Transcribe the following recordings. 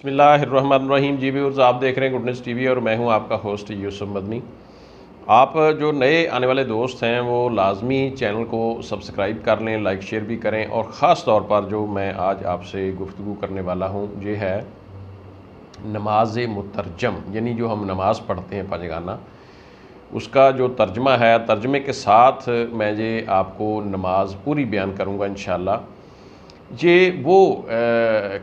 بسم اللہ الرحمن الرحیم۔ جی ویورز، آپ دیکھ رہے ہیں گڈنس ٹی وی اور میں ہوں آپ کا ہوسٹ یوسف مدنی۔ آپ جو نئے آنے والے دوست ہیں وہ لازمی چینل کو سبسکرائب کر لیں، لائک شیئر بھی کریں، اور خاص طور پر جو میں آج آپ سے گفتگو کرنے والا ہوں یہ ہے نماز مترجم، یعنی جو ہم نماز پڑھتے ہیں پنجگانہ، اس کا جو ترجمہ ہے، ترجمے کے ساتھ میں یہ آپ کو نماز پوری بیان کروں گا انشاءاللہ۔ یہ وہ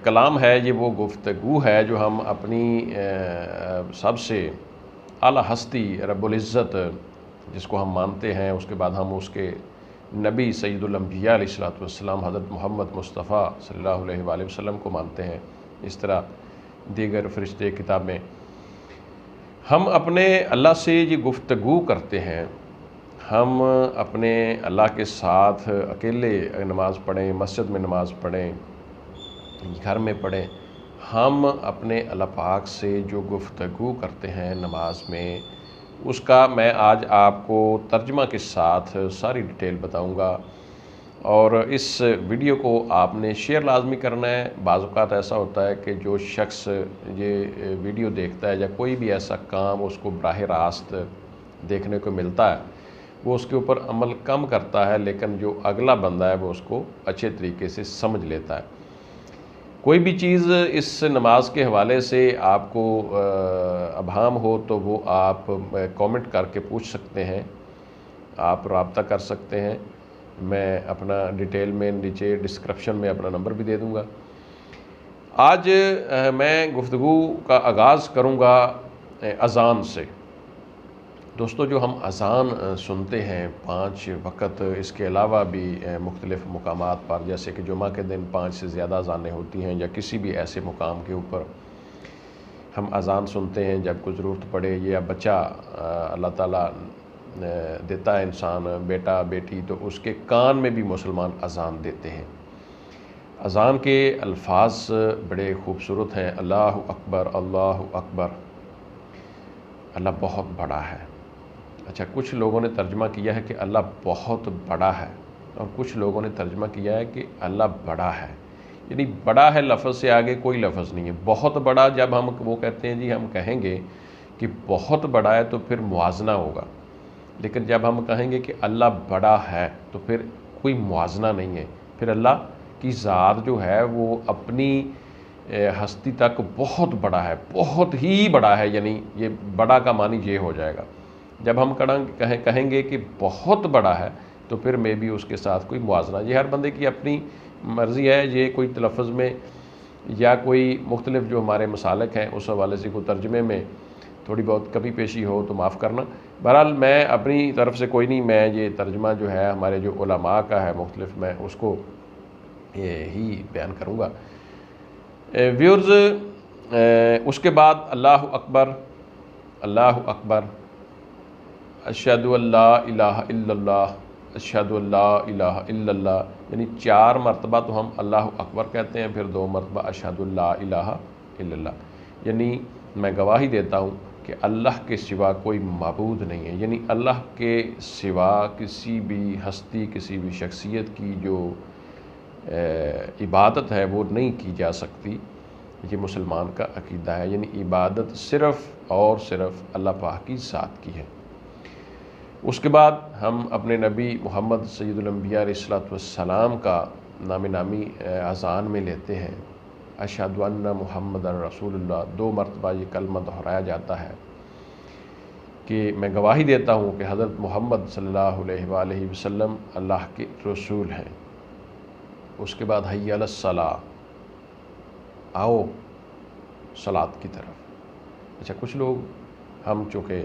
کلام ہے، یہ وہ گفتگو ہے جو ہم اپنی سب سے اعلیٰ ہستی رب العزت جس کو ہم مانتے ہیں، اس کے بعد ہم اس کے نبی سید الانبیاء علیہ الصلوۃ والسلام حضرت محمد مصطفیٰ صلی اللہ علیہ وآلہ وسلم کو مانتے ہیں، اس طرح دیگر فرشتے کتابیں۔ ہم اپنے اللہ سے یہ گفتگو کرتے ہیں، ہم اپنے اللہ کے ساتھ اکیلے نماز پڑھیں، مسجد میں نماز پڑھیں، گھر میں پڑھیں، ہم اپنے اللہ پاک سے جو گفتگو کرتے ہیں نماز میں، اس کا میں آج آپ کو ترجمہ کے ساتھ ساری ڈیٹیل بتاؤں گا۔ اور اس ویڈیو کو آپ نے شیئر لازمی کرنا ہے۔ بعض اوقات ایسا ہوتا ہے کہ جو شخص یہ ویڈیو دیکھتا ہے یا کوئی بھی ایسا کام اس کو براہ راست دیکھنے کو ملتا ہے، وہ اس کے اوپر عمل کم کرتا ہے، لیکن جو اگلا بندہ ہے وہ اس کو اچھے طریقے سے سمجھ لیتا ہے۔ کوئی بھی چیز اس نماز کے حوالے سے آپ کو ابہام ہو تو وہ آپ کامنٹ کر کے پوچھ سکتے ہیں، آپ رابطہ کر سکتے ہیں۔ میں اپنا ڈیٹیل میں نیچے ڈسکرپشن میں اپنا نمبر بھی دے دوں گا۔ آج میں گفتگو کا آغاز کروں گا اذان سے۔ دوستو، جو ہم اذان سنتے ہیں 5 وقت، اس کے علاوہ بھی مختلف مقامات پر، جیسے کہ جمعہ کے دن 5 سے زیادہ اذانیں ہوتی ہیں، یا کسی بھی ایسے مقام کے اوپر ہم اذان سنتے ہیں جب کوئی ضرورت پڑے، یا بچہ اللہ تعالیٰ دیتا ہے انسان، بیٹا بیٹی، تو اس کے کان میں بھی مسلمان اذان دیتے ہیں۔ اذان کے الفاظ بڑے خوبصورت ہیں، اللہ اکبر، اللہ اکبر، اللہ بہت بڑا ہے۔ اچھا، کچھ لوگوں نے ترجمہ کیا ہے کہ اللہ بہت بڑا ہے، اور کچھ لوگوں نے ترجمہ کیا ہے کہ اللہ بڑا ہے، یعنی بڑا ہے لفظ سے آگے کوئی لفظ نہیں ہے۔ بہت بڑا جب ہم وہ کہتے ہیں، جی ہم کہیں گے کہ بہت بڑا ہے تو پھر موازنہ ہوگا، لیکن جب ہم کہیں گے کہ اللہ بڑا ہے تو پھر کوئی موازنہ نہیں ہے، پھر اللہ کی ذات جو ہے وہ اپنی ہستی تک بہت بڑا ہے، بہت ہی بڑا ہے، یعنی یہ بڑا کا معنی یہ ہو جائے گا۔ جب ہم کہیں گے کہ بہت بڑا ہے تو پھر میں بھی اس کے ساتھ کوئی موازنہ، یہ ہر بندے کی اپنی مرضی ہے، یہ کوئی تلفظ میں یا کوئی مختلف جو ہمارے مسالک ہیں اس حوالے سے کوئی ترجمے میں تھوڑی بہت کمی پیشی ہو تو معاف کرنا۔ بہرحال میں اپنی طرف سے کوئی نہیں، میں یہ ترجمہ جو ہے ہمارے جو علماء کا ہے مختلف، میں اس کو ہی بیان کروں گا۔ ویورز، اس کے بعد اللہ اکبر، اللہ اکبر، اشہد ان لا الہ الا اللہ، اشہد ان لا الہ الا اللہ، یعنی 4 مرتبہ تو ہم اللہ اکبر کہتے ہیں، پھر 2 مرتبہ اشہد ان لا الہ الا اللہ، یعنی میں گواہی دیتا ہوں کہ اللہ کے سوا کوئی معبود نہیں ہے، یعنی اللہ کے سوا کسی بھی ہستی، کسی بھی شخصیت کی جو عبادت ہے وہ نہیں کی جا سکتی۔ یہ مسلمان کا عقیدہ ہے، یعنی عبادت صرف اور صرف اللہ پاک کی ذات کی ہے۔ اس کے بعد ہم اپنے نبی محمد سید الانبیاء علیہ الصلوۃ والسلام کا نام نامی اذان میں لیتے ہیں، اشہد ان محمد رسول اللہ، 2 مرتبہ یہ کلمہ دہرایا جاتا ہے کہ میں گواہی دیتا ہوں کہ حضرت محمد صلی اللہ علیہ وآلہ وسلم اللہ کے رسول ہیں۔ اس کے بعد حی علی الصلاۃ، آؤ صلاۃ کی طرف۔ اچھا، کچھ لوگ ہم چونکہ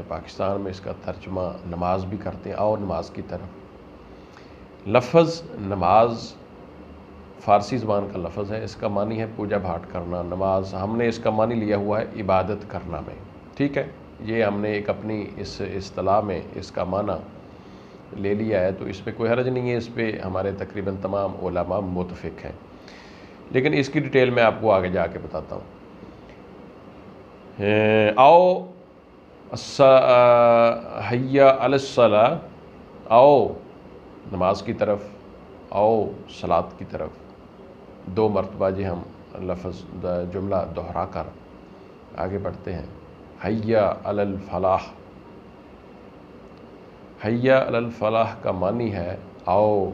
پاکستان میں اس کا ترجمہ نماز بھی کرتے ہیں، آؤ نماز کی طرف۔ لفظ نماز فارسی زبان کا لفظ ہے، اس کا معنی ہے پوجا پاٹ کرنا۔ نماز ہم نے اس کا معنی لیا ہوا ہے عبادت کرنا میں، ٹھیک ہے، یہ ہم نے ایک اپنی اس اصطلاح میں اس کا معنی لے لیا ہے، تو اس پہ کوئی حرج نہیں ہے، اس پہ ہمارے تقریباً تمام علماء متفق ہیں، لیکن اس کی ڈیٹیل میں آپ کو آگے جا کے بتاتا ہوں۔ آؤ حی علی الصلاۃ، آؤ نماز کی طرف، آؤ صلاۃ کی طرف، 2 مرتبہ جی ہم لفظ جملہ دہرا کر آگے بڑھتے ہیں۔ حیا علی الفلاح، حیا علی الفلاح کا معنی ہے آؤ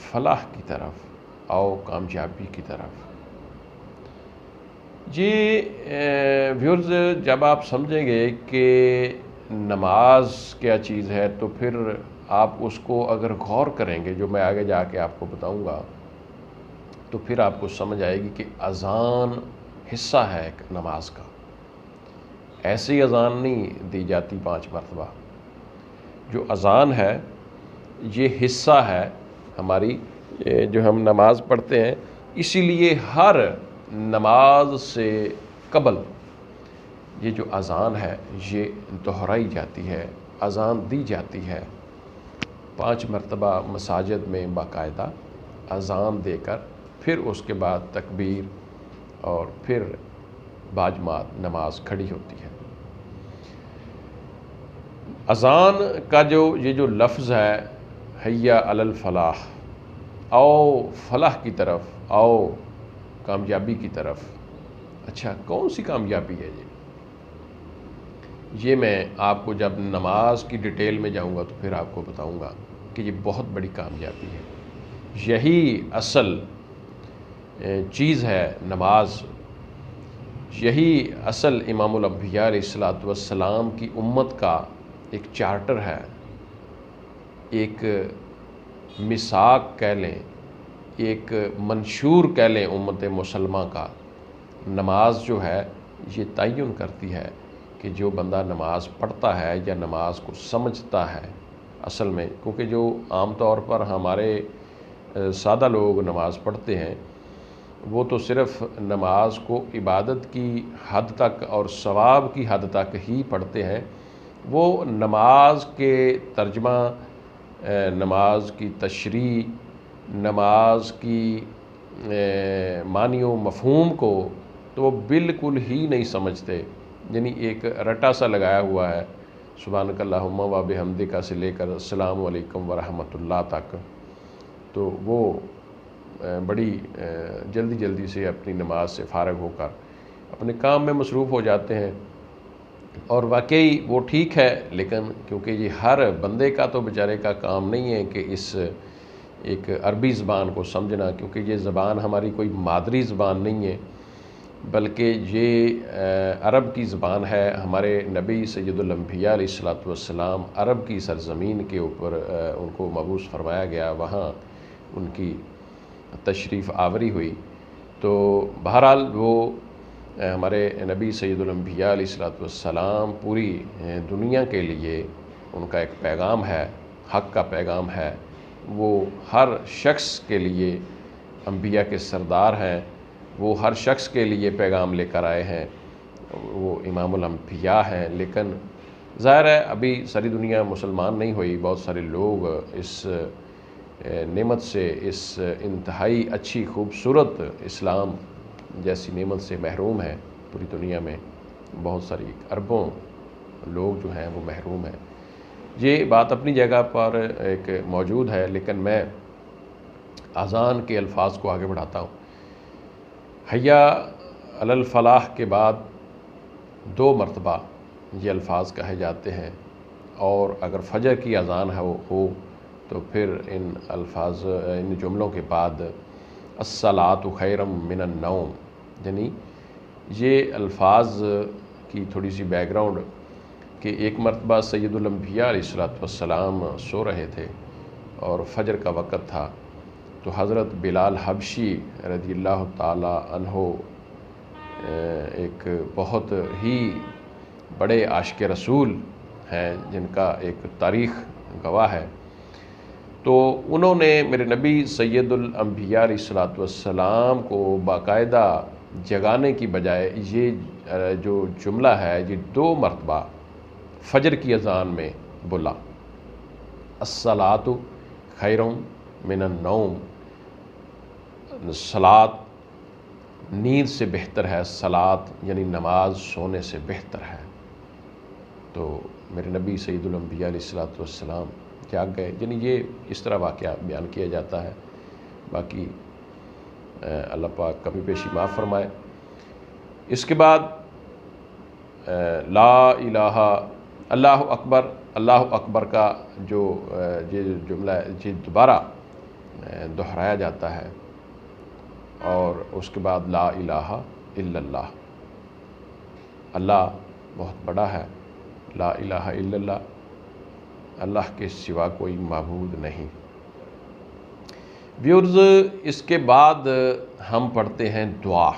فلاح کی طرف، آؤ کامیابی کی طرف۔ جی ویورز، جب آپ سمجھیں گے کہ نماز کیا چیز ہے تو پھر آپ اس کو اگر غور کریں گے، جو میں آگے جا کے آپ کو بتاؤں گا، تو پھر آپ کو سمجھ آئے گی کہ اذان حصہ ہے ایک نماز کا۔ ایسی اذان نہیں دی جاتی 5 مرتبہ۔ جو اذان ہے یہ حصہ ہے ہماری، جو ہم نماز پڑھتے ہیں، اسی لیے ہر نماز سے قبل یہ جو اذان ہے یہ دہرائی جاتی ہے، اذان دی جاتی ہے 5 مرتبہ مساجد میں باقاعدہ اذان دے کر، پھر اس کے بعد تکبیر اور پھر باجماعت نماز کھڑی ہوتی ہے۔ اذان کا یہ جو لفظ ہے حیا علی الفلاح، آؤ فلاح کی طرف، آؤ کامیابی کی طرف۔ اچھا، کون سی کامیابی ہے یہ میں آپ کو جب نماز کی ڈیٹیل میں جاؤں گا تو پھر آپ کو بتاؤں گا کہ یہ بہت بڑی کامیابی ہے۔ یہی اصل چیز ہے نماز، یہی اصل امام الانبیاء علیہ السلام کی امت کا ایک چارٹر ہے، ایک میثاق کہہ لیں، ایک منشور کہہ لیں امت مسلمہ کا۔ نماز جو ہے یہ تعین کرتی ہے کہ جو بندہ نماز پڑھتا ہے یا نماز کو سمجھتا ہے، اصل میں کیونکہ جو عام طور پر ہمارے سادہ لوگ نماز پڑھتے ہیں وہ تو صرف نماز کو عبادت کی حد تک اور ثواب کی حد تک ہی پڑھتے ہیں۔ وہ نماز کے ترجمہ، نماز کی تشریح، نماز کی معنی و مفہوم کو تو وہ بالکل ہی نہیں سمجھتے، یعنی ایک رٹا سا لگایا ہوا ہے سبحانک اللہم و بحمدک سے لے کر السلام علیکم ورحمۃ اللہ تک، تو وہ بڑی جلدی سے اپنی نماز سے فارغ ہو کر اپنے کام میں مصروف ہو جاتے ہیں۔ اور واقعی وہ ٹھیک ہے، لیکن کیونکہ یہ ہر بندے کا تو بیچارے کا کام نہیں ہے کہ اس ایک عربی زبان کو سمجھنا، کیونکہ یہ زبان ہماری کوئی مادری زبان نہیں ہے، بلکہ یہ عرب کی زبان ہے۔ ہمارے نبی سید الانبیاء علیہ السلام عرب کی سرزمین کے اوپر ان کو مبعوث فرمایا گیا، وہاں ان کی تشریف آوری ہوئی، تو بہرحال وہ ہمارے نبی سید الانبیاء علیہ السلام پوری دنیا کے لیے ان کا ایک پیغام ہے، حق کا پیغام ہے، وہ ہر شخص کے لیے انبیاء کے سردار ہیں، وہ ہر شخص کے لیے پیغام لے کر آئے ہیں، وہ امام الانبیاء ہیں۔ لیکن ظاہر ہے ابھی ساری دنیا مسلمان نہیں ہوئی، بہت سارے لوگ اس نعمت سے، اس انتہائی اچھی خوبصورت اسلام جیسی نعمت سے محروم ہیں۔ پوری دنیا میں بہت ساری اربوں لوگ جو ہیں وہ محروم ہیں۔ یہ بات اپنی جگہ پر ایک موجود ہے، لیکن میں اذان کے الفاظ کو آگے بڑھاتا ہوں۔ حیا علی الفلاح کے بعد 2 مرتبہ یہ الفاظ کہے جاتے ہیں، اور اگر فجر کی اذان ہو تو پھر ان جملوں کے بعد الصلاۃ خیر من النوم، یعنی یہ الفاظ کی تھوڑی سی بیک گراؤنڈ کہ ایک مرتبہ سید الانبیاء علیہ السلام سو رہے تھے اور فجر کا وقت تھا، تو حضرت بلال حبشی رضی اللہ تعالی عنہ ایک بہت ہی بڑے عاشق رسول ہیں جن کا ایک تاریخ گواہ ہے، تو انہوں نے میرے نبی سید الانبیاء علیہ السلام کو باقاعدہ جگانے کی بجائے یہ جو جملہ ہے یہ 2 مرتبہ فجر کی اذان میں بولا، الصلاۃ خیر من النوم، صلاۃ نیند سے بہتر ہے، صلاۃ یعنی نماز سونے سے بہتر ہے۔ تو میرے نبی سید الانبیاء علیہ السلام جاگ گئے، یعنی یہ اس طرح واقعہ بیان کیا جاتا ہے۔ باقی اللہ پاک کمی بیشی معاف فرمائے۔ اس کے بعد لا الہ اللہ اکبر کا جو یہ جملہ ہے یہ دوبارہ دہرایا جاتا ہے، اور اس کے بعد لا الہ الا اللہ، اللہ بہت بڑا ہے، لا الہ الا اللہ، اللہ کے سوا کوئی معبود نہیں۔ ویورز، اس کے بعد ہم پڑھتے ہیں دعا،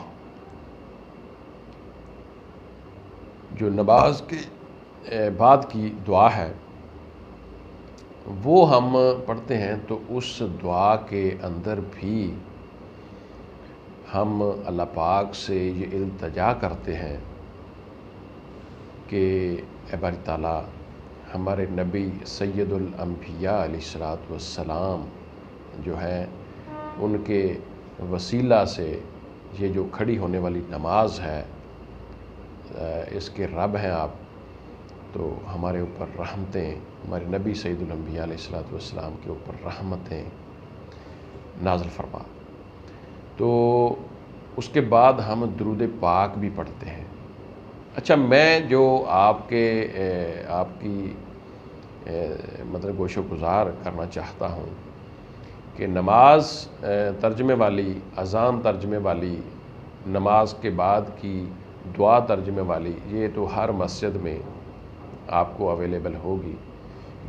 جو نماز کے بعد کی دعا ہے وہ ہم پڑھتے ہیں، تو اس دعا کے اندر بھی ہم اللہ پاک سے یہ التجا کرتے ہیں کہ اے باری تعالیٰ، ہمارے نبی سید الانبیاء علیہ السلام جو ہیں ان کے وسیلہ سے یہ جو کھڑی ہونے والی نماز ہے، اس کے رب ہیں آپ، تو ہمارے اوپر رحمتیں، ہمارے نبی سید الانبیاء علیہ السلام کے اوپر رحمتیں نازل فرما۔ تو اس کے بعد ہم درود پاک بھی پڑھتے ہیں۔ اچھا، میں جو آپ کی مطلب گوش و گزار کرنا چاہتا ہوں کہ نماز ترجمے والی، اذان ترجمے والی، نماز کے بعد کی دعا ترجمے والی، یہ تو ہر مسجد میں آپ کو اویلیبل ہوگی۔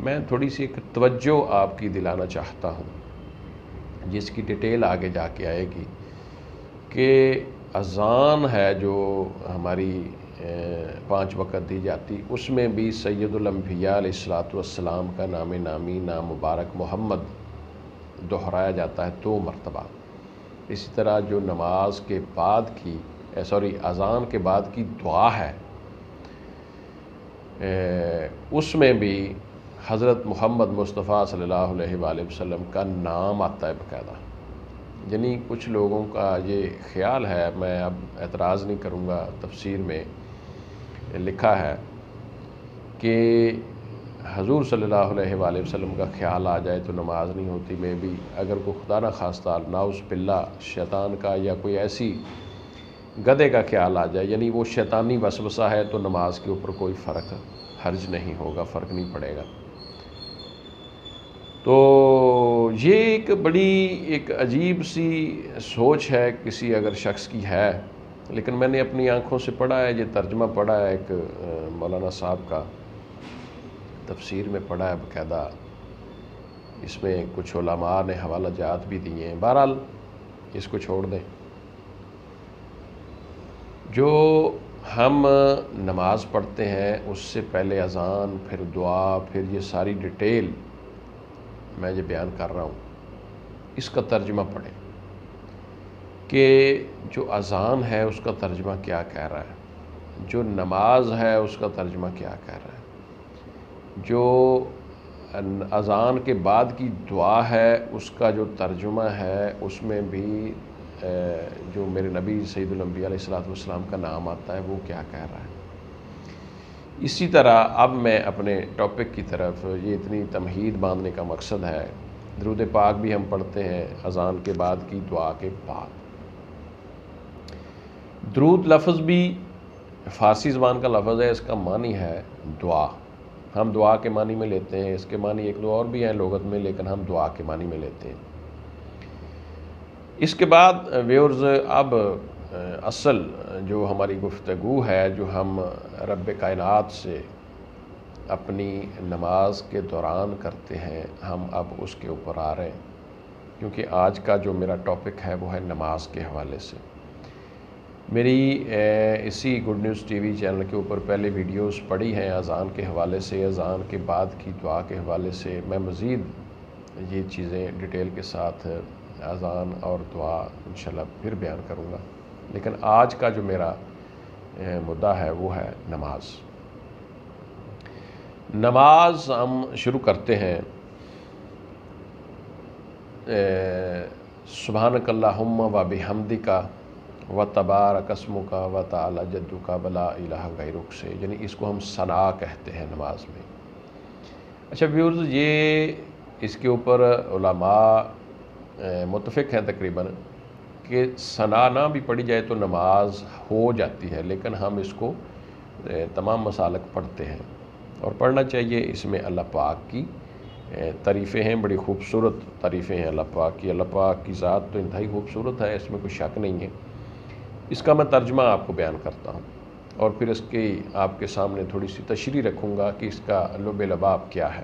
میں تھوڑی سی ایک توجہ آپ کی دلانا چاہتا ہوں، جس کی ڈیٹیل آگے جا کے آئے گی، کہ اذان ہے جو ہماری 5 وقت دی جاتی، اس میں بھی سید الانبیاء علیہ السلام کا نام نامی، نام مبارک محمد دہرایا جاتا ہے 2 مرتبہ۔ اسی طرح جو نماز کے بعد کی اذان کے بعد کی دعا ہے، اس میں بھی حضرت محمد مصطفیٰ صلی اللہ علیہ وآلہ وسلم کا نام آتا ہے باقاعدہ۔ یعنی کچھ لوگوں کا یہ خیال ہے، میں اب اعتراض نہیں کروں گا، تفسیر میں لکھا ہے کہ حضور صلی اللہ علیہ وآلہ وسلم کا خیال آ جائے تو نماز نہیں ہوتی۔ میں بھی اگر کوئی خدا نہ خواستہ نعوذ باللہ شیطان کا یا کوئی ایسی گدھے کا خیال آ جائے، یعنی وہ شیطانی وسوسہ ہے، تو نماز کے اوپر کوئی فرق حرج نہیں ہوگا، فرق نہیں پڑے گا۔ تو یہ ایک بڑی ایک عجیب سی سوچ ہے کسی اگر شخص کی ہے، لیکن میں نے اپنی آنکھوں سے پڑھا ہے، یہ ترجمہ پڑھا ہے ایک مولانا صاحب کا، تفسیر میں پڑھا ہے باقاعدہ، اس میں کچھ علماء نے حوالہ جات بھی دیے ہیں۔ بہرحال اس کو چھوڑ دیں۔ جو ہم نماز پڑھتے ہیں اس سے پہلے اذان، پھر دعا، پھر یہ ساری ڈیٹیل میں یہ بیان کر رہا ہوں، اس کا ترجمہ پڑھیں کہ جو اذان ہے اس کا ترجمہ کیا کہہ رہا ہے، جو نماز ہے اس کا ترجمہ کیا کہہ رہا ہے، جو اذان کے بعد کی دعا ہے اس کا جو ترجمہ ہے، اس میں بھی جو میرے نبی سید الانبیاء علیہ السلام کا نام آتا ہے وہ کیا کہہ رہا ہے۔ اسی طرح اب میں اپنے ٹاپک کی طرف، یہ اتنی تمہید باندھنے کا مقصد ہے، درود پاک بھی ہم پڑھتے ہیں اذان کے بعد کی دعا کے بعد۔ درود لفظ بھی فارسی زبان کا لفظ ہے، اس کا معنی ہے دعا۔ ہم دعا کے معنی میں لیتے ہیں، اس کے معنی ایک دو اور بھی ہیں لغت میں، لیکن ہم دعا کے معنی میں لیتے ہیں۔ اس کے بعد ویورز، اب اصل جو ہماری گفتگو ہے، جو ہم رب کائنات سے اپنی نماز کے دوران کرتے ہیں، ہم اب اس کے اوپر آ رہے ہیں، کیونکہ آج کا جو میرا ٹاپک ہے وہ ہے نماز کے حوالے سے۔ میری اسی good news T V channel کے اوپر پہلے ویڈیوز پڑی ہیں اذان کے حوالے سے، اذان کے بعد کی دعا کے حوالے سے۔ میں مزید یہ چیزیں ڈیٹیل کے ساتھ اذان اور دعا انشاءاللہ پھر بیان کروں گا، لیکن آج کا جو میرا مدعا ہے وہ ہے نماز۔ نماز ہم شروع کرتے ہیں سبحانک اللہم و بحمدک و تبارک اسمک و تعالی جدک ولا الہ غیرک سے، یعنی اس کو ہم ثنا کہتے ہیں نماز میں۔ اچھا ویورز، یہ اس کے اوپر علماء متفق ہیں تقریباً کہ ثنا نہ بھی پڑھی جائے تو نماز ہو جاتی ہے، لیکن ہم اس کو تمام مسالک پڑھتے ہیں اور پڑھنا چاہیے۔ اس میں اللہ پاک کی تعریفیں ہیں، بڑی خوبصورت تعریفیں ہیں اللہ پاک کی۔ اللہ پاک کی ذات تو انتہائی خوبصورت ہے، اس میں کوئی شک نہیں ہے۔ اس کا میں ترجمہ آپ کو بیان کرتا ہوں اور پھر اس کی آپ کے سامنے تھوڑی سی تشریح رکھوں گا کہ اس کا لب لباب کیا ہے۔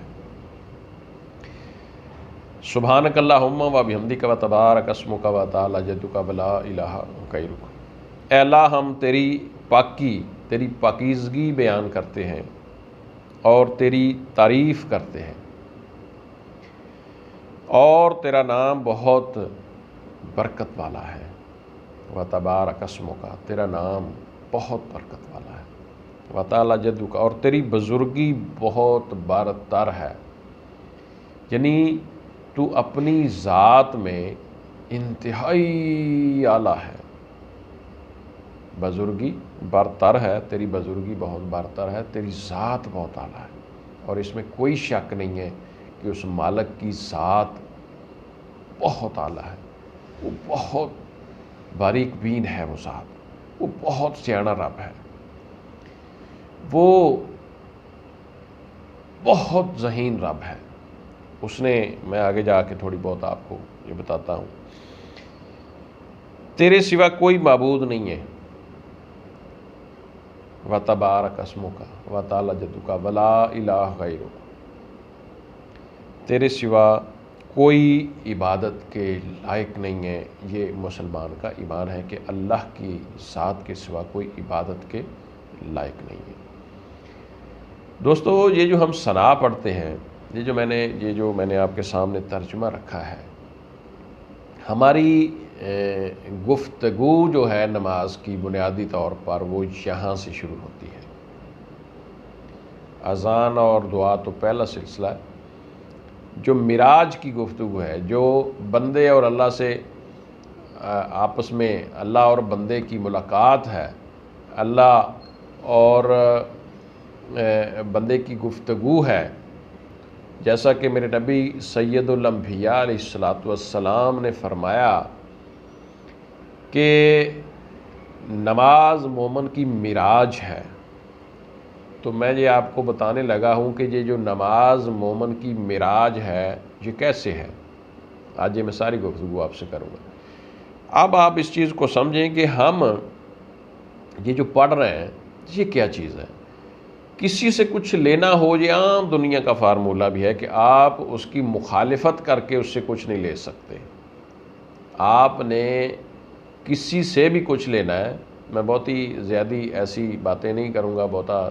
سبحانک اللہم و بحمدک و تبارک اسمک و تعالی جدک و لا الہ غیرک۔ اے اللہ، ہم تیری پاکی، تیری پاکیزگی بیان کرتے ہیں اور تیری تعریف کرتے ہیں، اور تیرا نام بہت برکت والا ہے۔ و تبارک اسمک، تیرا نام بہت برکت والا ہے۔ و تعالی جدک، اور تیری بزرگی بہت برتر ہے، یعنی تو اپنی ذات میں انتہائی اعلیٰ ہے۔ بزرگی برتر ہے، تیری بزرگی بہت برتر ہے، تیری ذات بہت اعلیٰ ہے، اور اس میں کوئی شک نہیں ہے کہ اس مالک کی ذات بہت اعلیٰ ہے۔ وہ بہت باریک بین ہے، وہ ذات، وہ بہت سیاںا رب ہے، وہ بہت ذہین رب ہے۔ اس نے، میں آگے جا کے تھوڑی بہت آپ کو یہ بتاتا ہوں، تیرے سوا کوئی معبود نہیں ہے۔ و تبارک اسمک و تعالی جدک ولا الہ غیرک، تیرے سوا کوئی عبادت کے لائق نہیں ہے۔ یہ مسلمان کا ایمان ہے کہ اللہ کی ذات کے سوا کوئی عبادت کے لائق نہیں ہے۔ دوستو، یہ جو ہم ثنا پڑھتے ہیں، یہ جو میں نے آپ کے سامنے ترجمہ رکھا ہے، ہماری گفتگو جو ہے نماز کی بنیادی طور پر وہ یہاں سے شروع ہوتی ہے۔ اذان اور دعا تو پہلا سلسلہ ہے۔ جو معراج کی گفتگو ہے، جو بندے اور اللہ سے آپس میں اللہ اور بندے کی ملاقات ہے، اللہ اور بندے کی گفتگو ہے، جیسا کہ میرے نبی سید الانبیاء علیہ السلام نے فرمایا کہ نماز مومن کی معراج ہے، تو میں یہ آپ کو بتانے لگا ہوں کہ یہ جو نماز مومن کی معراج ہے یہ کیسے ہے۔ آج یہ میں ساری گفتگو آپ سے کروں گا۔ اب آپ اس چیز کو سمجھیں کہ ہم یہ جو پڑھ رہے ہیں یہ کیا چیز ہے۔ کسی سے کچھ لینا ہو، یہ عام دنیا کا فارمولہ بھی ہے کہ آپ اس کی مخالفت کر کے اس سے کچھ نہیں لے سکتے۔ آپ نے کسی سے بھی کچھ لینا ہے، میں بہت ہی زیادہ ایسی باتیں نہیں کروں گا، بہتا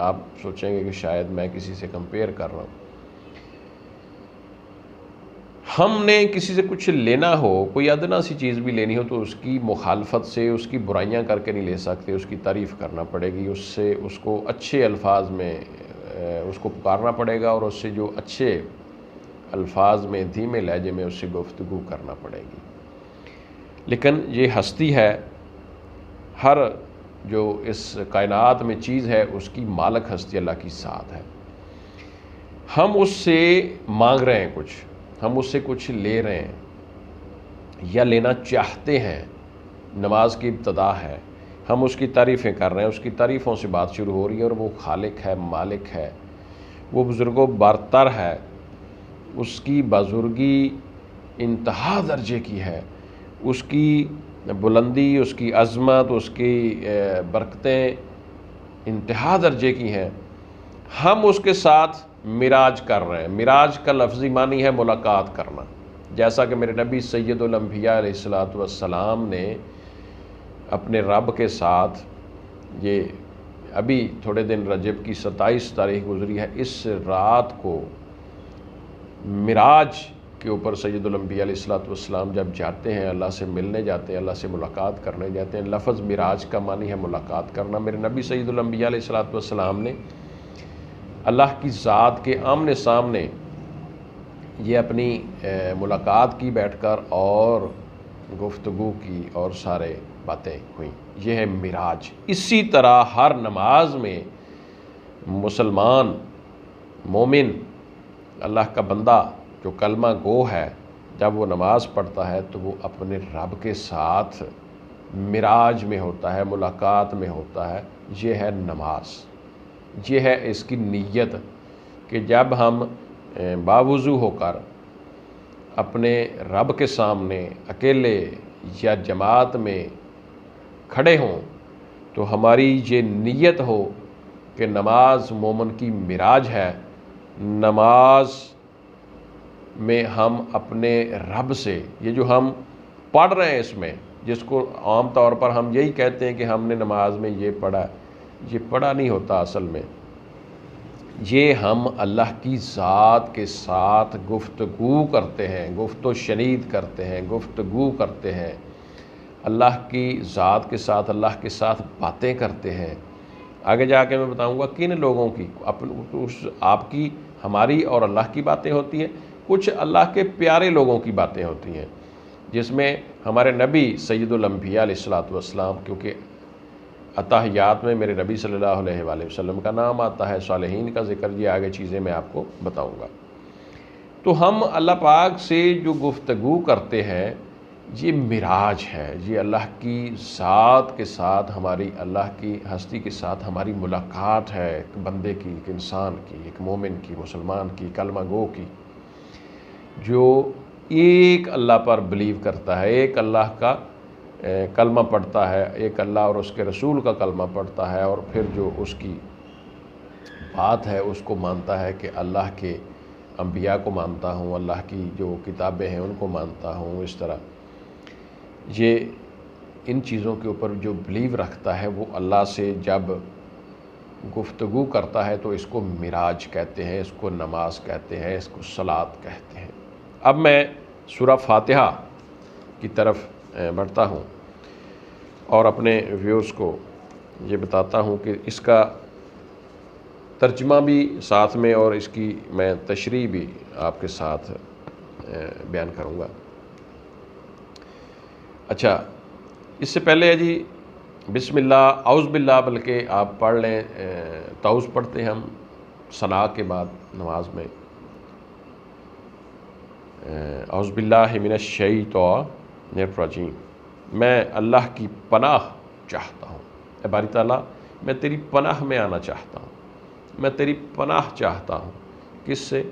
آپ سوچیں گے کہ شاید میں کسی سے کمپیئر کر رہا ہوں۔ ہم نے کسی سے کچھ لینا ہو، کوئی ادنا سی چیز بھی لینی ہو، تو اس کی مخالفت سے، اس کی برائیاں کر کے نہیں لے سکتے، اس کی تعریف کرنا پڑے گی، اس کو اچھے الفاظ میں اس کو پکارنا پڑے گا، اور اس سے جو اچھے الفاظ میں دھیمے لہجے میں اس سے گفتگو کرنا پڑے گی۔ لیکن یہ ہستی ہے، ہر جو اس کائنات میں چیز ہے اس کی مالک ہستی اللہ کی ذات ہے۔ ہم اس سے مانگ رہے ہیں کچھ، ہم اس سے کچھ لے رہے ہیں یا لینا چاہتے ہیں، نماز کی ابتدا ہے، ہم اس کی تعریفیں کر رہے ہیں، اس کی تعریفوں سے بات شروع ہو رہی ہے، اور وہ خالق ہے، مالک ہے، وہ بزرگ و برتر ہے، اس کی بزرگی انتہا درجے کی ہے، اس کی بلندی، اس کی عظمت، اس کی برکتیں انتہا درجے کی ہیں۔ ہم اس کے ساتھ معراج کر رہے ہیں۔ معراج کا لفظی معنی ہے ملاقات کرنا، جیسا کہ میرے نبی سید الانبیاء علیہ السلام نے اپنے رب کے ساتھ، یہ ابھی تھوڑے دن رجب کی 27 تاریخ گزری ہے، اس رات کو معراج کے اوپر سید الانبیاء علیہ السلام جب جاتے ہیں، اللہ سے ملنے جاتے ہیں، اللہ سے ملاقات کرنے جاتے ہیں۔ لفظ معراج کا معنی ہے ملاقات کرنا۔ میرے نبی سید الانبیاء علیہ السلام نے اللہ کی ذات کے آمنے سامنے یہ اپنی ملاقات کی بیٹھ کر، اور گفتگو کی، اور سارے باتیں ہوئیں۔ یہ ہے معراج۔ اسی طرح ہر نماز میں مسلمان، مومن، اللہ کا بندہ جو کلمہ گو ہے، جب وہ نماز پڑھتا ہے تو وہ اپنے رب کے ساتھ معراج میں ہوتا ہے، ملاقات میں ہوتا ہے۔ یہ ہے نماز، یہ ہے اس کی نیت کہ جب ہم باوضو ہو کر اپنے رب کے سامنے اکیلے یا جماعت میں کھڑے ہوں تو ہماری یہ نیت ہو کہ نماز مومن کی معراج ہے، نماز میں ہم اپنے رب سے، یہ جو ہم پڑھ رہے ہیں اس میں، جس کو عام طور پر ہم یہی کہتے ہیں کہ ہم نے نماز میں یہ پڑھا، یہ پڑھا نہیں ہوتا اصل میں۔ یہ ہم اللہ کی ذات کے ساتھ گفتگو کرتے ہیں، گفت و شنید کرتے ہیں، گفتگو کرتے ہیں، اللہ کی ذات کے ساتھ، اللہ کے ساتھ باتیں کرتے ہیں۔ آگے جا کے میں بتاؤں گا کن لوگوں کی، آپ کی، ہماری اور اللہ کی باتیں ہوتی ہیں، کچھ اللہ کے پیارے لوگوں کی باتیں ہوتی ہیں، جس میں ہمارے نبی سید الانبیاء علیہ الصلوۃ والسلام، کیونکہ اتحیات میں میرے نبی صلی اللہ علیہ وآلہ وسلم کا نام آتا ہے، صالحین کا ذکر، یہ آگے چیزیں میں آپ کو بتاؤں گا۔ تو ہم اللہ پاک سے جو گفتگو کرتے ہیں یہ معراج ہے، یہ اللہ کی ذات کے ساتھ ہماری، اللہ کی ہستی کے ساتھ ہماری ملاقات ہے، ایک بندے کی، ایک انسان کی، ایک مومن کی، مسلمان کی، کلمہ گو کی، جو ایک اللہ پر بلیو کرتا ہے، ایک اللہ کا کلمہ پڑھتا ہے، ایک اللہ اور اس کے رسول کا کلمہ پڑھتا ہے، اور پھر جو اس کی بات ہے اس کو مانتا ہے کہ اللہ کے انبیاء کو مانتا ہوں، اللہ کی جو کتابیں ہیں ان کو مانتا ہوں۔ اس طرح یہ ان چیزوں کے اوپر جو بلیو رکھتا ہے وہ اللہ سے جب گفتگو کرتا ہے تو اس کو معراج کہتے ہیں، اس کو نماز کہتے ہیں، اس کو صلاۃ کہتے ہیں۔ اب میں سورہ فاتحہ کی طرف بڑھتا ہوں اور اپنے ویورز کو یہ بتاتا ہوں کہ اس کا ترجمہ بھی ساتھ میں اور اس کی میں تشریح بھی آپ کے ساتھ بیان کروں گا۔ اچھا، اس سے پہلے ہے جی بسم اللہ، اعوذ باللہ، بلکہ آپ پڑھ لیں، تعوذ پڑھتے ہیں ہم ثنا کے بعد نماز میں، اعوذ باللہ من الشیطان الرجیم، میں اللہ کی پناہ چاہتا ہوں، اے باری تعالیٰ میں تیری پناہ میں آنا چاہتا ہوں، میں تیری پناہ چاہتا ہوں، کس سے؟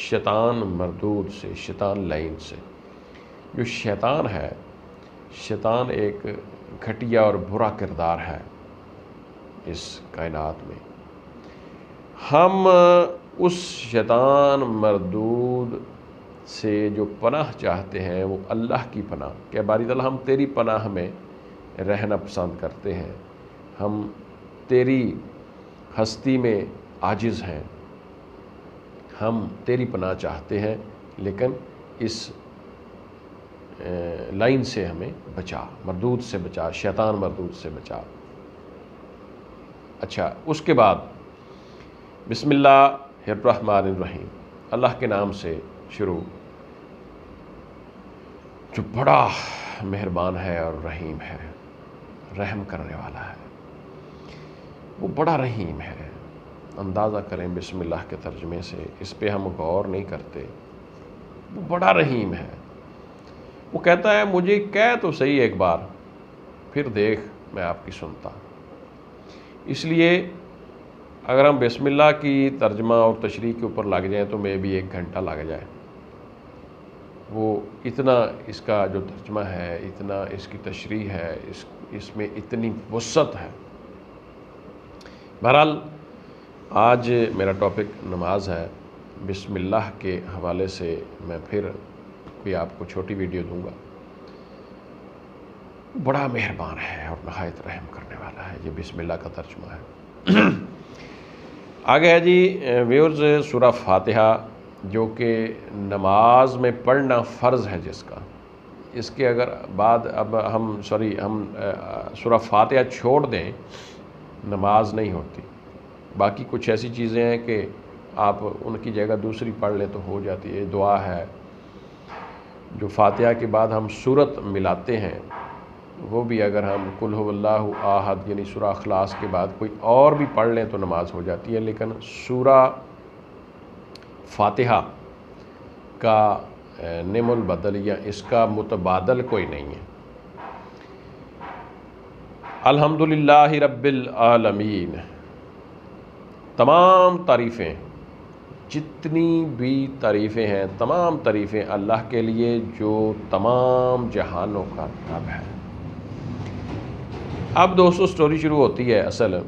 شیطان مردود سے، شیطان لعین سے۔ جو شیطان ہے، شیطان ایک گھٹیا اور برا کردار ہے اس کائنات میں۔ ہم اس شیطان مردود سے جو پناہ چاہتے ہیں وہ اللہ کی پناہ، کہ باری تعالیٰ ہم تیری پناہ میں رہنا پسند کرتے ہیں، ہم تیری ہستی میں عاجز ہیں، ہم تیری پناہ چاہتے ہیں، لیکن اس لائن سے ہمیں بچا، مردود سے بچا، شیطان مردود سے بچا۔ اچھا، اس کے بعد بسم اللہ الرحمن الرحیم، اللہ کے نام سے شروع، جو بڑا مہربان ہے اور رحیم ہے، رحم کرنے والا ہے، وہ بڑا رحیم ہے۔ اندازہ کریں بسم اللہ کے ترجمے سے، اس پہ ہم غور نہیں کرتے، وہ بڑا رحیم ہے۔ وہ کہتا ہے مجھے کہہ تو صحیح ایک بار، پھر دیکھ میں آپ کی سنتا۔ اس لیے اگر ہم بسم اللہ کی ترجمہ اور تشریح کے اوپر لگ جائیں تو میں بھی 1 گھنٹہ لگ جائے۔ وہ اتنا اس کا جو ترجمہ ہے، اتنا اس کی تشریح ہے، اس میں اتنی وسعت ہے۔ بہرحال آج میرا ٹاپک نماز ہے، بسم اللہ کے حوالے سے میں پھر کوئی آپ کو چھوٹی ویڈیو دوں گا۔ بڑا مہربان ہے اور نہایت رحم کرنے والا ہے، یہ بسم اللہ کا ترجمہ ہے۔ آگے ہے جی ویورز سورہ فاتحہ، جو کہ نماز میں پڑھنا فرض ہے جس کا، اس کے اگر بعد اب ہم سورہ فاتحہ چھوڑ دیں نماز نہیں ہوتی۔ باقی کچھ ایسی چیزیں ہیں کہ آپ ان کی جگہ دوسری پڑھ لیں تو ہو جاتی ہے۔ دعا ہے جو فاتحہ کے بعد ہم سورت ملاتے ہیں، وہ بھی اگر ہم قل هو اللہ احد یعنی سورہ اخلاص کے بعد کوئی اور بھی پڑھ لیں تو نماز ہو جاتی ہے، لیکن سورہ فاتحہ کا نعم البدل یا اس کا متبادل کوئی نہیں ہے۔ الحمدللہ رب العالمین، تمام تعریفیں، جتنی بھی تعریفیں ہیں، تمام تعریفیں اللہ کے لیے جو تمام جہانوں کا رب ہے۔ اب دوستو سٹوری شروع ہوتی ہے اصل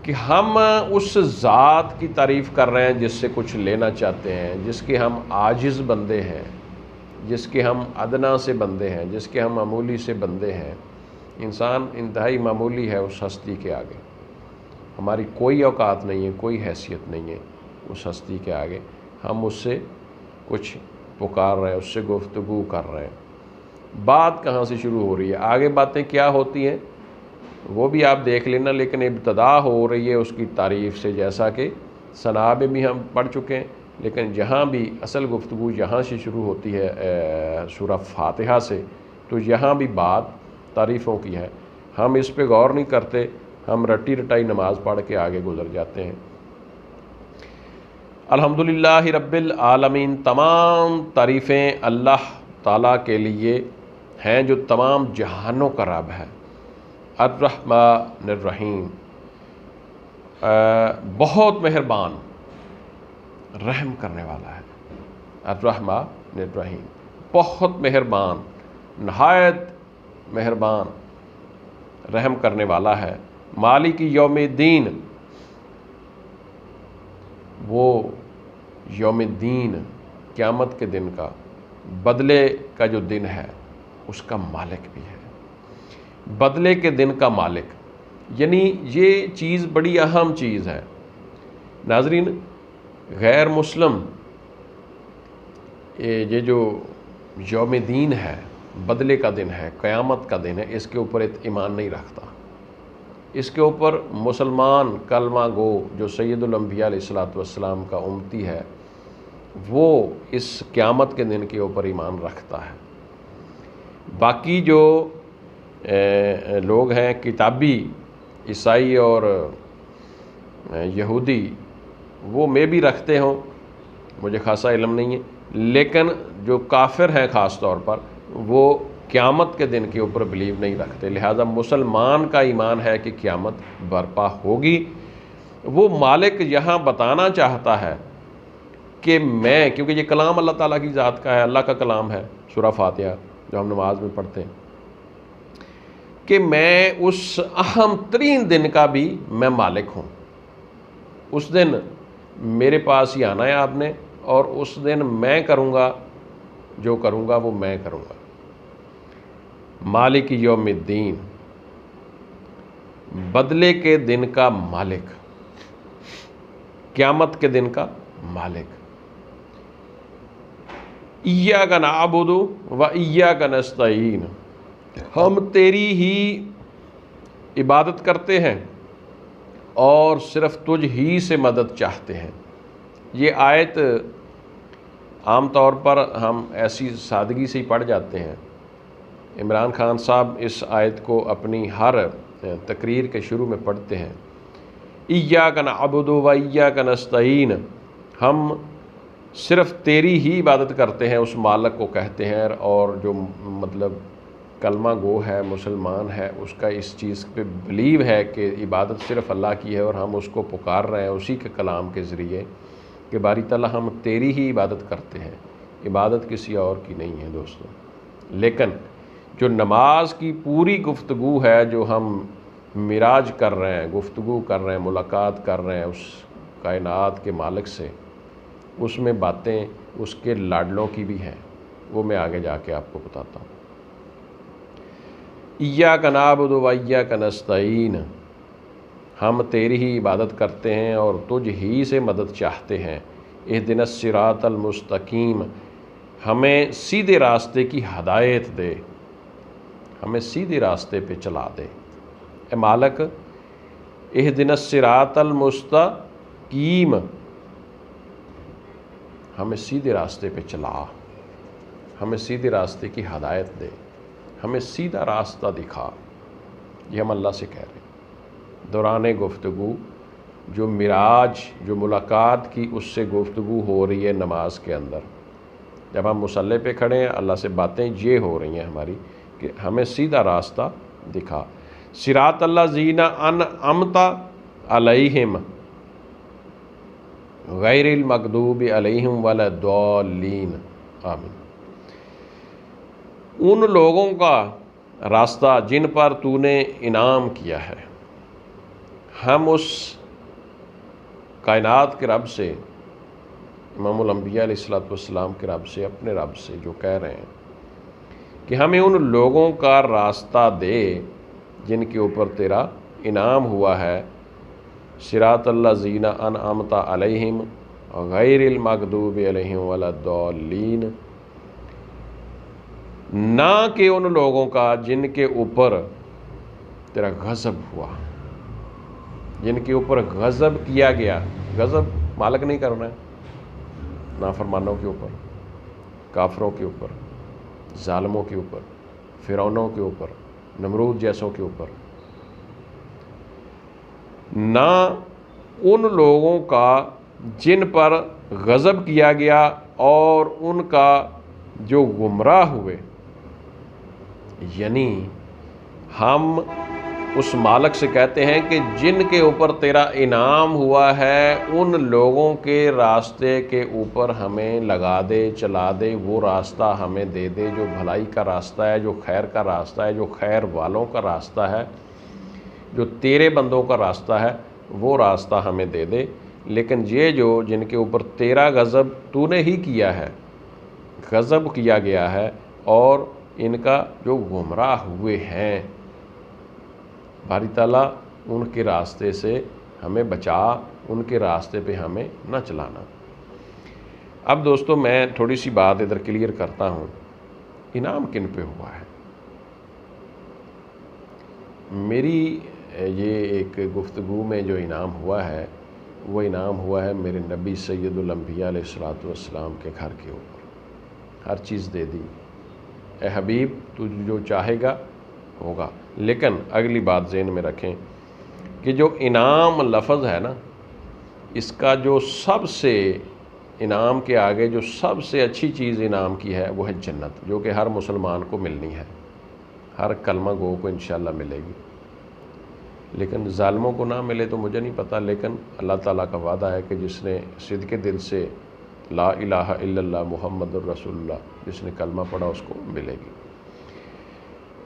کہ ہم اس ذات کی تعریف کر رہے ہیں جس سے کچھ لینا چاہتے ہیں، جس کے ہم عاجز بندے ہیں، جس کے ہم ادنا سے بندے ہیں، جس کے ہم معمولی سے بندے ہیں۔ انسان انتہائی معمولی ہے اس ہستی کے آگے، ہماری کوئی اوقات نہیں ہے، کوئی حیثیت نہیں ہے اس ہستی کے آگے۔ ہم اس سے کچھ پکار رہے ہیں، اس سے گفتگو کر رہے ہیں۔ بات کہاں سے شروع ہو رہی ہے، آگے باتیں کیا ہوتی ہیں وہ بھی آپ دیکھ لینا، لیکن ابتدا ہو رہی ہے اس کی تعریف سے، جیسا کہ ثنا میں بھی ہم پڑھ چکے ہیں۔ لیکن جہاں بھی اصل گفتگو یہاں سے شروع ہوتی ہے سورہ فاتحہ سے، تو یہاں بھی بات تعریفوں کی ہے۔ ہم اس پہ غور نہیں کرتے، ہم رٹی رٹائی نماز پڑھ کے آگے گزر جاتے ہیں۔ الحمدللہ رب العالمین، تمام تعریفیں اللہ تعالیٰ کے لیے ہیں جو تمام جہانوں کا رب ہے۔ الرحمن الرحیم، بہت مہربان، رحم کرنے والا ہے۔ الرحمن الرحیم، بہت مہربان، نہایت مہربان، رحم کرنے والا ہے۔ مالک یوم الدین، وہ یوم الدین قیامت کے دن کا، بدلے کا جو دن ہے اس کا مالک بھی ہے۔ بدلے کے دن کا مالک، یعنی یہ چیز بڑی اہم چیز ہے ناظرین۔ غیر مسلم یہ جو یوم دین ہے، بدلے کا دن ہے، قیامت کا دن ہے، اس کے اوپر ایمان نہیں رکھتا۔ اس کے اوپر مسلمان کلمہ گو جو سید الانبیاء علیہ السلام کا امتی ہے، وہ اس قیامت کے دن کے اوپر ایمان رکھتا ہے۔ باقی جو لوگ ہیں کتابی عیسائی اور یہودی، وہ میں بھی رکھتے ہوں، مجھے خاصا علم نہیں ہے، لیکن جو کافر ہیں خاص طور پر وہ قیامت کے دن کے اوپر بلیو نہیں رکھتے۔ لہذا مسلمان کا ایمان ہے کہ قیامت برپا ہوگی۔ وہ مالک یہاں بتانا چاہتا ہے کہ میں، کیونکہ یہ کلام اللہ تعالیٰ کی ذات کا ہے، اللہ کا کلام ہے، سورہ فاتحہ جو ہم نماز میں پڑھتے ہیں، کہ میں اس اہم ترین دن کا بھی میں مالک ہوں۔ اس دن میرے پاس ہی آنا ہے آپ نے، اور اس دن میں کروں گا جو کروں گا وہ میں کروں گا۔ مالک یوم الدین، بدلے کے دن کا مالک، قیامت کے دن کا مالک۔ ایاک نعبد و ایاک نستعین، ہم تیری ہی عبادت کرتے ہیں اور صرف تجھ ہی سے مدد چاہتے ہیں۔ یہ آیت عام طور پر ہم ایسی سادگی سے ہی پڑھ جاتے ہیں۔ عمران خان صاحب اس آیت کو اپنی ہر تقریر کے شروع میں پڑھتے ہیں۔ ایاک نعبد و ایاک نستعین، ہم صرف تیری ہی عبادت کرتے ہیں، اس مالک کو کہتے ہیں، اور جو مطلب کلمہ گو ہے، مسلمان ہے، اس کا اس چیز پہ بلیو ہے کہ عبادت صرف اللہ کی ہے، اور ہم اس کو پکار رہے ہیں اسی کے کلام کے ذریعے کہ باری تعالیٰ ہم تیری ہی عبادت کرتے ہیں، عبادت کسی اور کی نہیں ہے دوستو۔ لیکن جو نماز کی پوری گفتگو ہے، جو ہم معراج کر رہے ہیں، گفتگو کر رہے ہیں، ملاقات کر رہے ہیں اس کائنات کے مالک سے، اس میں باتیں اس کے لاڈلوں کی بھی ہیں، وہ میں آگے جا کے آپ کو بتاتا ہوں۔ ایاک نعبد و ایاک نستعین، ہم تیری ہی عبادت کرتے ہیں اور تجھ ہی سے مدد چاہتے ہیں۔ اہدنا الصراط المستقیم، ہمیں سیدھے راستے کی ہدایت دے، ہمیں سیدھے راستے پہ چلا دے۔ اے مالک، اہدنا الصراط المستقیم، ہمیں سیدھے راستے پہ چلا، ہمیں سیدھے راستے کی ہدایت دے، ہمیں سیدھا راستہ دکھا۔ یہ ہم اللہ سے کہہ رہے ہیں دوران گفتگو، جو معراج، جو ملاقات کی، اس سے گفتگو ہو رہی ہے نماز کے اندر۔ جب ہم مصلی پہ کھڑے ہیں اللہ سے باتیں یہ ہو رہی ہیں ہماری کہ ہمیں سیدھا راستہ دکھا۔ صراط الذین انعمت علیہم غیر المغضوب علیہم ولا الضالین آمین۔ ان لوگوں کا راستہ جن پر تو نے انعام کیا ہے۔ ہم اس کائنات کے رب سے، امام الانبیاء علیہ السلام کے رب سے، اپنے رب سے جو کہہ رہے ہیں کہ ہمیں ان لوگوں کا راستہ دے جن کے اوپر تیرا انعام ہوا ہے، صراط الذین انعمت علیہم غیر المغضوب علیہم ولا الضالین، نہ کہ ان لوگوں کا جن کے اوپر تیرا غضب ہوا، جن کے اوپر غضب کیا گیا۔ غضب مالک نہیں کرنا ہے، نافرمانوں کے اوپر، کافروں کے اوپر، ظالموں کے اوپر، فرعونوں کے اوپر، نمرود جیسوں کے اوپر، نہ ان لوگوں کا جن پر غضب کیا گیا اور ان کا جو گمراہ ہوئے۔ یعنی ہم اس مالک سے کہتے ہیں کہ جن کے اوپر تیرا انعام ہوا ہے ان لوگوں کے راستے کے اوپر ہمیں لگا دے، چلا دے، وہ راستہ ہمیں دے دے جو بھلائی کا راستہ ہے، جو خیر کا راستہ ہے، جو خیر والوں کا راستہ ہے، جو تیرے بندوں کا راستہ ہے، وہ راستہ ہمیں دے دے۔ لیکن یہ جو جن کے اوپر تیرا غضب تو نے ہی کیا ہے، غضب کیا گیا ہے، اور ان کا جو گمراہ ہوئے ہیں، باری تعالیٰ ان کے راستے سے ہمیں بچا، ان کے راستے پہ ہمیں نہ چلانا۔ اب دوستو میں تھوڑی سی بات ادھر کلیئر کرتا ہوں، انعام کن پہ ہوا ہے؟ میری یہ ایک گفتگو میں جو انعام ہوا ہے وہ انعام ہوا ہے میرے نبی سید الانبیاء علیہ السلام کے گھر کے اوپر۔ ہر چیز دے دی، اے حبیب تو جو چاہے گا ہوگا۔ لیکن اگلی بات ذہن میں رکھیں کہ جو انعام لفظ ہے نا، اس کا جو سب سے انعام کے آگے جو سب سے اچھی چیز انعام کی ہے وہ ہے جنت، جو کہ ہر مسلمان کو ملنی ہے، ہر کلمہ گو کو انشاءاللہ ملے گی۔ لیکن ظالموں کو نہ ملے تو مجھے نہیں پتہ، لیکن اللہ تعالیٰ کا وعدہ ہے کہ جس نے صدق دل سے لا الہ الا اللہ محمد الرسول اللہ جس نے کلمہ پڑھا اس کو ملے گی۔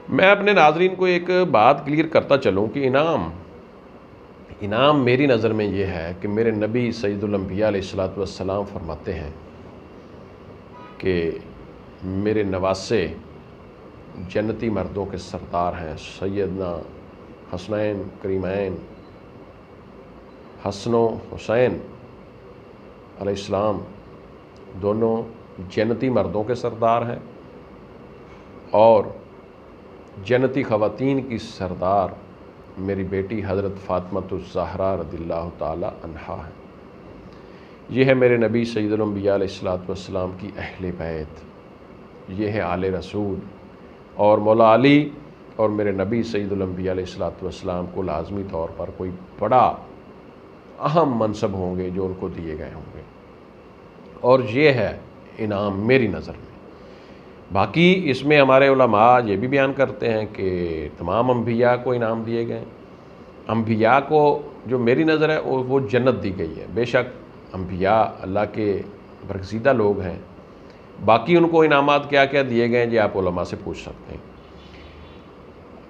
میں اپنے ناظرین کو ایک بات کلیئر کرتا چلوں کہ انعام میری نظر میں یہ ہے کہ میرے نبی سید الانبیاء علیہ السلام فرماتے ہیں کہ میرے نواسے جنتی مردوں کے سردار ہیں، سیدنا حسنین کریمین، حسن و حسین علیہ السلام دونوں جنتی مردوں کے سردار ہیں، اور جنتی خواتین کی سردار میری بیٹی حضرت فاطمۃ الزہرا رضی اللہ تعالی عنہا ہے۔ یہ ہے میرے نبی سید الانبیاء علیہ السلام کی اہل بیت، یہ ہے آل رسول، اور مولا علی اور میرے نبی سید الانبیاء علیہ السلام کو لازمی طور پر کوئی بڑا اہم منصب ہوں گے جو ان کو دیے گئے ہوں گے، اور یہ ہے انعام میری نظر میں۔ باقی اس میں ہمارے علماء یہ بھی بیان کرتے ہیں کہ تمام انبیاء کو انعام دیے گئے، انبیاء کو جو میری نظر ہے وہ جنت دی گئی ہے۔ بے شک انبیاء اللہ کے برگزیدہ لوگ ہیں، باقی ان کو انعامات کیا کیا دیے گئے ہیں یہ آپ علماء سے پوچھ سکتے ہیں۔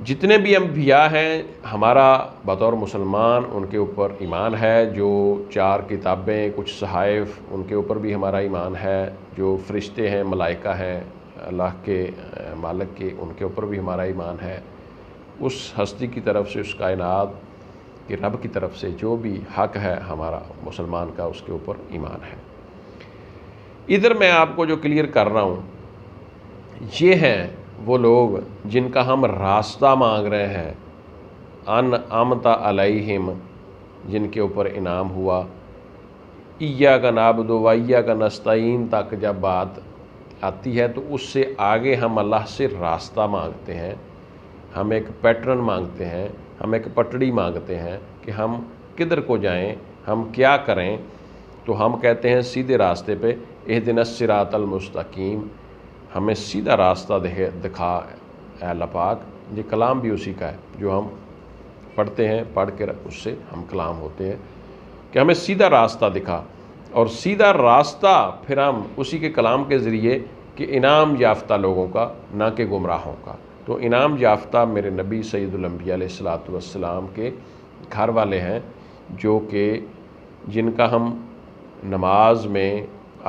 جتنے بھی انبیاء ہیں ہمارا بطور مسلمان ان کے اوپر ایمان ہے، جو 4 کتابیں، کچھ صحائف، ان کے اوپر بھی ہمارا ایمان ہے، جو فرشتے ہیں، ملائکہ ہیں اللہ کے مالک کے، ان کے اوپر بھی ہمارا ایمان ہے۔ اس ہستی کی طرف سے، اس کائنات کے رب کی طرف سے جو بھی حق ہے ہمارا مسلمان کا، اس کے اوپر ایمان ہے۔ ادھر میں آپ کو جو کلیئر کر رہا ہوں یہ ہیں وہ لوگ جن کا ہم راستہ مانگ رہے ہیں، انعمت علیہم، جن کے اوپر انعام ہوا۔ ایاک نعبد و ایاک نستعین تک جب بات آتی ہے تو اس سے آگے ہم اللہ سے راستہ مانگتے ہیں، ہم ایک پیٹرن مانگتے ہیں، ہم ایک پٹڑی مانگتے ہیں کہ ہم کدھر کو جائیں، ہم کیا کریں۔ تو ہم کہتے ہیں سیدھے راستے پہ اہدنا الصراط المستقیم، ہمیں سیدھا راستہ دکھا اے اللہ پاک۔ یہ کلام بھی اسی کا ہے جو ہم پڑھتے ہیں، پڑھ کر اس سے ہم کلام ہوتے ہیں کہ ہمیں سیدھا راستہ دکھا، اور سیدھا راستہ پھر ہم اسی کے کلام کے ذریعے کہ انعام یافتہ لوگوں کا، نہ کہ گمراہوں کا۔ تو انعام یافتہ میرے نبی سید الانبیاء علیہ الصلوۃ والسلام کے گھر والے ہیں، جو کہ جن کا ہم نماز میں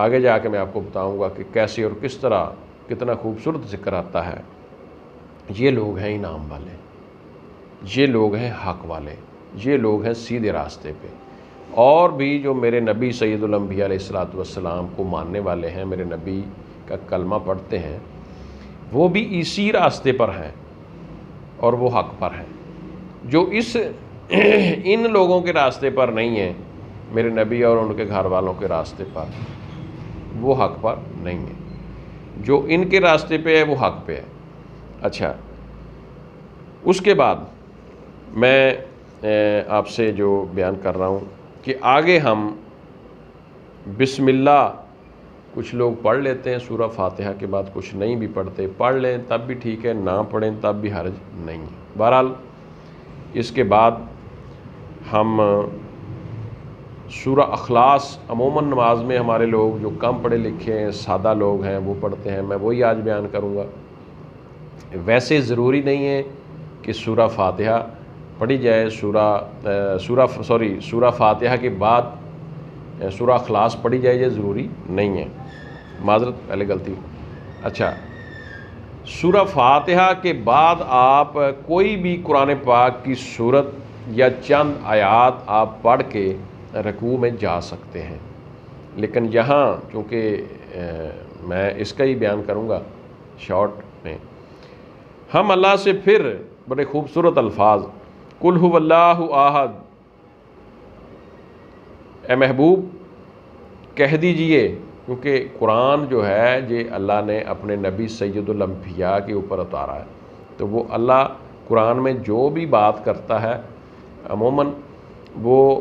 آگے جا کے میں آپ کو بتاؤں گا کہ کیسے اور کس طرح کتنا خوبصورت ذکر آتا ہے۔ یہ لوگ ہیں انعام والے، یہ لوگ ہیں حق والے، یہ لوگ ہیں سیدھے راستے پہ۔ اور بھی جو میرے نبی سید الانبیاء علیہ الصلوۃ والسلام کو ماننے والے ہیں، میرے نبی کا کلمہ پڑھتے ہیں، وہ بھی اسی راستے پر ہیں اور وہ حق پر ہیں۔ جو ان لوگوں کے راستے پر نہیں ہیں، میرے نبی اور ان کے گھر والوں کے راستے پر، وہ حق پر نہیں ہیں۔ جو ان کے راستے پہ ہے وہ حق پہ ہے۔ اچھا، اس کے بعد میں آپ سے جو بیان کر رہا ہوں کہ آگے ہم بسم اللہ کچھ لوگ پڑھ لیتے ہیں سورہ فاتحہ کے بعد، کچھ نہیں بھی پڑھتے، پڑھ لیں تب بھی ٹھیک ہے، نہ پڑھیں تب بھی حرج نہیں ہے۔ بہرحال اس کے بعد ہم سورہ اخلاص، عموماً نماز میں ہمارے لوگ جو کم پڑھے لکھے ہیں، سادہ لوگ ہیں، وہ پڑھتے ہیں، میں وہی آج بیان کروں گا۔ ویسے ضروری نہیں ہے کہ سورہ فاتحہ پڑھی جائے، سورہ فاتحہ کے بعد سورہ اخلاص پڑھی جائے، یہ ضروری نہیں ہے، معذرت پہلے غلطی۔ اچھا، سورہ فاتحہ کے بعد آپ کوئی بھی قرآن پاک کی سورت یا چند آیات آپ پڑھ کے رکوع میں جا سکتے ہیں، لیکن یہاں چونکہ میں اس کا ہی بیان کروں گا شارٹ میں، ہم اللہ سے پھر بڑے خوبصورت الفاظ قل هو اللہ احد، اے محبوب کہہ دیجئے، کیونکہ قرآن جو ہے یہ اللہ نے اپنے نبی سید الانبیاء کے اوپر اتارا ہے، تو وہ اللہ قرآن میں جو بھی بات کرتا ہے عموماً وہ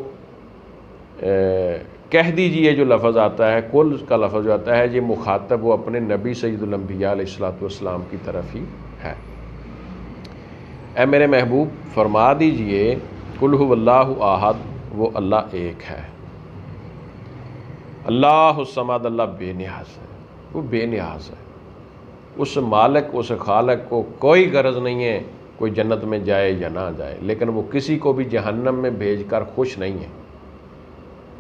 کہہ دیجئے جو لفظ آتا ہے، کل کا لفظ جو آتا ہے، یہ مخاطب وہ اپنے نبی سید الانبیاء علیہ الصلوۃ والسلام کی طرف ہی ہے۔ اے میرے محبوب فرما دیجئے قل هو اللہ احد، وہ اللہ ایک ہے، اللہ الصمد، اللہ بے نیاز ہے، وہ بے نیاز ہے، اس مالک، اس خالق کو کوئی غرض نہیں ہے کوئی جنت میں جائے یا نہ جائے، لیکن وہ کسی کو بھی جہنم میں بھیج کر خوش نہیں ہے۔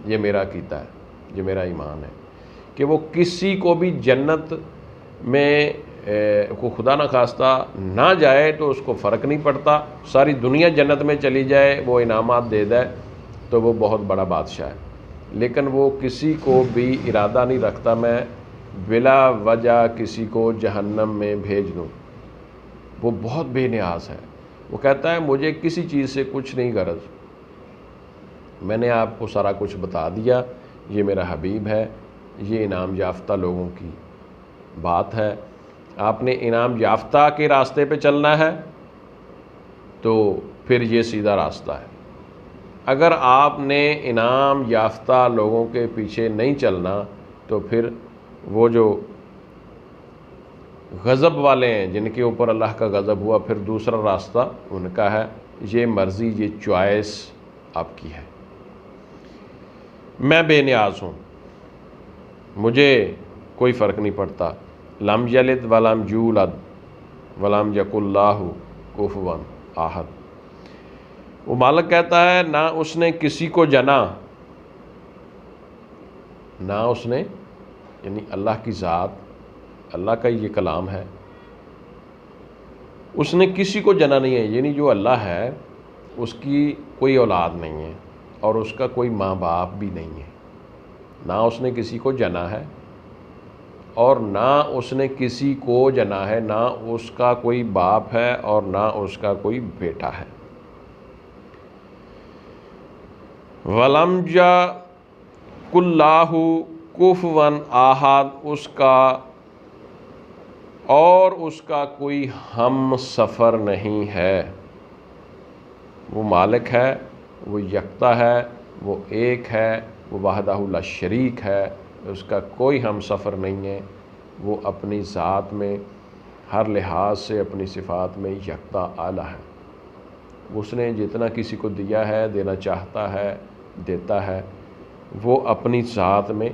یہ میرا عقیدہ ہے، یہ میرا ایمان ہے کہ وہ کسی کو بھی جنت میں کو خدا نہ خواستہ نہ جائے تو اس کو فرق نہیں پڑتا، ساری دنیا جنت میں چلی جائے، وہ انعامات دے دے تو وہ بہت بڑا بادشاہ ہے، لیکن وہ کسی کو بھی ارادہ نہیں رکھتا میں بلا وجہ کسی کو جہنم میں بھیج دوں، وہ بہت بے نیاز ہے۔ وہ کہتا ہے مجھے کسی چیز سے کچھ نہیں غرض، میں نے آپ کو سارا کچھ بتا دیا، یہ میرا حبیب ہے، یہ انعام یافتہ لوگوں کی بات ہے۔ آپ نے انعام یافتہ کے راستے پہ چلنا ہے تو پھر یہ سیدھا راستہ ہے۔ اگر آپ نے انعام یافتہ لوگوں کے پیچھے نہیں چلنا تو پھر وہ جو غضب والے ہیں، جن کے اوپر اللہ کا غضب ہوا، پھر دوسرا راستہ ان کا ہے، یہ مرضی، یہ چوائس آپ کی ہے۔ میں بے نیاز ہوں، مجھے کوئی فرق نہیں پڑتا، لم یلد ولم یولد ولم یکن لہ کفوا احد۔ وہ مالک کہتا ہے نہ اس نے کسی کو جنا، نہ اس نے، یعنی اللہ کی ذات، اللہ کا یہ کلام ہے، اس نے کسی کو جنا نہیں ہے، یعنی جو اللہ ہے اس کی کوئی اولاد نہیں ہے اور اس کا کوئی ماں باپ بھی نہیں ہے، نہ اس نے کسی کو جنا ہے اور نہ اس نے کسی کو جنا ہے، نہ اس کا کوئی باپ ہے اور نہ اس کا کوئی بیٹا ہے۔ وَلَمْ يَكُن لَّهُ كُفُوًا أَحَدٌ، اس کا اور اس کا کوئی ہم سفر نہیں ہے۔ وہ مالک ہے، وہ یکتا ہے، وہ ایک ہے، وہ وحدہ لا شریک ہے، اس کا کوئی ہم سفر نہیں ہے، وہ اپنی ذات میں ہر لحاظ سے اپنی صفات میں یکتا اعلیٰ ہے۔ اس نے جتنا کسی کو دیا ہے، دینا چاہتا ہے، دیتا ہے، وہ اپنی ذات میں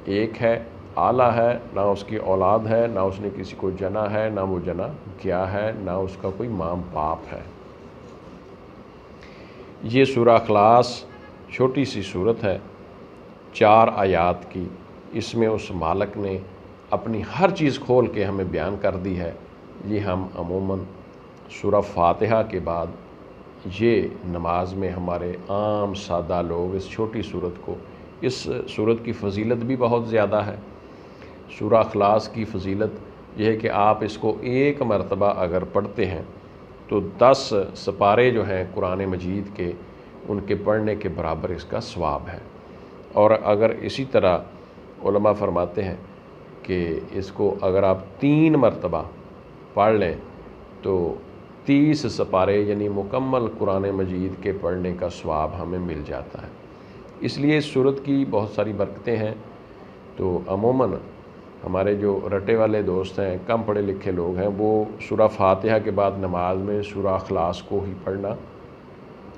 ایک ہے، اعلیٰ ہے، نہ اس کی اولاد ہے، نہ اس نے کسی کو جنا ہے، نہ وہ جنا گیا ہے، نہ اس کا کوئی ماں باپ ہے۔ یہ سورہ اخلاص چھوٹی سی صورت ہے، 4 آیات کی۔ اس میں اس مالک نے اپنی ہر چیز کھول کے ہمیں بیان کر دی ہے۔ یہ ہم عموماً سورہ فاتحہ کے بعد یہ نماز میں ہمارے عام سادہ لوگ اس چھوٹی صورت کو، اس صورت کی فضیلت بھی بہت زیادہ ہے۔ سورہ اخلاص کی فضیلت یہ ہے کہ آپ اس کو ایک مرتبہ اگر پڑھتے ہیں تو 10 سپارے جو ہیں قرآن مجید کے، ان کے پڑھنے کے برابر اس کا ثواب ہے۔ اور اگر اسی طرح علماء فرماتے ہیں کہ اس کو اگر آپ 3 مرتبہ پڑھ لیں تو 30 سپارے یعنی مکمل قرآن مجید کے پڑھنے کا ثواب ہمیں مل جاتا ہے۔ اس لیے اس صورت کی بہت ساری برکتیں ہیں۔ تو عموماً ہمارے جو رٹے والے دوست ہیں، کم پڑھے لکھے لوگ ہیں، وہ سورہ فاتحہ کے بعد نماز میں سورہ اخلاص کو ہی پڑھنا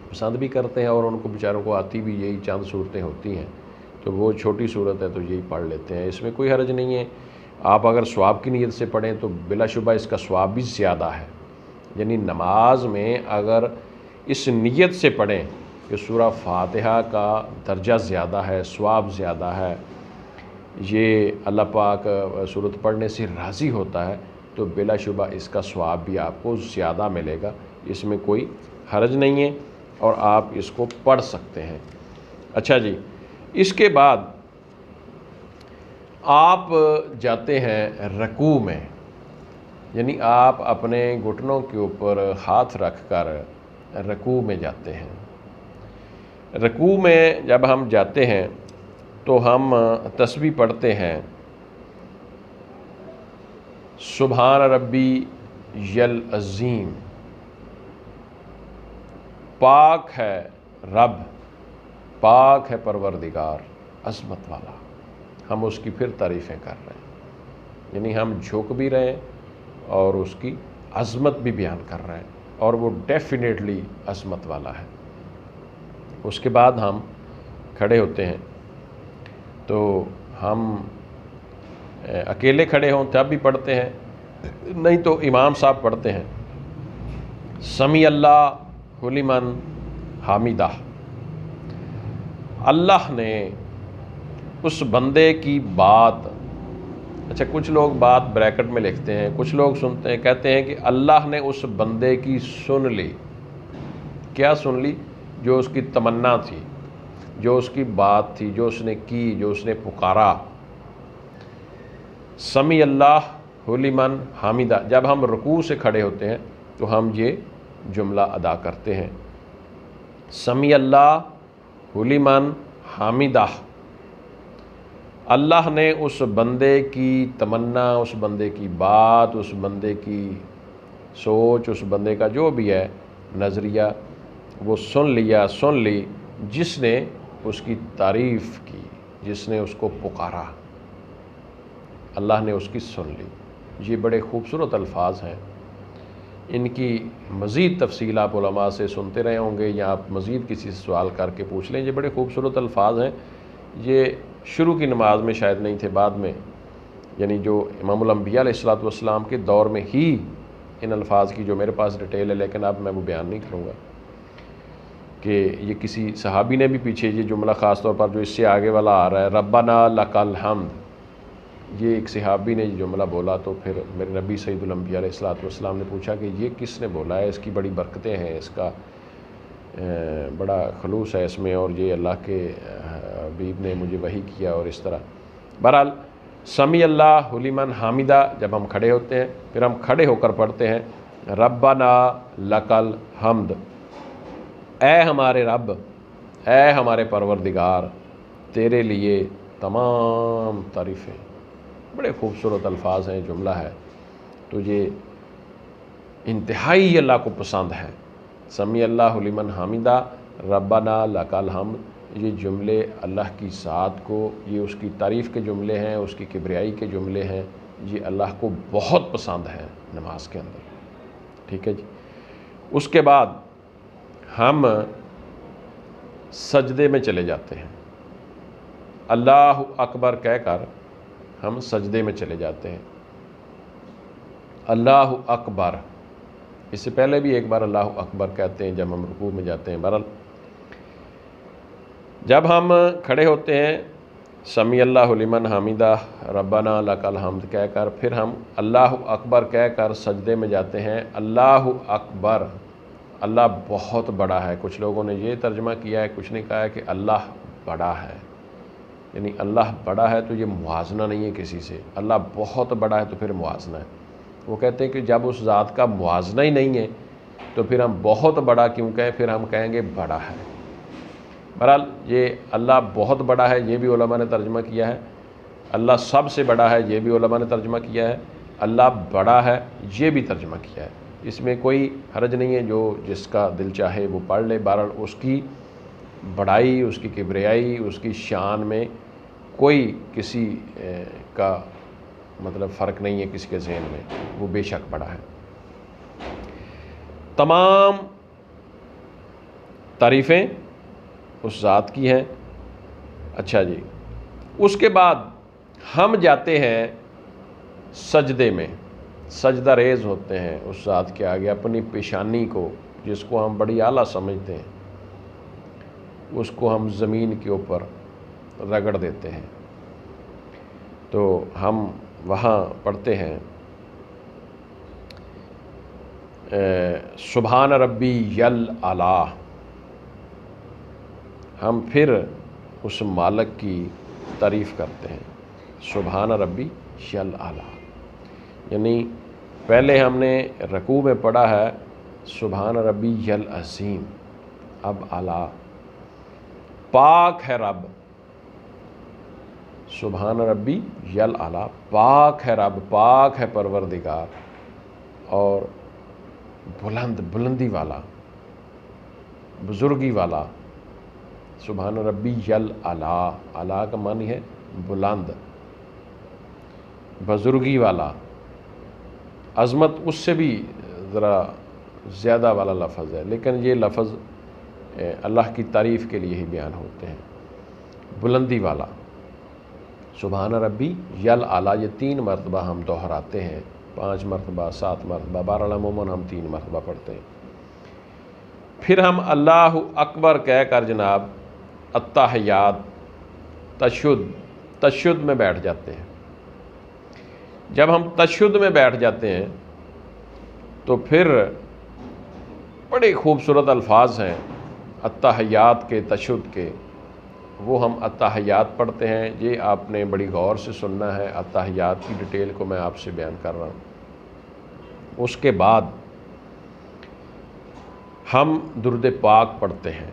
پسند بھی کرتے ہیں، اور ان کو بیچاروں کو آتی بھی یہی چند صورتیں ہوتی ہیں، تو وہ چھوٹی صورت ہے تو یہی پڑھ لیتے ہیں۔ اس میں کوئی حرج نہیں ہے۔ آپ اگر ثواب کی نیت سے پڑھیں تو بلا شبہ اس کا ثواب بھی زیادہ ہے۔ یعنی نماز میں اگر اس نیت سے پڑھیں کہ سورہ فاتحہ کا درجہ زیادہ ہے، ثواب زیادہ ہے، یہ اللہ پاک صورت پڑھنے سے راضی ہوتا ہے، تو بلا شبہ اس کا ثواب بھی آپ کو زیادہ ملے گا۔ اس میں کوئی حرج نہیں ہے اور آپ اس کو پڑھ سکتے ہیں۔ اچھا جی، اس کے بعد آپ جاتے ہیں رکوع میں، یعنی آپ اپنے گھٹنوں کے اوپر ہاتھ رکھ کر رکوع میں جاتے ہیں۔ رکوع میں جب ہم جاتے ہیں تو ہم تسبیح پڑھتے ہیں، سبحان ربی العظیم، پاک ہے رب، پاک ہے پروردگار عظمت والا۔ ہم اس کی پھر تعریفیں کر رہے ہیں، یعنی ہم جھک بھی رہے ہیں اور اس کی عظمت بھی بیان کر رہے ہیں، اور وہ ڈیفینیٹلی عظمت والا ہے۔ اس کے بعد ہم کھڑے ہوتے ہیں، تو ہم اکیلے کھڑے ہوں تب بھی پڑھتے ہیں، نہیں تو امام صاحب پڑھتے ہیں سمیع اللہ لمن حمیدہ۔ اللہ نے اس بندے کی بات، اچھا کچھ لوگ بات بریکٹ میں لکھتے ہیں، کچھ لوگ سنتے ہیں، کہتے ہیں کہ اللہ نے اس بندے کی سن لی۔ کیا سن لی؟ جو اس کی تمنا تھی، جو اس کی بات تھی، جو اس نے کی، جو اس نے پکارا۔ سمیع اللہ لمن حمیدہ، جب ہم رکوع سے کھڑے ہوتے ہیں تو ہم یہ جملہ ادا کرتے ہیں، سمیع اللہ لمن حمیدہ۔ اللہ نے اس بندے کی تمنا، اس بندے کی بات، اس بندے کی سوچ، اس بندے کا جو بھی ہے نظریہ، وہ سن لیا، سن لی، جس نے اس کی تعریف کی، جس نے اس کو پکارا، اللہ نے اس کی سن لی۔ یہ بڑے خوبصورت الفاظ ہیں۔ ان کی مزید تفصیل آپ علماء سے سنتے رہے ہوں گے، یا آپ مزید کسی سے سوال کر کے پوچھ لیں۔ یہ بڑے خوبصورت الفاظ ہیں۔ یہ شروع کی نماز میں شاید نہیں تھے، بعد میں، یعنی جو امام الانبیاء علیہ السلام کے دور میں ہی ان الفاظ کی جو میرے پاس ڈیٹیل ہے، لیکن اب میں وہ بیان نہیں کروں گا، کہ یہ کسی صحابی نے بھی پیچھے یہ جملہ خاص طور پر جو اس سے آگے والا آ رہا ہے، ربنا لک الحمد، یہ ایک صحابی نے یہ جملہ بولا، تو پھر میرے نبی سید الانبیاء علیہ السلام نے پوچھا کہ یہ کس نے بولا ہے، اس کی بڑی برکتیں ہیں، اس کا بڑا خلوص ہے اس میں، اور یہ اللہ کے حبیب نے مجھے وحی کیا، اور اس طرح۔ بہرحال سمیع اللہ لمن حمیدہ جب ہم کھڑے ہوتے ہیں، پھر ہم کھڑے ہو کر پڑھتے ہیں ربنا لک الحمد، اے ہمارے رب، اے ہمارے پروردگار، تیرے لیے تمام تعریفیں۔ بڑے خوبصورت الفاظ ہیں، جملہ ہے، تو یہ انتہائی اللہ کو پسند ہے۔ سمیع اللہ لمن حمیدہ، ربنا لک الحمد، یہ جملے اللہ کی ذات کو، یہ اس کی تعریف کے جملے ہیں، اس کی کبریائی کے جملے ہیں، یہ اللہ کو بہت پسند ہے نماز کے اندر، ٹھیک ہے جی۔ اس کے بعد ہم سجدے میں چلے جاتے ہیں، اللہ اکبر کہہ کر ہم سجدے میں چلے جاتے ہیں، اللہ اکبر۔ اس سے پہلے بھی ایک بار اللہ اکبر کہتے ہیں جب ہم رکوع میں جاتے ہیں۔ بہرحال جب ہم کھڑے ہوتے ہیں سمیع اللہ لمن حمیدہ ربنا لک الحمد کہہ کر پھر ہم اللہ اکبر کہہ کر سجدے میں جاتے ہیں۔ اللہ اکبر، اللہ بہت بڑا ہے۔ کچھ لوگوں نے یہ ترجمہ کیا ہے، کچھ نے کہا ہے کہ اللہ بڑا ہے، یعنی اللہ بڑا ہے تو یہ موازنہ نہیں ہے کسی سے، اللہ بہت بڑا ہے تو پھر موازنہ ہے۔ وہ کہتے ہیں کہ جب اس ذات کا موازنہ ہی نہیں ہے تو پھر ہم بہت بڑا کیوں کہیں، پھر ہم کہیں گے بڑا ہے۔ بہرحال یہ اللہ بہت بڑا ہے یہ بھی علماء نے ترجمہ کیا ہے، اللہ سب سے بڑا ہے یہ بھی علماء نے ترجمہ کیا ہے، اللہ بڑا ہے یہ بھی ترجمہ کیا ہے۔ اس میں کوئی حرج نہیں ہے، جو جس کا دل چاہے وہ پڑھ لے۔ بہرحال اس کی بڑائی، اس کی کبریائی، اس کی شان میں کوئی کسی کا مطلب فرق نہیں ہے کسی کے ذہن میں، وہ بے شک بڑا ہے۔ تمام تعریفیں اس ذات کی ہیں۔ اچھا جی، اس کے بعد ہم جاتے ہیں سجدے میں، سجدہ ریز ہوتے ہیں اس ذات کے آگے، اپنی پیشانی کو جس کو ہم بڑی اعلیٰ سمجھتے ہیں اس کو ہم زمین کے اوپر رگڑ دیتے ہیں۔ تو ہم وہاں پڑھتے ہیں سبحان ربی یل اعلیٰ، ہم پھر اس مالک کی تعریف کرتے ہیں، سبحان ربی یل اعلیٰ، یعنی پہلے ہم نے رکوع میں پڑھا ہے سبحان ربی یل عظیم، اب اعلیٰ، پاک ہے رب، سبحان ربی یل اعلیٰ، پاک ہے رب، پاک ہے پروردگار، اور بلندی والا، بزرگی والا، سبحان ربی یل اعلیٰ، اعلیٰ کا معنی ہے بلند، بزرگی والا، عظمت اس سے بھی ذرا زیادہ والا لفظ ہے، لیکن یہ لفظ اللہ کی تعریف کے لیے ہی بیان ہوتے ہیں، بلندی والا، سبحان ربی یل اعلیٰ، یہ 3 مرتبہ ہم دہراتے ہیں، 5 مرتبہ، 7 مرتبہ، بہرحال عموماً ہم 3 مرتبہ پڑھتے ہیں۔ پھر ہم اللہ اکبر کہہ کر جناب التحیات، تشہد میں بیٹھ جاتے ہیں۔ جب ہم تشہد میں بیٹھ جاتے ہیں تو پھر بڑے خوبصورت الفاظ ہیں التحیات کے، تشہد کے، وہ ہم التحیات پڑھتے ہیں۔ یہ آپ نے بڑی غور سے سننا ہے، التحیات کی ڈیٹیل کو میں آپ سے بیان کر رہا ہوں۔ اس کے بعد ہم درود پاک پڑھتے ہیں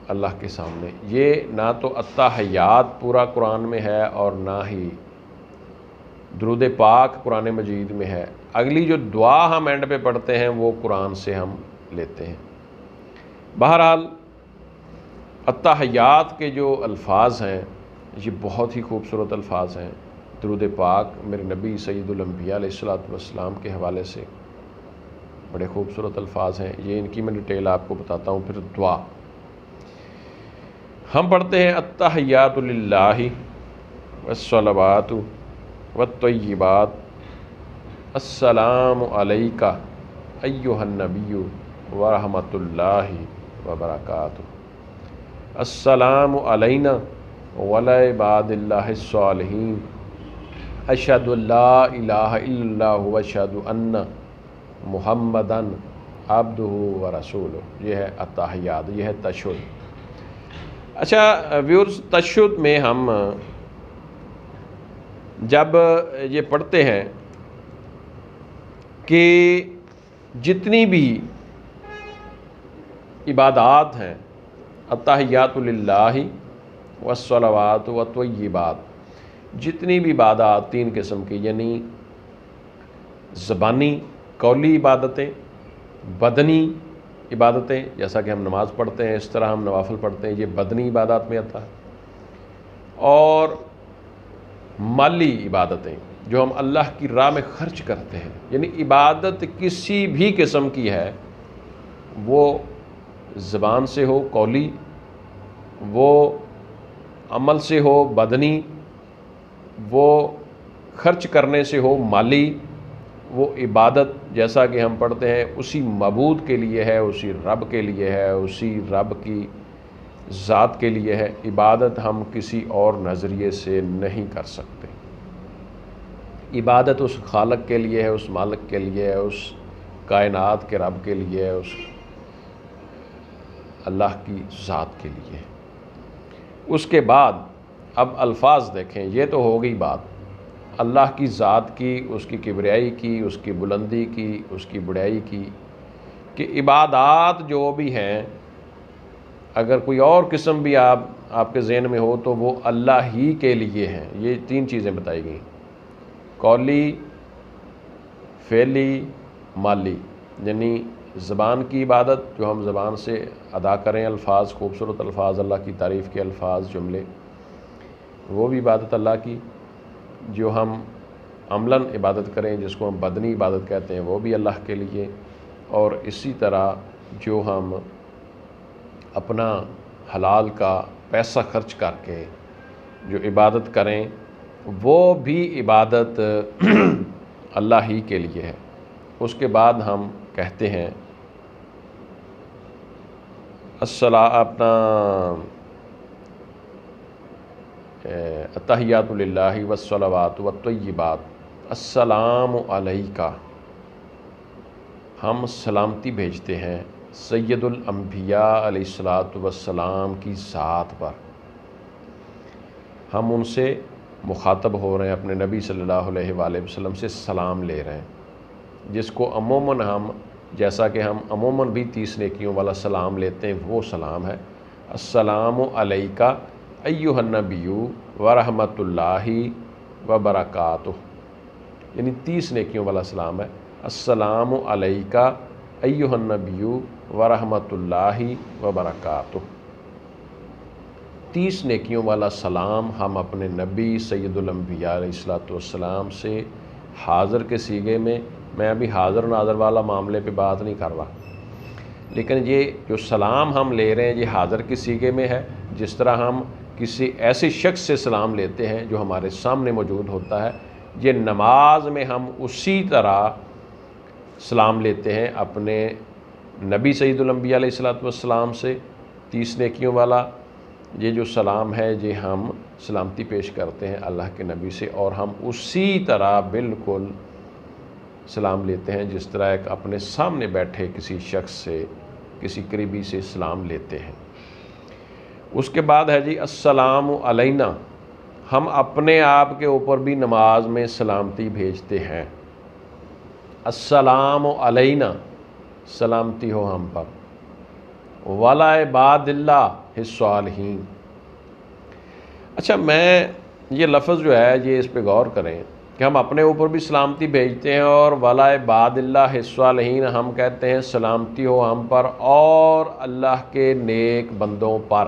اللہ کے سامنے۔ یہ نہ تو التحیات پورا قرآن میں ہے اور نہ ہی درود پاک قرآن مجید میں ہے۔ اگلی جو دعا ہم اینڈ پہ پڑھتے ہیں وہ قرآن سے ہم لیتے ہیں۔ بہرحال التحیات کے جو الفاظ ہیں یہ بہت ہی خوبصورت الفاظ ہیں۔ درود پاک میرے نبی سید الانبیاء علیہ الصلوۃ والسلام کے حوالے سے بڑے خوبصورت الفاظ ہیں، یہ ان کی میں ڈیٹیل آپ کو بتاتا ہوں۔ پھر دعا ہم پڑھتے ہیں التحیات للہ والصلوات والطیبات، السلام علیک ایھا النبی ورحمۃ اللہ وبرکاتہ، السلام علینا وعلی عباد اللہ الصالحین، اشہد ان لا الہ الا اللہ واشہد ان محمدً عبدہ ورسولہ۔ یہ ہے التحیات، یہ ہے تشہد۔ اچھا ویورز، تشہد میں ہم جب یہ پڑھتے ہیں کہ جتنی بھی عبادات ہیں، التحیات للہ والصلوات والطیبات، جتنی بھی عبادات 3 قسم کی، یعنی زبانی قولی عبادتیں، بدنی عبادتیں جیسا کہ ہم نماز پڑھتے ہیں، اس طرح ہم نوافل پڑھتے ہیں، یہ بدنی عبادات میں آتا ہے۔ اور مالی عبادتیں جو ہم اللہ کی راہ میں خرچ کرتے ہیں، یعنی عبادت کسی بھی قسم کی ہے، وہ زبان سے ہو قولی، وہ عمل سے ہو بدنی، وہ خرچ کرنے سے ہو مالی، وہ عبادت جیسا کہ ہم پڑھتے ہیں اسی معبود کے لیے ہے، اسی رب کے لیے ہے، اسی رب کی ذات کے لیے ہے۔ عبادت ہم کسی اور نظریے سے نہیں کر سکتے۔ عبادت اس خالق کے لیے ہے، اس مالک کے لیے ہے، اس کائنات کے رب کے لیے ہے، اس اللہ کی ذات کے لیے ہے۔ اس کے بعد اب الفاظ دیکھیں، یہ تو ہو گئی بات اللہ کی ذات کی، اس کی کبریائی کی، اس کی بلندی کی، اس کی بڑائی کی، کہ عبادات جو بھی ہیں اگر کوئی اور قسم بھی آپ کے ذہن میں ہو تو وہ اللہ ہی کے لیے ہیں۔ یہ 3 چیزیں بتائی گئیں، قولی، فعلی، مالی، یعنی زبان کی عبادت جو ہم زبان سے ادا کریں، الفاظ، خوبصورت الفاظ، اللہ کی تعریف کے الفاظ، جملے، وہ بھی عبادت اللہ کی۔ جو ہم عملاً عبادت کریں جس کو ہم بدنی عبادت کہتے ہیں، وہ بھی اللہ کے لیے۔ اور اسی طرح جو ہم اپنا حلال کا پیسہ خرچ کر کے جو عبادت کریں، وہ بھی عبادت اللہ ہی کے لیے ہے۔ اس کے بعد ہم کہتے ہیں اپنا التحیات للہ والصلوات والطیبات، السلام علیکہ، ہم سلامتی بھیجتے ہیں سید الانبیاء علیہ الصلاۃ والسلام کی ذات پر۔ ہم ان سے مخاطب ہو رہے ہیں، اپنے نبی صلی اللہ علیہ وآلہ وسلم سے سلام لے رہے ہیں، جس کو عموماً ہم جیسا کہ ہم عموماً بھی 30 نیکیوں والا سلام لیتے ہیں، وہ سلام ہے السلام علیکہ ایھا النبی ورحمۃ اللہ وبرکاتہ، یعنی 30 نیکیوں والا سلام ہے السلام علیکہ ایھا النبی ورحمۃ اللہ وبرکاتہ۔ 30 نیکیوں والا سلام ہم اپنے نبی سید الانبیاء علیہ الصلوۃ والسلام سے حاضر کے سیغے میں، میں ابھی حاضر ناظر والا معاملے پہ بات نہیں کر رہا، لیکن یہ جو سلام ہم لے رہے ہیں یہ حاضر کے سیغے میں ہے، جس طرح ہم کسی ایسے شخص سے سلام لیتے ہیں جو ہمارے سامنے موجود ہوتا ہے۔ یہ نماز میں ہم اسی طرح سلام لیتے ہیں اپنے نبی سید الانبیاء علیہ الصلوۃ والسلام سے، 30 نیکیوں والا یہ جو سلام ہے یہ ہم سلامتی پیش کرتے ہیں اللہ کے نبی سے، اور ہم اسی طرح بالکل سلام لیتے ہیں جس طرح ایک اپنے سامنے بیٹھے کسی شخص سے، کسی قریبی سے سلام لیتے ہیں۔ اس کے بعد ہے جی السلام علینا، ہم اپنے آپ کے اوپر بھی نماز میں سلامتی بھیجتے ہیں، السلام علینا، سلامتی ہو ہم پر، وعلی عباد اللہ الصالحین۔ اچھا، میں یہ لفظ جو ہے یہ اس پہ غور کریں کہ ہم اپنے اوپر بھی سلامتی بھیجتے ہیں، اور وعلی عباد اللہ الصالحین ہم کہتے ہیں سلامتی ہو ہم پر اور اللہ کے نیک بندوں پر۔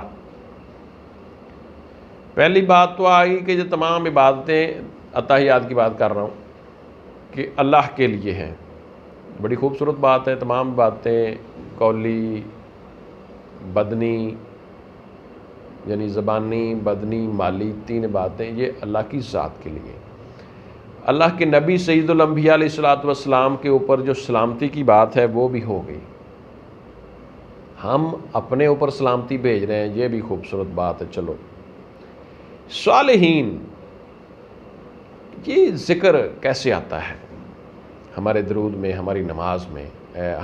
پہلی بات تو آئی کہ یہ تمام عبادتیں، اتحیات کی بات کر رہا ہوں، کہ اللہ کے لیے ہیں، بڑی خوبصورت بات ہے۔ تمام باتیں قولی، بدنی یعنی زبانی، بدنی، مالی، 3 باتیں یہ اللہ کی ذات کے لیے۔ اللہ کے نبی سید الانبیاء علیہ الصلوۃ والسلام کے اوپر جو سلامتی کی بات ہے وہ بھی ہو گئی، ہم اپنے اوپر سلامتی بھیج رہے ہیں، یہ بھی خوبصورت بات ہے۔ چلو، صالحین، یہ ذکر کیسے آتا ہے ہمارے درود میں، ہماری نماز میں،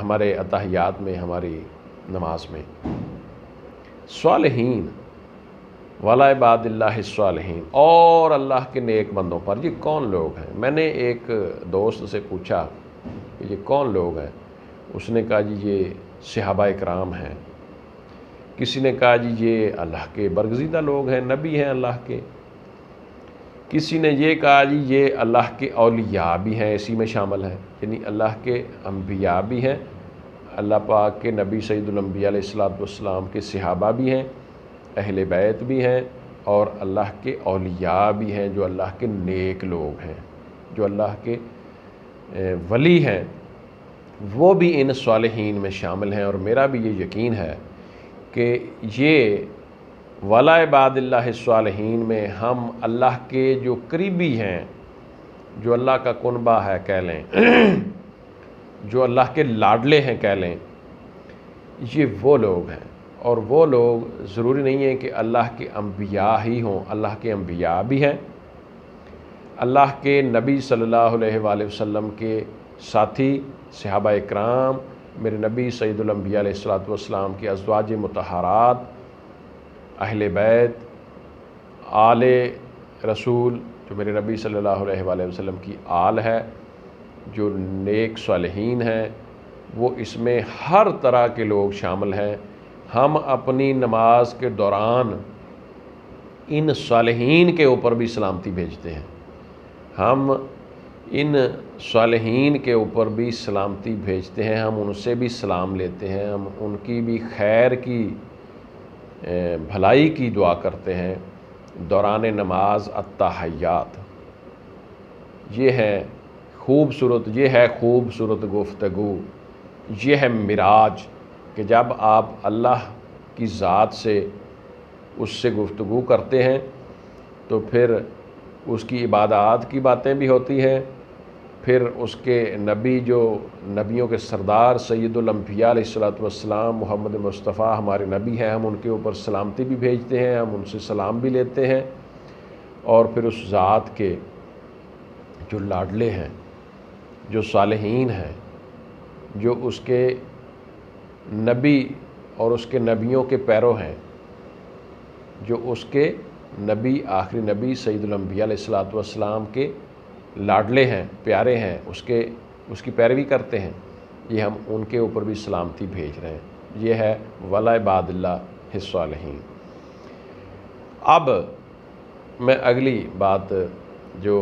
ہمارے اتحیات میں، ہماری نماز میں؟ صالحین، وعلی عباد اللہ الصالحین، اور اللہ کے نیک بندوں پر۔ یہ کون لوگ ہیں؟ میں نے ایک دوست سے پوچھا کہ یہ کون لوگ ہیں؟ اس نے کہا جی یہ صحابہ اکرام ہیں، کسی نے کہا جی یہ اللہ کے برگزیدہ لوگ ہیں، نبی ہیں اللہ کے، کسی نے یہ کہا جی یہ اللہ کے اولیاء بھی ہیں، اسی میں شامل ہیں، یعنی اللہ کے انبیاء بھی ہیں، اللہ پاک کے نبی سید الانبیاء علیہ السلام کے صحابہ بھی ہیں، اہل بیت بھی ہیں، اور اللہ کے اولیاء بھی ہیں، جو اللہ کے نیک لوگ ہیں، جو اللہ کے ولی ہیں، وہ بھی ان صالحین میں شامل ہیں۔ اور میرا بھی یہ یقین ہے کہ یہ ولا عباد اللہ الصالحین میں ہم اللہ کے جو قریبی ہیں، جو اللہ کا قنبہ ہے کہہ لیں، جو اللہ کے لاڈلے ہیں کہہ لیں، یہ وہ لوگ ہیں۔ اور وہ لوگ ضروری نہیں ہے کہ اللہ کے انبیاء ہی ہوں، اللہ کے انبیاء بھی ہیں، اللہ کے نبی صلی اللہ علیہ وآلہ وسلم کے ساتھی صحابہ اکرام، میرے نبی سید الانبیاء علیہ السلام کی ازواج مطہرات، اہل بیت، آل رسول، جو میرے نبی صلی اللہ علیہ وآلہ وسلم کی آل ہے، جو نیک صالحین ہیں، وہ اس میں ہر طرح کے لوگ شامل ہیں۔ ہم اپنی نماز کے دوران ان صالحین کے اوپر بھی سلامتی بھیجتے ہیں، ہم ان صالحین کے اوپر بھی سلامتی بھیجتے ہیں، ہم ان سے بھی سلام لیتے ہیں، ہم ان کی بھی خیر کی بھلائی کی دعا کرتے ہیں دوران نماز التحیات۔ یہ ہے خوبصورت گفتگو، یہ ہے معراج، کہ جب آپ اللہ کی ذات سے اس سے گفتگو کرتے ہیں تو پھر اس کی عبادات کی باتیں بھی ہوتی ہیں، پھر اس کے نبی، جو نبیوں کے سردار سید الانبیاء علیہ السلام محمد مصطفیٰ ہمارے نبی ہیں، ہم ان کے اوپر سلامتی بھی بھیجتے ہیں، ہم ان سے سلام بھی لیتے ہیں، اور پھر اس ذات کے جو لاڈلے ہیں، جو صالحین ہیں، جو اس کے نبی اور اس کے نبیوں کے پیرو ہیں، جو اس کے نبی، آخری نبی سید الانبیاء علیہ السلام کے لاڈلے ہیں، پیارے ہیں، اس کی پیروی کرتے ہیں، یہ ہم ان کے اوپر بھی سلامتی بھیج رہے ہیں۔ یہ ہے ولا عباد اللہ الصالحین۔ اب میں اگلی بات، جو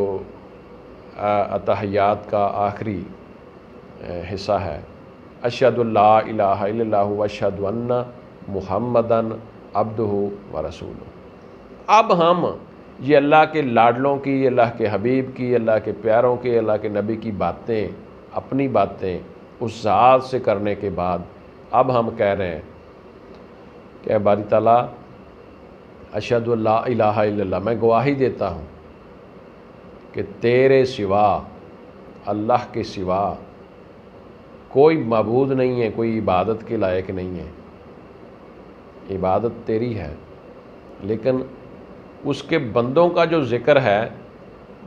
اتحیات کا آخری حصہ ہے، اشہد اللہ الہ الا اللہ واشہد ان محمدن عبدہ ورسولہ۔ اب ہم یہ اللہ کے لاڈلوں کی، اللہ کے حبیب کی، اللہ کے پیاروں کے، اللہ کے نبی کی باتیں، اپنی باتیں اس ذات سے کرنے کے بعد اب ہم کہہ رہے ہیں کہ اے باری تعالیٰ، اشہد اللہ الہ الا اللہ، میں گواہی دیتا ہوں کہ تیرے سوا، اللہ کے سوا کوئی معبود نہیں ہے، کوئی عبادت کے لائق نہیں ہے، عبادت تیری ہے، لیکن اس کے بندوں کا جو ذکر ہے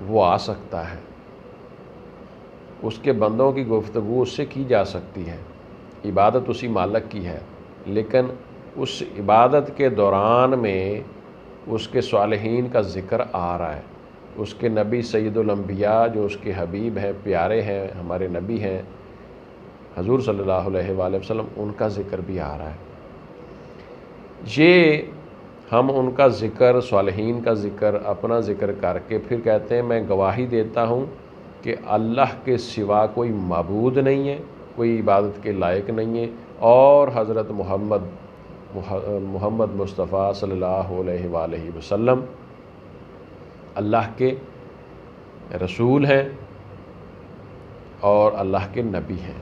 وہ آ سکتا ہے، اس کے بندوں کی گفتگو اس سے کی جا سکتی ہے، عبادت اسی مالک کی ہے، لیکن اس عبادت کے دوران میں اس کے صالحین کا ذکر آ رہا ہے، اس کے نبی سید الانبیاء، جو اس کے حبیب ہیں، پیارے ہیں، ہمارے نبی ہیں حضور صلی اللہ علیہ وآلہ وسلم، ان کا ذکر بھی آ رہا ہے۔ یہ ہم ان کا ذکر، صالحین کا ذکر، اپنا ذکر کر کے پھر کہتے ہیں میں گواہی دیتا ہوں کہ اللہ کے سوا کوئی معبود نہیں ہے، کوئی عبادت کے لائق نہیں ہے، اور حضرت محمد مصطفیٰ صلی اللہ علیہ وآلہ وسلم اللہ کے رسول ہیں اور اللہ کے نبی ہیں،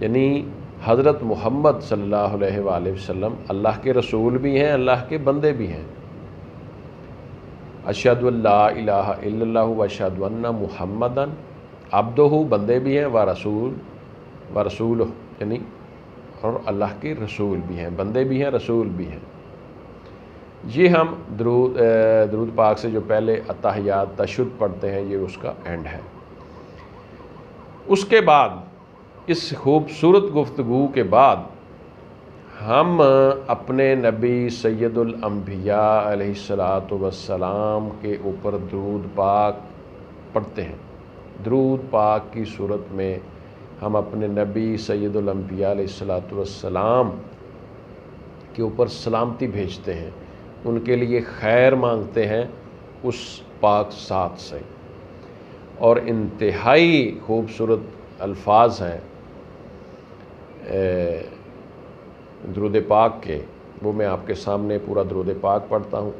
یعنی حضرت محمد صلی اللہ علیہ وآلہ وسلم اللہ کے رسول بھی ہیں، اللہ کے بندے بھی ہیں۔ اشہد اللہ الہ الا اللہ واشہد ان محمدن عبدہ، بندے بھی ہیں، ورسولہ، یعنی اور اللہ کے رسول بھی ہیں، بندے بھی ہیں، رسول بھی ہیں۔ یہ ہم درود پاک سے جو پہلے اتحیات تشہد پڑھتے ہیں، یہ اس کا اینڈ ہے۔ اس کے بعد، اس خوبصورت گفتگو کے بعد، ہم اپنے نبی سید الانبیاء علیہ السلام کے اوپر درود پاک پڑھتے ہیں۔ درود پاک کی صورت میں ہم اپنے نبی سید الانبیاء علیہ السلام کے اوپر سلامتی بھیجتے ہیں، ان کے لیے خیر مانگتے ہیں اس پاک ذات سے، اور انتہائی خوبصورت الفاظ ہیں درود پاک کے، وہ میں آپ کے سامنے پورا درود پاک پڑھتا ہوں۔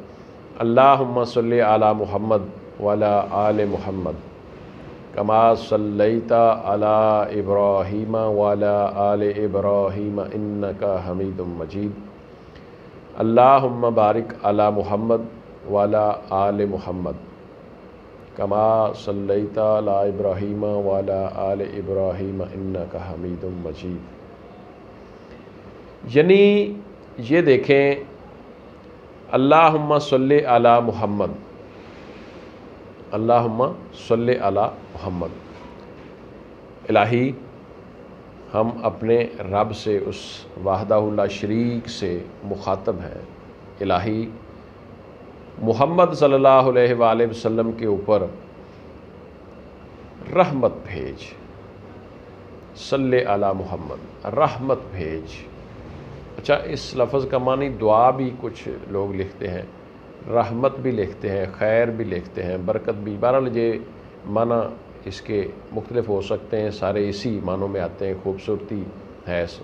اللہم صلی علی محمد وعلی آل محمد کما صلیت علی ابراہیم وعلی آل ابراہیم انک حمید مجید۔ اللہم بارک علی محمد وعلی آل محمد کما صلیت علی ابراہیم وعلی آل ابراہیم انک حمید مجید۔ یعنی یہ دیکھیں، اللہم صلی علی محمد، اللہم صلی علی محمد، الہی ہم اپنے رب سے، اس وحدہ لا شریک سے مخاطب ہیں، الہی محمد صلی اللہ علیہ وآلہ وسلم کے اوپر رحمت بھیج، صلی علی محمد، رحمت بھیج۔ اچھا، اس لفظ کا معنی دعا بھی کچھ لوگ لکھتے ہیں، رحمت بھی لکھتے ہیں، خیر بھی لکھتے ہیں، برکت بھی، بہرحال یہ معنی اس کے مختلف ہو سکتے ہیں، سارے اسی معنوں میں آتے ہیں۔ خوبصورتی ہے اس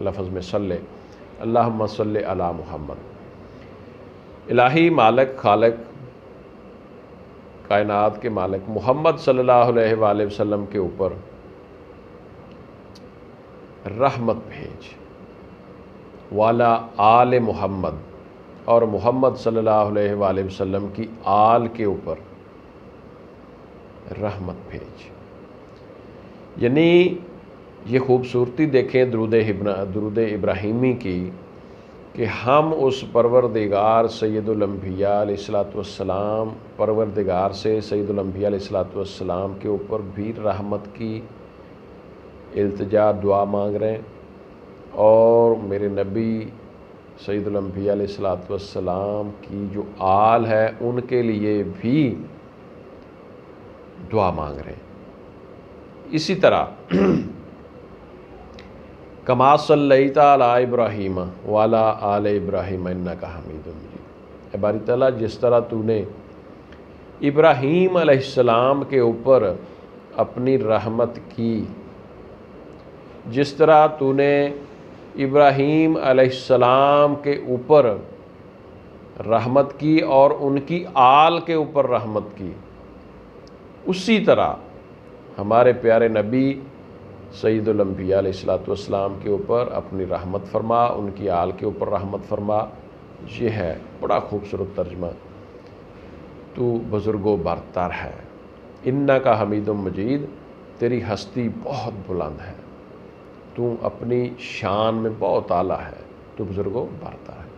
لفظ میں صلی، اللہم صلی علی محمد۔ الہی مالک، خالق کائنات کے مالک محمد صلی اللہ علیہ وآلہ وسلم کے اوپر رحمت بھیج، والا آل محمد، اور محمد صلی اللہ علیہ وآلہ وسلم کی آل کے اوپر رحمت بھیج۔ یعنی یہ خوبصورتی دیکھیں درود ابراہیمی کی، کہ ہم اس پروردگار سید الانبیاء علیہ السلام، پروردگار سے سید الانبیاء علیہ السلام کے اوپر بھی رحمت کی التجا دعا مانگ رہے ہیں، اور میرے نبی سید الانبیاء علیہ السلام کی جو آل ہے ان کے لیے بھی دعا مانگ رہے ہیں۔ اسی طرح کما صلیت علی ابراہیم وعلی آل ابراہیم انک حمید مجید۔ اے باری تعالیٰ، جس طرح تو نے ابراہیم علیہ السلام کے اوپر اپنی رحمت کی، جس طرح تو نے ابراہیم علیہ السلام کے اوپر رحمت کی اور ان کی آل کے اوپر رحمت کی، اسی طرح ہمارے پیارے نبی سید الانبیاء علیہ السلام کے اوپر اپنی رحمت فرما، ان کی آل کے اوپر رحمت فرما۔ یہ ہے بڑا خوبصورت ترجمہ۔ تو بزرگ و برتر ہے، انک حمید مجید، تیری ہستی بہت بلند ہے، تو اپنی شان میں بہت اعلیٰ ہے، تو بزرگ و برتر ہے۔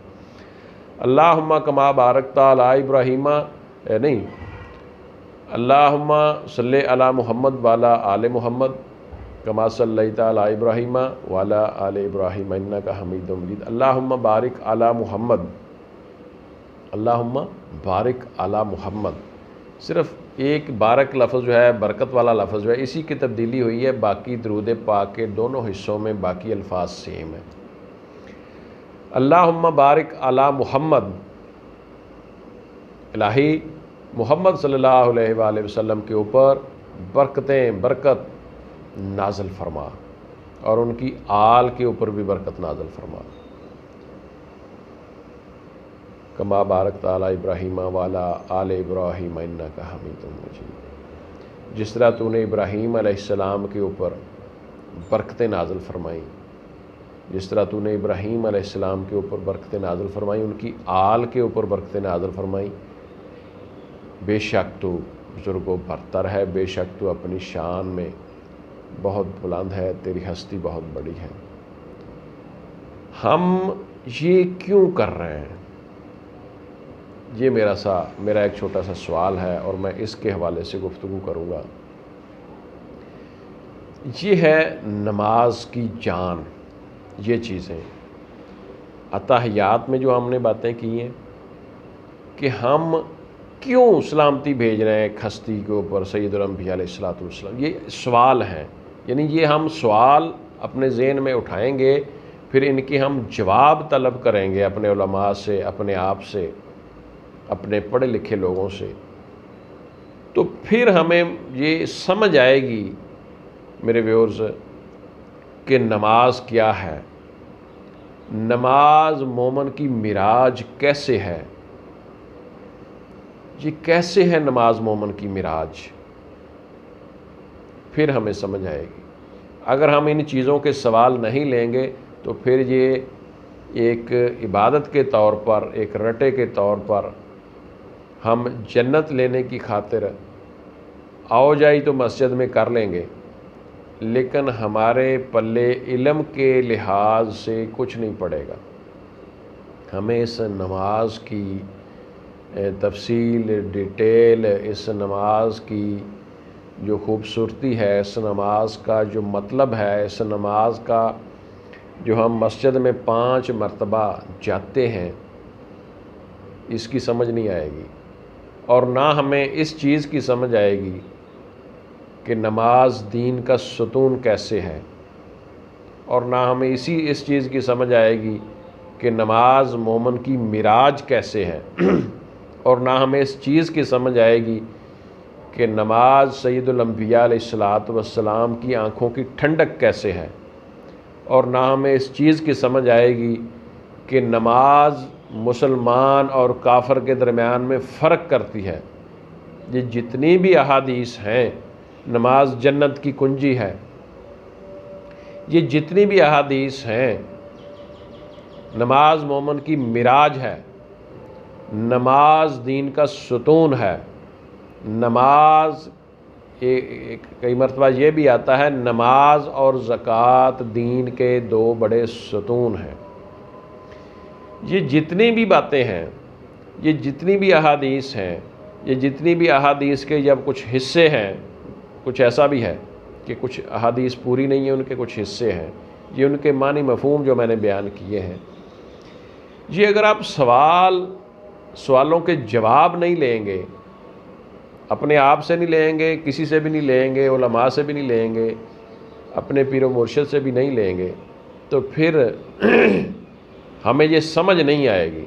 اللہم کما بارکت علی ابراہیم، نہیں، اللہم صلی علی محمد وعلی آل محمد کما صلیت علی ابراہیم وعلی آل ابراہیم انک حمید مجید۔ اللہم بارک علی محمد، اللہم بارک علی محمد، صرف ایک بارک لفظ جو ہے، برکت والا لفظ جو ہے، اسی کی تبدیلی ہوئی ہے، باقی درود پاک کے دونوں حصوں میں باقی الفاظ سیم ہیں۔ اللہم بارک علی محمد، الہی محمد صلی اللہ علیہ وآلہ وسلم کے اوپر برکت نازل فرما، اور ان کی آل کے اوپر بھی برکت نازل فرما۔ کما بارکت علی ابراہیم وعلی آل ابراہیم انک حمید مجید، جس طرح تو نے ابراہیم علیہ السلام کے اوپر برکتیں نازل فرمائیں، جس طرح تو نے ابراہیم علیہ السلام کے اوپر برکتیں نازل فرمائیں، ان کی آل کے اوپر برکتیں نازل فرمائیں، بے شک تو بزرگ و برتر ہے، بے شک تو اپنی شان میں بہت بلند ہے، تیری ہستی بہت بڑی ہے۔ ہم یہ کیوں کر رہے ہیں؟ یہ میرا ایک چھوٹا سا سوال ہے، اور میں اس کے حوالے سے گفتگو کروں گا۔ یہ ہے نماز کی جان، یہ چیزیں اتحیات میں جو ہم نے باتیں کی ہیں، کہ ہم کیوں سلامتی بھیج رہے ہیں ایک ہستی کے اوپر، سید الانبیاء علیہ السلام، یہ سوال ہیں۔ یعنی یہ ہم سوال اپنے ذہن میں اٹھائیں گے، پھر ان کی ہم جواب طلب کریں گے اپنے علماء سے، اپنے آپ سے، اپنے پڑھے لکھے لوگوں سے، تو پھر ہمیں یہ سمجھ آئے گی میرے ویورز کہ نماز کیا ہے، نماز مومن کی معراج کیسے ہے، یہ کیسے ہے نماز مومن کی معراج، پھر ہمیں سمجھ آئے گی۔ اگر ہم ان چیزوں کے سوال نہیں لیں گے تو پھر یہ ایک عبادت کے طور پر، ایک رٹے کے طور پر ہم جنت لینے کی خاطر آؤ جائی تو مسجد میں کر لیں گے، لیکن ہمارے پلے علم کے لحاظ سے کچھ نہیں پڑے گا۔ ہمیں اس نماز کی تفصیل، ڈیٹیل، اس نماز کی جو خوبصورتی ہے، اس نماز کا جو مطلب ہے، اس نماز کا جو ہم مسجد میں 5 مرتبہ جاتے ہیں، اس کی سمجھ نہیں آئے گی، اور نہ ہمیں اس چیز کی سمجھ آئے گی کہ نماز دین کا ستون کیسے ہے، اور نہ ہمیں اس چیز کی سمجھ آئے گی کہ نماز مومن کی معراج کیسے ہے، اور نہ ہمیں اس چیز کی سمجھ آئے گی کہ نماز سید الانبیاء علیہ الصلوۃ والسلام کی آنکھوں کی ٹھنڈک کیسے ہے، اور نہ ہمیں اس چیز کی سمجھ آئے گی کہ نماز مسلمان اور کافر کے درمیان میں فرق کرتی ہے۔ یہ جتنی بھی احادیث ہیں، نماز جنت کی کنجی ہے، یہ جتنی بھی احادیث ہیں، نماز مومن کی معراج ہے، نماز دین کا ستون ہے، نماز کئی مرتبہ یہ بھی آتا ہے نماز اور زکوٰۃ دین کے 2 بڑے ستون ہیں۔ یہ جتنی بھی باتیں ہیں، یہ جتنی بھی احادیث ہیں، یہ جتنی بھی احادیث کے جب کچھ حصے ہیں، کچھ ایسا بھی ہے کہ کچھ احادیث پوری نہیں ہیں، ان کے کچھ حصے ہیں، یہ ان کے معنی مفہوم جو میں نے بیان کیے ہیں، یہ اگر آپ سوالوں کے جواب نہیں لیں گے، اپنے آپ سے نہیں لیں گے، کسی سے بھی نہیں لیں گے، علماء سے بھی نہیں لیں گے، اپنے پیر و مرشد سے بھی نہیں لیں گے، تو پھر ہمیں یہ سمجھ نہیں آئے گی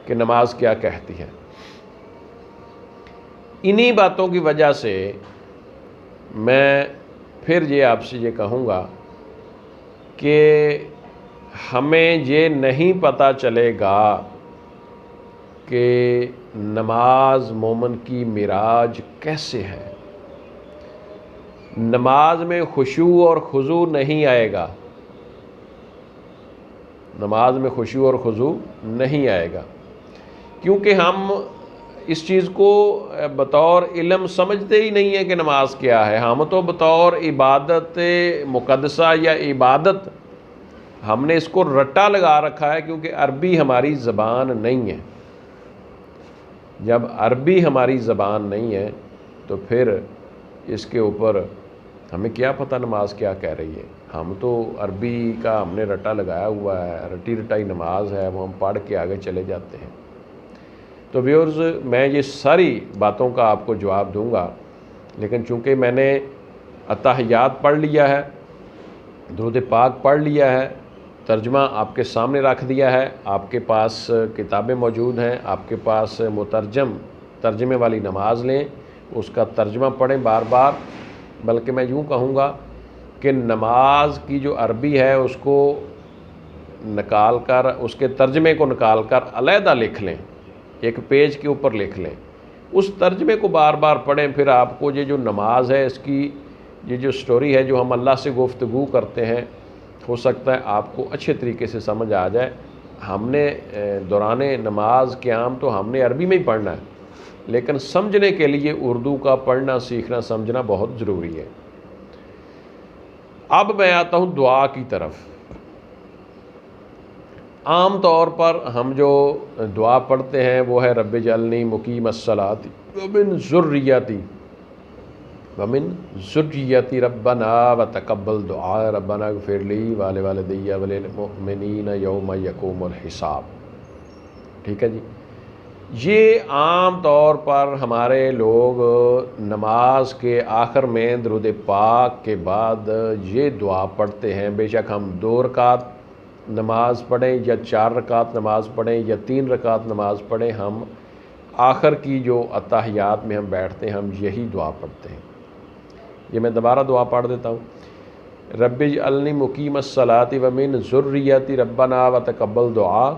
کہ نماز کیا کہتی ہے۔ انہی باتوں کی وجہ سے میں پھر یہ آپ سے یہ کہوں گا کہ ہمیں یہ نہیں پتہ چلے گا کہ نماز مومن کی معراج کیسے ہے، نماز میں خشوع اور خضوع نہیں آئے گا، نماز میں خشوع اور خضوع نہیں آئے گا، کیونکہ ہم اس چیز کو بطور علم سمجھتے ہی نہیں ہیں کہ نماز کیا ہے۔ ہم تو بطور عبادت مقدسہ یا عبادت ہم نے اس کو رٹا لگا رکھا ہے، کیونکہ عربی ہماری زبان نہیں ہے۔ جب عربی ہماری زبان نہیں ہے تو پھر اس کے اوپر ہمیں کیا پتہ نماز کیا کہہ رہی ہے۔ ہم تو عربی کا ہم نے رٹا لگایا ہوا ہے، رٹی رٹائی نماز ہے، وہ ہم پڑھ کے آگے چلے جاتے ہیں۔ تو ویورز، میں یہ ساری باتوں کا آپ کو جواب دوں گا، لیکن چونکہ میں نے اتحیات پڑھ لیا ہے، درود پاک پڑھ لیا ہے، ترجمہ آپ کے سامنے رکھ دیا ہے، آپ کے پاس کتابیں موجود ہیں، آپ کے پاس ترجمے والی نماز لیں، اس کا ترجمہ پڑھیں بار بار، بلکہ میں یوں کہوں گا کہ نماز کی جو عربی ہے اس کو نکال کر، اس کے ترجمے کو نکال کر علیحدہ لکھ لیں، ایک پیج کے اوپر لکھ لیں، اس ترجمے کو بار بار پڑھیں، پھر آپ کو یہ جو نماز ہے، اس کی یہ جو سٹوری ہے جو ہم اللہ سے گفتگو کرتے ہیں، ہو سکتا ہے آپ کو اچھے طریقے سے سمجھ آ جائے۔ ہم نے دوران نماز قیام تو ہم نے عربی میں ہی پڑھنا ہے، لیکن سمجھنے کے لیے اردو کا پڑھنا، سیکھنا، سمجھنا بہت ضروری ہے۔ اب میں آتا ہوں دعا کی طرف۔ عام طور پر ہم جو دعا پڑھتے ہیں وہ ہے رب اجعلنی مقیم الصلاۃ ومن ذریتی ربنا وتقبل دعاء ربنا اغفر لی ولوالدی وللمؤمنین یوم یقوم الحساب۔ ٹھیک ہے جی، یہ عام طور پر ہمارے لوگ نماز کے آخر میں درود پاک کے بعد یہ دعا پڑھتے ہیں، بے شک ہم 2 رکعت نماز پڑھیں یا 4 رکعت نماز پڑھیں یا 3 رکعت نماز پڑھیں، ہم آخر کی جو اتحیات میں ہم بیٹھتے ہیں ہم یہی دعا پڑھتے ہیں۔ یہ میں دوبارہ دعا پڑھ دیتا ہوں۔ رب اجعلنی مقیم الصلاۃ ومن ذریتی ربنا وتقبل دعا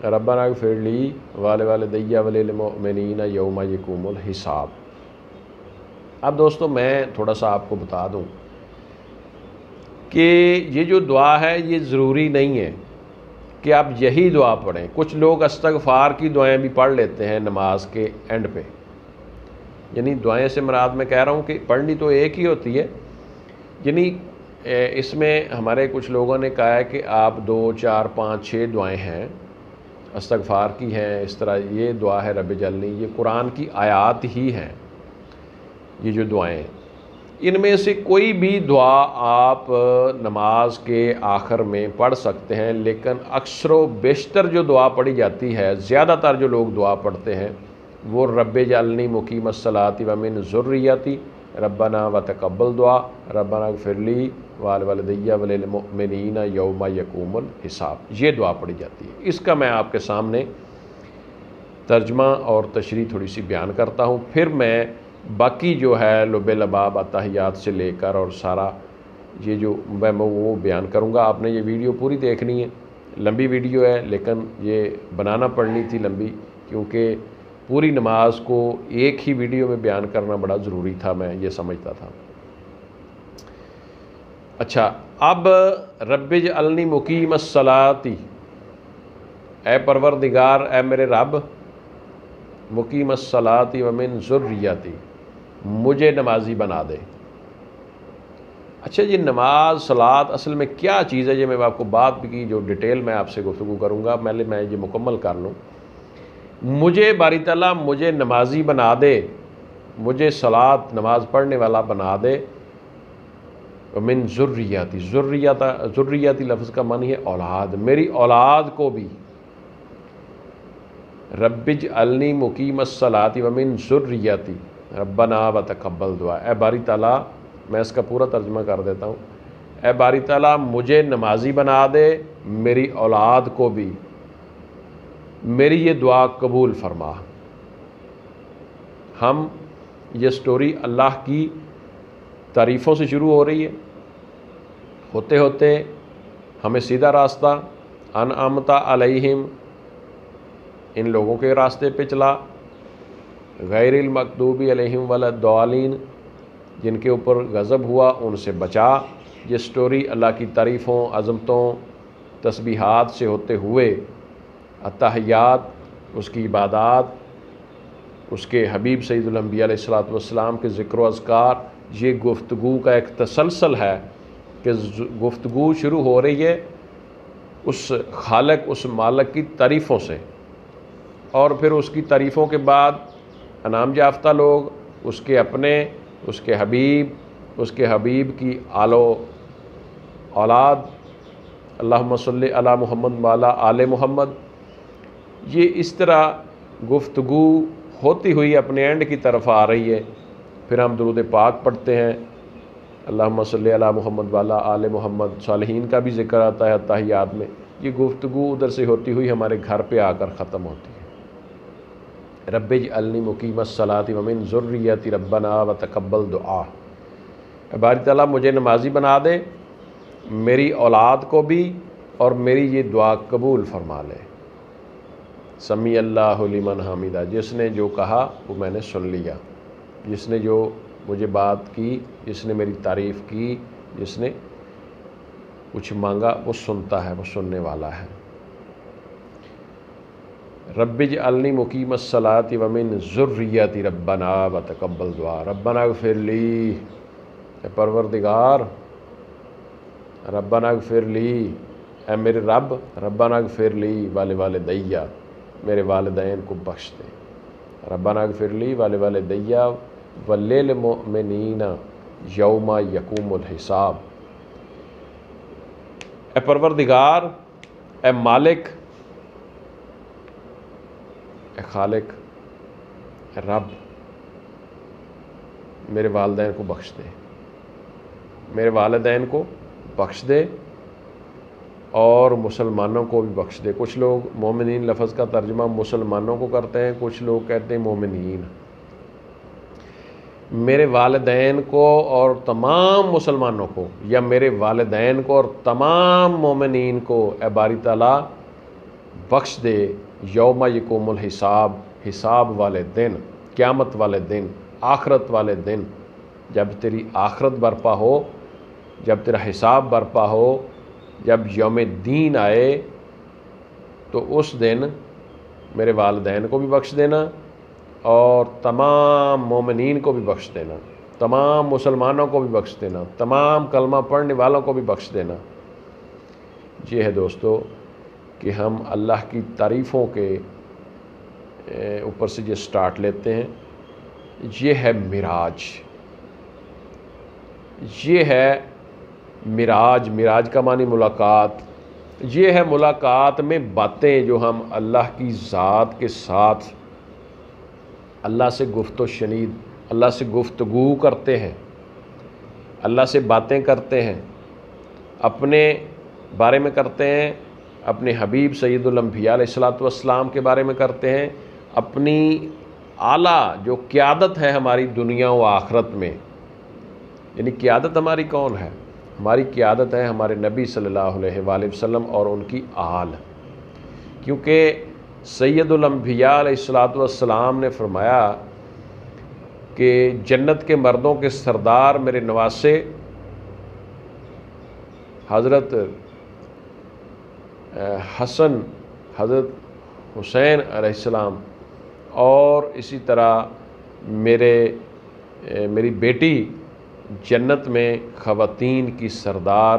ربنا اغفر لی ولوالدی وللمؤمنین یوم یقوم الحساب۔ اب دوستو میں تھوڑا سا آپ کو بتا دوں کہ یہ جو دعا ہے یہ ضروری نہیں ہے کہ آپ یہی دعا پڑھیں۔ کچھ لوگ استغفار کی دعائیں بھی پڑھ لیتے ہیں نماز کے اینڈ پہ، یعنی دعائیں سے مراد میں کہہ رہا ہوں کہ پڑھنی تو ایک ہی ہوتی ہے، یعنی اس میں ہمارے کچھ لوگوں نے کہا ہے کہ آپ 2 4 5 6 دعائیں ہیں استغفار کی ہیں، اس طرح یہ دعا ہے رب اجعلنی، یہ قرآن کی آیات ہی ہیں یہ جو دعائیں ہیں۔ ان میں سے کوئی بھی دعا آپ نماز کے آخر میں پڑھ سکتے ہیں، لیکن اکثر و بیشتر جو دعا پڑھی جاتی ہے، زیادہ تر جو لوگ دعا پڑھتے ہیں وہ رب اجعلنی مقیم الصلاۃ ومن ذریتی ربنا وتقبل دعا ربنا اغفر لی ولوالدی وللمؤمنین یوم یقوم الحساب، یہ دعا پڑھی جاتی ہے۔ اس کا میں آپ کے سامنے ترجمہ اور تشریح تھوڑی سی بیان کرتا ہوں، پھر میں باقی جو ہے لب لباب اتحیات سے لے کر اور سارا یہ جو میں وہ بیان کروں گا۔ آپ نے یہ ویڈیو پوری دیکھنی ہے، لمبی ویڈیو ہے لیکن یہ بنانا پڑنی تھی لمبی، کیونکہ پوری نماز کو ایک ہی ویڈیو میں بیان کرنا بڑا ضروری تھا، میں یہ سمجھتا تھا۔ اچھا، اب رب اجعلنی مقیم الصلاۃ، اے پروردگار، اے میرے رب، مقیم الصلاۃ ومن ذریتی، مجھے نمازی بنا دے۔ اچھا جی، نماز صلاۃ اصل میں کیا چیز ہے، یہ میں آپ کو بات بھی کی جو ڈیٹیل میں آپ سے گفتگو کروں گا، پہلے میں یہ مکمل کر لوں۔ مجھے باری تعالیٰ مجھے نمازی بنا دے، مجھے صلاۃ نماز پڑھنے والا بنا دے، من ذریتی، ذریتی لفظ کا معنی ہے اولاد، میری اولاد کو بھی۔ رب اجعلنی مقیم الصلاۃ ومن ذریتی ربنا وتقبل دعا، اے باری تعالیٰ، میں اس کا پورا ترجمہ کر دیتا ہوں، اے باری تعالیٰ مجھے نمازی بنا دے، میری اولاد کو بھی، میری یہ دعا قبول فرما۔ ہم یہ سٹوری اللہ کی تعریفوں سے شروع ہو رہی ہے، ہوتے ہوتے ہمیں سیدھا راستہ انعمت علیہم، ان لوگوں کے راستے پہ چلا، غیر المغضوب علیہم ولا الضالین، جن کے اوپر غضب ہوا ان سے بچا۔ یہ سٹوری اللہ کی تعریفوں، عظمتوں، تسبیحات سے ہوتے ہوئے اتحیات، اس کی عبادات، اس کے حبیب سید الانبیاء علیہ والسلام کے ذکر و اذکار، یہ گفتگو کا ایک تسلسل ہے کہ گفتگو شروع ہو رہی ہے اس خالق، اس مالک کی تعریفوں سے، اور پھر اس کی تعریفوں کے بعد انعام یافتہ لوگ، اس کے اپنے، اس کے حبیب کی آل و اولاد، اللہم صلی علی محمد وعلی آل محمد، یہ اس طرح گفتگو ہوتی ہوئی اپنے اینڈ کی طرف آ رہی ہے۔ پھر ہم درود پاک پڑھتے ہیں، اللہم صلی علی محمد وعلی آل محمد، صالحین کا بھی ذکر آتا ہے اتحیات میں۔ یہ گفتگو ادھر سے ہوتی ہوئی ہمارے گھر پہ آ کر ختم ہوتی ہے۔ رب اجعلنی مقیم الصلاۃ ومن ذریتی ربنا وتقبل دعا، اے باری تعالیٰ مجھے نمازی بنا دے، میری اولاد کو بھی، اور میری یہ دعا قبول فرما لے۔ سمیع اللہ لمن حمیدہ، جس نے جو کہا وہ میں نے سن لیا، جس نے جو مجھے بات کی، جس نے میری تعریف کی، جس نے کچھ مانگا وہ سنتا ہے، وہ سننے والا ہے۔ رب اجعلنی مقیم الصلاۃ ومن ذریتی ربنا وتقبل دعا ربنا اغفر لی، اے پروردگار، ربنا اغفر لی، اے میرے رب، ربنا اغفر لی ولوالدی، میرے والدین کو بخش دے، ربنا اغفر لی ولوالدی وللمؤمنین یوم یقوم الحساب۔ اے پروردگار، اے مالک، اے خالق، اے رب، میرے والدین کو بخش دے، میرے والدین کو بخش دے اور مسلمانوں کو بھی بخش دے۔ کچھ لوگ مومنین لفظ کا ترجمہ مسلمانوں کو کرتے ہیں، کچھ لوگ کہتے ہیں مومنین۔ میرے والدین کو اور تمام مسلمانوں کو، یا میرے والدین کو اور تمام مومنین کو اے باری تعالیٰ بخش دے یوم یقوم الحساب، حساب والے دن، قیامت والے دن، آخرت والے دن، جب تیری آخرت برپا ہو، جب تیرا حساب برپا ہو، جب یوم دین آئے، تو اس دن میرے والدین کو بھی بخش دینا اور تمام مومنین کو بھی بخش دینا، تمام مسلمانوں کو بھی بخش دینا، تمام کلمہ پڑھنے والوں کو بھی بخش دینا۔ یہ ہے دوستو کہ ہم اللہ کی تعریفوں کے اوپر سے یہ سٹارٹ لیتے ہیں۔ یہ ہے معراج، یہ ہے معراج۔ معراج کا معنی ملاقات۔ یہ ہے ملاقات میں باتیں جو ہم اللہ کی ذات کے ساتھ اللہ سے گفت و شنید، اللہ سے گفتگو کرتے ہیں، اللہ سے باتیں کرتے ہیں، اپنے بارے میں کرتے ہیں، اپنے حبیب سید الانبیاء علیہ السلام کے بارے میں کرتے ہیں، اپنی اعلیٰ جو قیادت ہے ہماری دنیا و آخرت میں، یعنی قیادت ہماری کون ہے؟ ہماری قیادت ہے ہمارے نبی صلی اللہ علیہ وآلہ وسلم اور ان کی آل، کیونکہ سید الانبیاء علیہ السلام نے فرمایا کہ جنت کے مردوں کے سردار میرے نواسے حضرت حسن، حضرت حسین علیہ السلام، اور اسی طرح میری بیٹی جنت میں خواتین کی سردار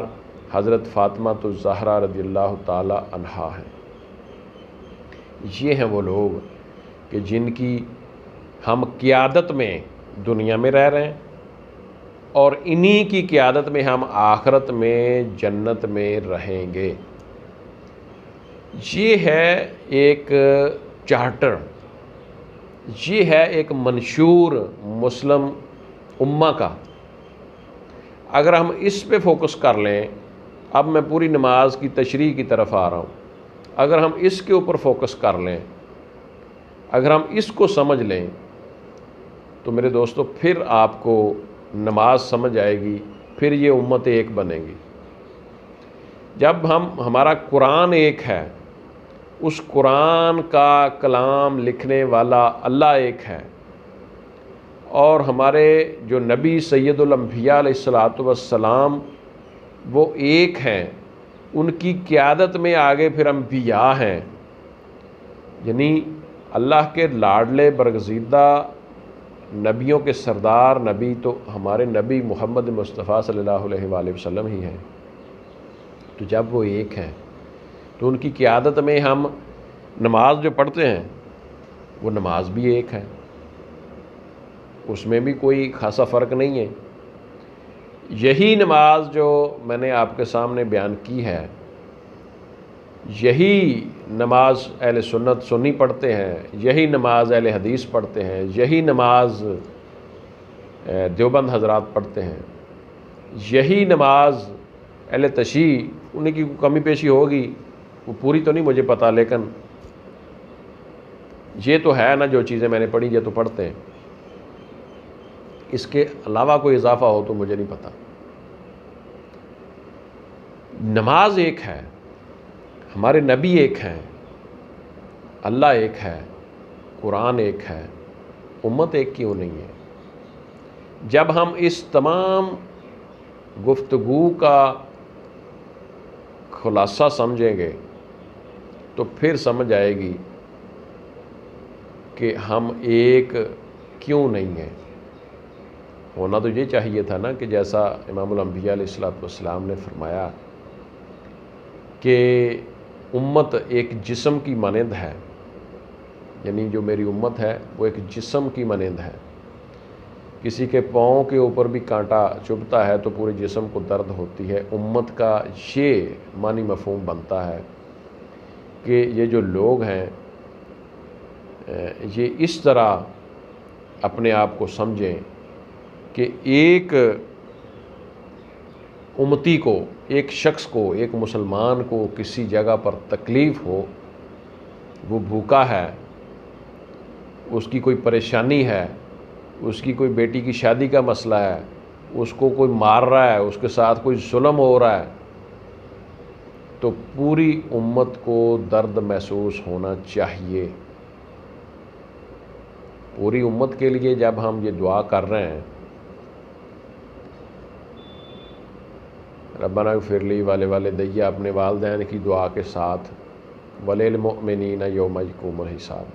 حضرت فاطمہ الزہرا رضی اللہ تعالی عنہا ہیں۔ یہ ہیں وہ لوگ کہ جن کی ہم قیادت میں دنیا میں رہ رہے ہیں، اور انہی کی قیادت میں ہم آخرت میں جنت میں رہیں گے۔ یہ ہے ایک چارٹر، یہ ہے ایک منشور مسلم امہ کا۔ اگر ہم اس پہ فوکس کر لیں، اب میں پوری نماز کی تشریح کی طرف آ رہا ہوں، اگر ہم اس کے اوپر فوکس کر لیں، اگر ہم اس کو سمجھ لیں، تو میرے دوستو پھر آپ کو نماز سمجھ آئے گی، پھر یہ امت ایک بنے گی۔ جب ہمارا قرآن ایک ہے، اس قرآن کا کلام لکھنے والا اللہ ایک ہے، اور ہمارے جو نبی سید الانبیاء علیہ السلام وہ ایک ہیں، ان کی قیادت میں آگے پھر انبیاء ہیں، یعنی اللہ کے لاڈلے برگزیدہ نبیوں کے سردار نبی تو ہمارے نبی محمد مصطفیٰ صلی اللہ علیہ وآلہ وسلم ہی ہیں۔ تو جب وہ ایک ہیں تو ان کی قیادت میں ہم نماز جو پڑھتے ہیں، وہ نماز بھی ایک ہے، اس میں بھی کوئی خاصا فرق نہیں ہے۔ یہی نماز جو میں نے آپ کے سامنے بیان کی ہے، یہی نماز اہل سنت سنی پڑھتے ہیں، یہی نماز اہل حدیث پڑھتے ہیں، یہی نماز دیوبند حضرات پڑھتے ہیں، یہی نماز اہل تشیع، انہیں کی کمی پیشی ہوگی، وہ پوری تو نہیں مجھے پتہ، لیکن یہ تو ہے نا جو چیزیں میں نے پڑھی یہ تو پڑھتے ہیں، اس کے علاوہ کوئی اضافہ ہو تو مجھے نہیں پتہ۔ نماز ایک ہے، ہمارے نبی ایک ہیں، اللہ ایک ہے، قرآن ایک ہے، امت ایک کیوں نہیں ہے؟ جب ہم اس تمام گفتگو کا خلاصہ سمجھیں گے تو پھر سمجھ آئے گی کہ ہم ایک کیوں نہیں ہیں۔ ہونا تو یہ چاہیے تھا نا کہ جیسا امام الانبیاء علیہ السلام نے فرمایا کہ امت ایک جسم کی مانند ہے، یعنی جو میری امت ہے وہ ایک جسم کی مانند ہے، کسی کے پاؤں کے اوپر بھی کانٹا چبھتا ہے تو پورے جسم کو درد ہوتی ہے۔ امت کا یہ معنی مفہوم بنتا ہے کہ یہ جو لوگ ہیں یہ اس طرح اپنے آپ کو سمجھیں کہ ایک امتی کو، ایک شخص کو، ایک مسلمان کو کسی جگہ پر تکلیف ہو، وہ بھوکا ہے، اس کی کوئی پریشانی ہے، اس کی کوئی بیٹی کی شادی کا مسئلہ ہے، اس کو کوئی مار رہا ہے، اس کے ساتھ کوئی ظلم ہو رہا ہے، تو پوری امت کو درد محسوس ہونا چاہیے۔ پوری امت کے لیے جب ہم یہ دعا کر رہے ہیں، ربنا اغفر لی ولوالدی، اپنے والدین کی دعا کے ساتھ وللمؤمنین یوم یقوم الحساب،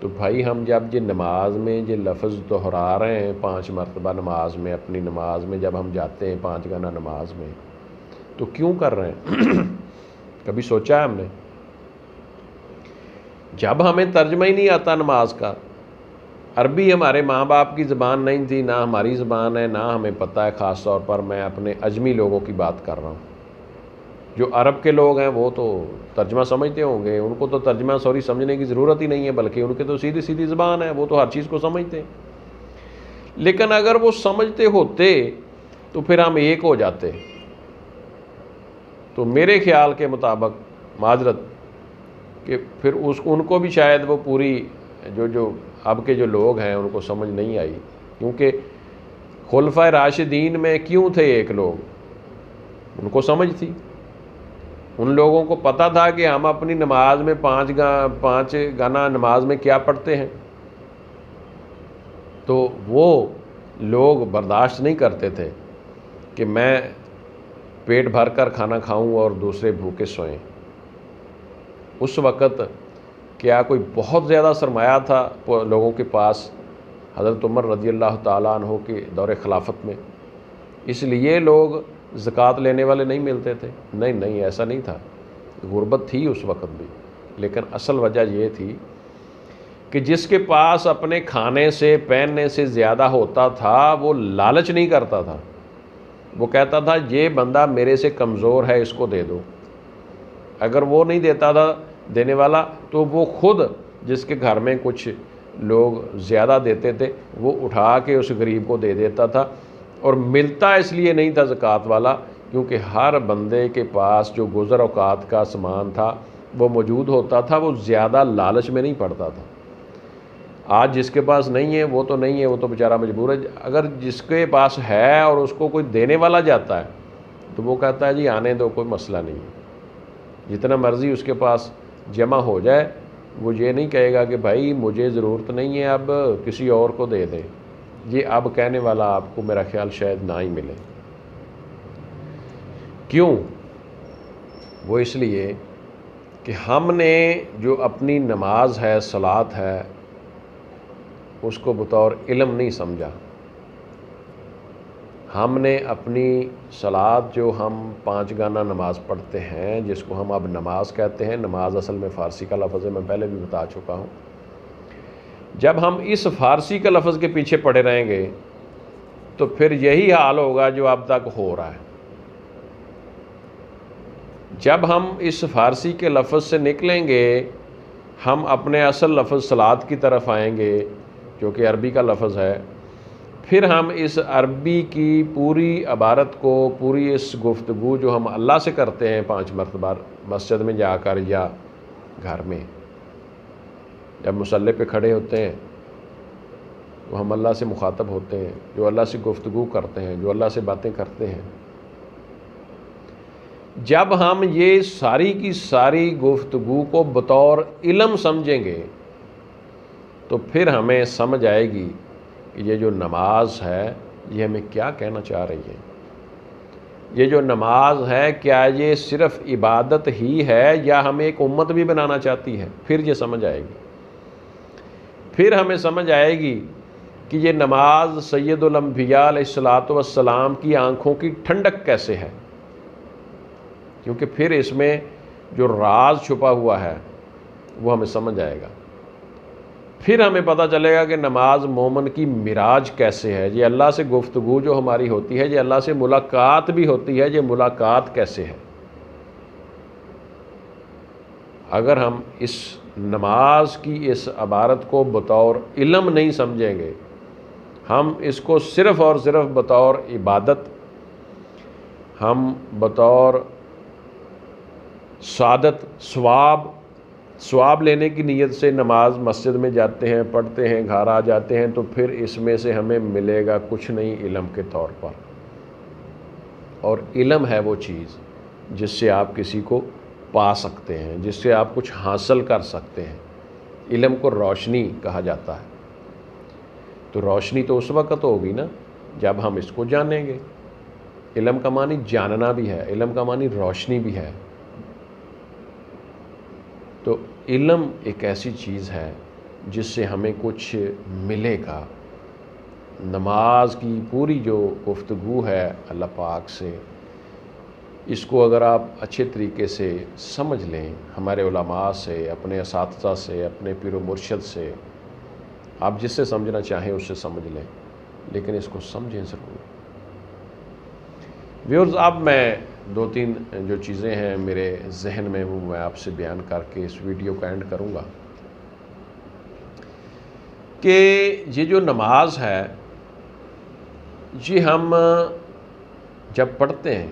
تو بھائی ہم جب یہ نماز میں یہ لفظ دہرا رہے ہیں 5 مرتبہ نماز میں، اپنی نماز میں جب ہم جاتے ہیں 5 گانا نماز میں، تو کیوں کر رہے ہیں؟ کبھی سوچا ہے ہم نے؟ جب ہمیں ترجمہ ہی نہیں آتا نماز کا، عربی ہمارے ماں باپ کی زبان نہیں تھی، نہ ہماری زبان ہے، نہ ہمیں پتہ ہے، خاص طور پر میں اپنے اجمی لوگوں کی بات کر رہا ہوں۔ جو عرب کے لوگ ہیں وہ تو ترجمہ سمجھتے ہوں گے، ان کو تو ترجمہ سمجھنے کی ضرورت ہی نہیں ہے، بلکہ ان کے تو سیدھی سیدھی زبان ہے، وہ تو ہر چیز کو سمجھتے ہیں۔ لیکن اگر وہ سمجھتے ہوتے تو پھر ہم ایک ہو جاتے۔ تو میرے خیال کے مطابق، معذرت، کہ پھر ان کو بھی شاید وہ پوری جو اب کے جو لوگ ہیں ان کو سمجھ نہیں آئی، کیونکہ خلفائے راشدین میں کیوں تھے ایک لوگ؟ ان کو سمجھ تھی، ان لوگوں کو پتہ تھا کہ ہم اپنی نماز میں 5 گانا نماز میں کیا پڑھتے ہیں، تو وہ لوگ برداشت نہیں کرتے تھے کہ میں پیٹ بھر کر کھانا کھاؤں اور دوسرے بھوکے سوئیں۔ اس وقت کیا کوئی بہت زیادہ سرمایہ تھا لوگوں کے پاس حضرت عمر رضی اللہ تعالیٰ عنہ کے دور خلافت میں، اس لیے لوگ زکوٰۃ لینے والے نہیں ملتے تھے؟ نہیں، ایسا نہیں تھا، غربت تھی اس وقت بھی، لیکن اصل وجہ یہ تھی کہ جس کے پاس اپنے کھانے سے پہننے سے زیادہ ہوتا تھا وہ لالچ نہیں کرتا تھا، وہ کہتا تھا یہ بندہ میرے سے کمزور ہے، اس کو دے دو۔ اگر وہ نہیں دیتا تھا دینے والا تو وہ خود، جس کے گھر میں کچھ لوگ زیادہ دیتے تھے، وہ اٹھا کے اس غریب کو دے دیتا تھا۔ اور ملتا اس لیے نہیں تھا زکوٰۃ والا کیونکہ ہر بندے کے پاس جو گزر اوقات کا سامان تھا وہ موجود ہوتا تھا، وہ زیادہ لالچ میں نہیں پڑتا تھا۔ آج جس کے پاس نہیں ہے وہ تو نہیں ہے، وہ تو بیچارہ مجبور ہے۔ اگر جس کے پاس ہے اور اس کو کوئی دینے والا جاتا ہے تو وہ کہتا ہے جی آنے دو، کوئی مسئلہ نہیں ہے، جتنا مرضی اس کے پاس جمع ہو جائے، وہ یہ نہیں کہے گا کہ بھائی مجھے ضرورت نہیں ہے، اب کسی اور کو دے دیں۔ یہ اب کہنے والا آپ کو میرا خیال شاید نہ ہی ملے۔ کیوں؟ وہ اس لیے کہ ہم نے جو اپنی نماز ہے، صلاۃ ہے، اس کو بطور علم نہیں سمجھا۔ ہم نے اپنی صلاۃ جو ہم 5 گانا نماز پڑھتے ہیں، جس کو ہم اب نماز کہتے ہیں، نماز اصل میں فارسی کا لفظ ہے، میں پہلے بھی بتا چکا ہوں۔ جب ہم اس فارسی کے لفظ کے پیچھے پڑے رہیں گے تو پھر یہی حال ہوگا جو اب تک ہو رہا ہے۔ جب ہم اس فارسی کے لفظ سے نکلیں گے، ہم اپنے اصل لفظ صلاۃ کی طرف آئیں گے جو کہ عربی کا لفظ ہے، پھر ہم اس عربی کی پوری عبارت کو، پوری اس گفتگو جو ہم اللہ سے کرتے ہیں 5 مرتبہ مسجد میں جا کر یا گھر میں، جب مصلی پہ کھڑے ہوتے ہیں تو ہم اللہ سے مخاطب ہوتے ہیں، جو اللہ سے گفتگو کرتے ہیں، جو اللہ سے باتیں کرتے ہیں۔ جب ہم یہ ساری کی ساری گفتگو کو بطور علم سمجھیں گے تو پھر ہمیں سمجھ آئے گی کہ یہ جو نماز ہے یہ ہمیں کیا کہنا چاہ رہی ہے۔ یہ جو نماز ہے کیا یہ صرف عبادت ہی ہے یا ہمیں ایک امت بھی بنانا چاہتی ہے؟ پھر یہ سمجھ آئے گی۔ پھر ہمیں سمجھ آئے گی کہ یہ نماز سید الانبیاء علیہ الصلوۃ والسلام کی آنکھوں کی ٹھنڈک کیسے ہے، کیونکہ پھر اس میں جو راز چھپا ہوا ہے وہ ہمیں سمجھ آئے گا۔ پھر ہمیں پتہ چلے گا کہ نماز مومن کی معراج کیسے ہے، یہ اللہ سے گفتگو جو ہماری ہوتی ہے، یہ اللہ سے ملاقات بھی ہوتی ہے، یہ ملاقات کیسے ہے۔ اگر ہم اس نماز کی اس عبارت کو بطور علم نہیں سمجھیں گے، ہم اس کو صرف اور صرف بطور عبادت، ہم بطور سعادت، ثواب ثواب لینے کی نیت سے نماز مسجد میں جاتے ہیں، پڑھتے ہیں، گھر آ جاتے ہیں، تو پھر اس میں سے ہمیں ملے گا کچھ نہیں علم کے طور پر۔ اور علم ہے وہ چیز جس سے آپ کسی کو پا سکتے ہیں، جس سے آپ کچھ حاصل کر سکتے ہیں۔ علم کو روشنی کہا جاتا ہے، تو روشنی تو اس وقت ہوگی نا جب ہم اس کو جانیں گے۔ علم کا معنی جاننا بھی ہے، علم کا معنی روشنی بھی ہے۔ تو علم ایک ایسی چیز ہے جس سے ہمیں کچھ ملے گا۔ نماز کی پوری جو گفتگو ہے اللہ پاک سے، اس کو اگر آپ اچھے طریقے سے سمجھ لیں، ہمارے علماء سے، اپنے اساتذہ سے، اپنے پیر و مرشد سے، آپ جس سے سمجھنا چاہیں اس سے سمجھ لیں، لیکن اس کو سمجھیں ضرور۔ ویورز، اب میں دو تین جو چیزیں ہیں میرے ذہن میں وہ میں آپ سے بیان کر کے اس ویڈیو کا اینڈ کروں گا کہ یہ جو نماز ہے یہ ہم جب پڑھتے ہیں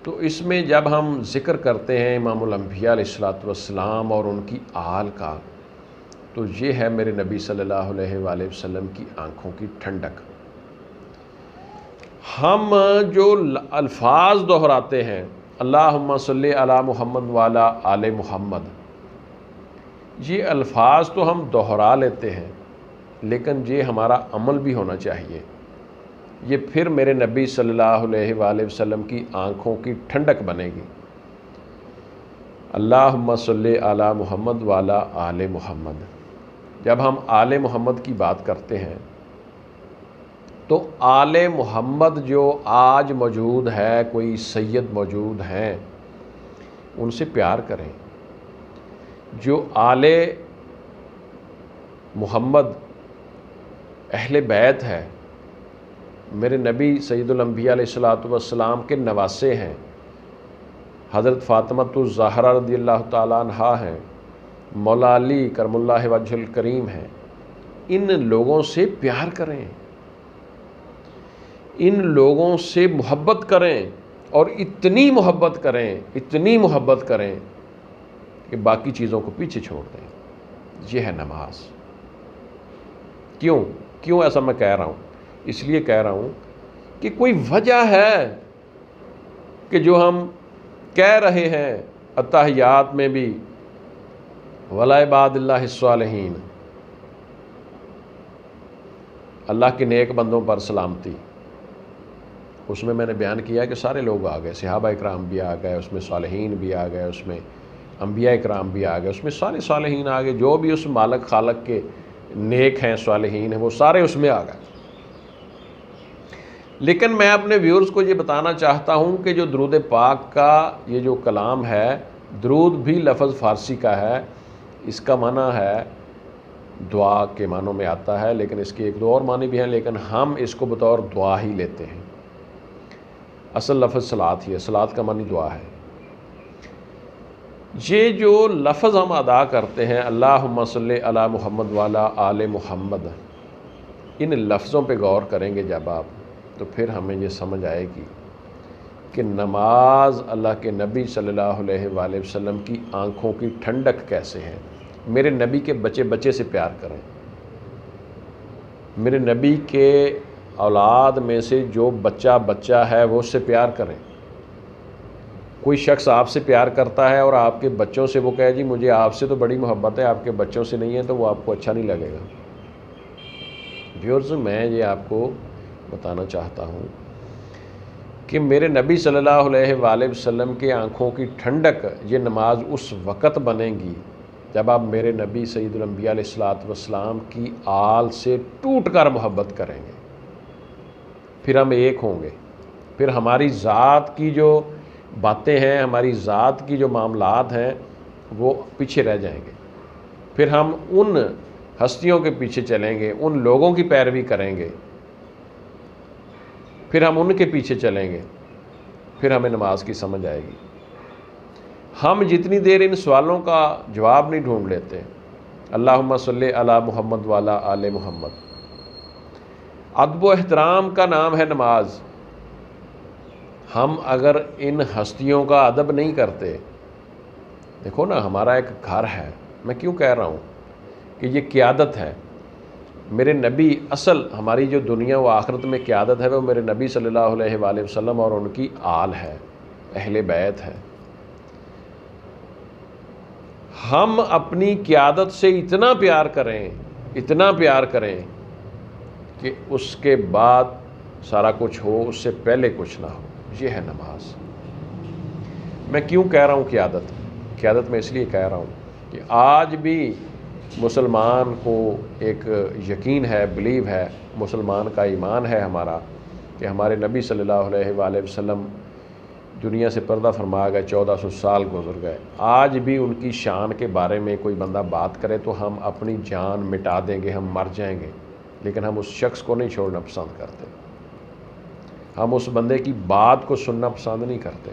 تو اس میں جب ہم ذکر کرتے ہیں امام الانبیاء علیہ السلام اور ان کی آل کا، تو یہ ہے میرے نبی صلی اللہ علیہ وآلہ وسلم کی آنکھوں کی ٹھنڈک۔ ہم جو الفاظ دہراتے ہیں اللہم صلی علی محمد وعلی آل محمد، یہ الفاظ تو ہم دہرا لیتے ہیں، لیکن یہ ہمارا عمل بھی ہونا چاہیے۔ یہ پھر میرے نبی صلی اللہ علیہ وآلہ وسلم کی آنکھوں کی ٹھنڈک بنے گی۔ اللہم صلی علی محمد وعلی آل محمد۔ جب ہم آل محمد کی بات کرتے ہیں تو آل محمد جو آج موجود ہے، کوئی سید موجود ہیں، ان سے پیار کریں۔ جو آل محمد اہل بیت ہے، میرے نبی سید الانبیاء علیہ السلام کے نواسے ہیں، حضرت فاطمۃ الزہرا رضی اللہ تعالیٰ عنہا ہیں، مولا علی کرم اللہ وجہ الکریم ہیں، ان لوگوں سے پیار کریں، ان لوگوں سے محبت کریں، اور اتنی محبت کریں، اتنی محبت کریں کہ باقی چیزوں کو پیچھے چھوڑ دیں۔ یہ ہے نماز۔ کیوں ایسا میں کہہ رہا ہوں؟ اس لیے کہہ رہا ہوں کہ کوئی وجہ ہے کہ جو ہم کہہ رہے ہیں اتحیات میں بھی وَلَا عِبَادِ اللَّهِ الصَّالِحِينَ، اللہ کے نیک بندوں پر سلامتی، اس میں نے بیان کیا کہ سارے لوگ آ گئے، صحابہ اکرام بھی آ گئے، اس میں صالحین بھی آ گئے، اس میں انبیاء اکرام بھی آ گئے، اس میں سارے صالحین آ گئے، جو بھی اس مالک خالق کے نیک ہیں، صالحین ہیں، وہ سارے اس میں آ گئے۔ لیکن میں اپنے ویورز کو یہ بتانا چاہتا ہوں کہ جو درود پاک کا یہ جو کلام ہے، درود بھی لفظ فارسی کا ہے، اس کا معنی ہے دعا کے معنوں میں آتا ہے، لیکن اس کے ایک دو اور معنی بھی ہیں، لیکن ہم اس کو بطور دعا ہی لیتے ہیں۔ اصل لفظ صلاۃ ہی ہے، صلاۃ کا معنی دعا ہے۔ یہ جو لفظ ہم ادا کرتے ہیں اللہم صلی علی محمد وعلی آل محمد، ان لفظوں پہ غور کریں گے جب آپ، تو پھر ہمیں یہ سمجھ آئے گی کہ نماز اللہ کے نبی صلی اللہ علیہ وآلہ وسلم کی آنکھوں کی ٹھنڈک کیسے ہے۔ میرے نبی کے بچے سے پیار کریں، میرے نبی کے اولاد میں سے جو بچہ ہے وہ اس سے پیار کریں۔ کوئی شخص آپ سے پیار کرتا ہے اور آپ کے بچوں سے وہ کہے جی مجھے آپ سے تو بڑی محبت ہے، آپ کے بچوں سے نہیں ہے، تو وہ آپ کو اچھا نہیں لگے گا۔ ویورز، میں یہ آپ کو بتانا چاہتا ہوں کہ میرے نبی صلی اللہ علیہ وآلہ وسلم کے آنکھوں کی ٹھنڈک یہ نماز اس وقت بنے گی جب آپ میرے نبی سید الانبیاء علیہ السلام کی آل سے ٹوٹ کر محبت کریں گے۔ پھر ہم ایک ہوں گے، پھر ہماری ذات کی جو باتیں ہیں، ہماری ذات کی جو معاملات ہیں وہ پیچھے رہ جائیں گے، پھر ہم ان ہستیوں کے پیچھے چلیں گے، ان لوگوں کی پیروی کریں گے، پھر ہم ان کے پیچھے چلیں گے، پھر ہمیں نماز کی سمجھ آئے گی۔ ہم جتنی دیر ان سوالوں کا جواب نہیں ڈھونڈ لیتے، اللہم صلی علی محمد وعلی آل محمد، ادب و احترام کا نام ہے نماز۔ ہم اگر ان ہستیوں کا ادب نہیں کرتے دیکھو نا، ہمارا ایک گھر ہے، میں کیوں کہہ رہا ہوں کہ یہ قیادت ہے. میرے نبی، اصل ہماری جو دنیا و آخرت میں قیادت ہے وہ میرے نبی صلی اللہ علیہ وآلہ وسلم اور ان کی آل ہے، اہل بیت ہے. ہم اپنی قیادت سے اتنا پیار کریں، اتنا پیار کریں کہ اس کے بعد سارا کچھ ہو، اس سے پہلے کچھ نہ ہو. یہ ہے نماز. میں کیوں کہہ رہا ہوں قیادت میں اس لیے کہہ رہا ہوں کہ آج بھی مسلمان کو ایک یقین ہے، بلیو ہے، مسلمان کا ایمان ہے ہمارا کہ ہمارے نبی صلی اللہ علیہ وآلہ وسلم دنیا سے پردہ فرما گئے، 1400 سال گزر گئے. آج بھی ان کی شان کے بارے میں کوئی بندہ بات کرے تو ہم اپنی جان مٹا دیں گے، ہم مر جائیں گے، لیکن ہم اس شخص کو نہیں چھوڑنا پسند کرتے. ہم اس بندے کی بات کو سننا پسند نہیں کرتے.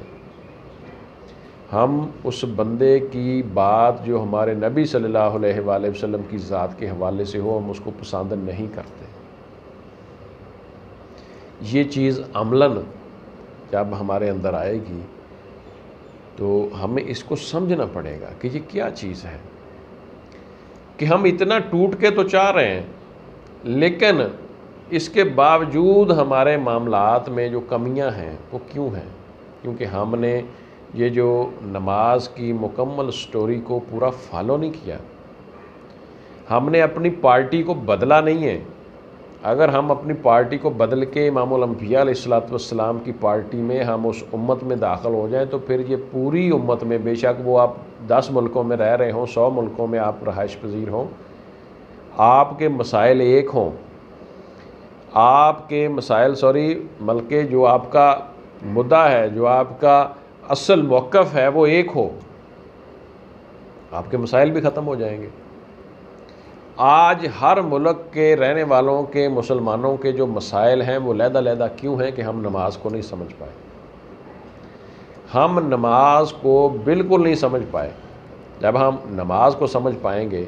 ہم اس بندے کی بات جو ہمارے نبی صلی اللہ علیہ وآلہ وسلم کی ذات کے حوالے سے ہو، ہم اس کو پسند نہیں کرتے. یہ چیز عملاً جب ہمارے اندر آئے گی تو ہمیں اس کو سمجھنا پڑے گا کہ یہ کیا چیز ہے، کہ ہم اتنا ٹوٹ کے تو چاہ رہے ہیں، لیکن اس کے باوجود ہمارے معاملات میں جو کمیاں ہیں وہ کیوں ہیں؟ کیونکہ ہم نے یہ جو نماز کی مکمل سٹوری کو پورا فالو نہیں کیا. ہم نے اپنی پارٹی کو بدلا نہیں ہے. اگر ہم اپنی پارٹی کو بدل کے امام الانبیاء علیہ السلام کی پارٹی میں ہم اس امت میں داخل ہو جائیں تو پھر یہ پوری امت میں، بے شک وہ آپ 10 ملکوں میں رہ رہے ہوں، 100 ملکوں میں آپ رہائش پذیر ہوں، آپ کے مسائل ایک ہوں، آپ کے مسائل بلکہ جو آپ کا مدعا ہے، جو آپ کا اصل موقف ہے وہ ایک ہو، آپ کے مسائل بھی ختم ہو جائیں گے. آج ہر ملک کے رہنے والوں کے، مسلمانوں کے جو مسائل ہیں وہ علیحدہ کیوں ہیں کہ ہم نماز کو نہیں سمجھ پائے. ہم نماز کو بالکل نہیں سمجھ پائے. جب ہم نماز کو سمجھ پائیں گے،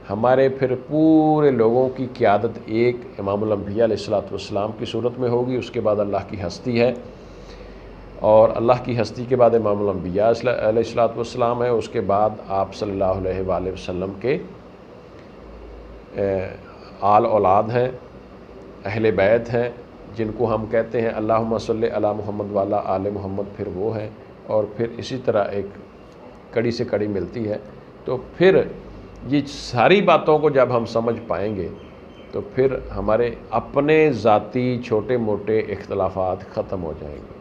ہمارے پھر پورے لوگوں کی قیادت ایک امام الانبیاء علیہ السلام کی صورت میں ہوگی. اس کے بعد اللہ کی ہستی ہے، اور اللہ کی ہستی کے بعد امام الانبیاء علیہ السلام ہے. اس کے بعد آپ صلی اللہ علیہ وآلہ وسلم کے آل اولاد ہیں، اہل بیت ہیں، جن کو ہم کہتے ہیں اللہم صلی علی محمد وعلی آل محمد، پھر وہ ہیں. اور پھر اسی طرح ایک کڑی سے کڑی ملتی ہے. تو پھر یہ ساری باتوں کو جب ہم سمجھ پائیں گے تو پھر ہمارے اپنے ذاتی چھوٹے موٹے اختلافات ختم ہو جائیں گے.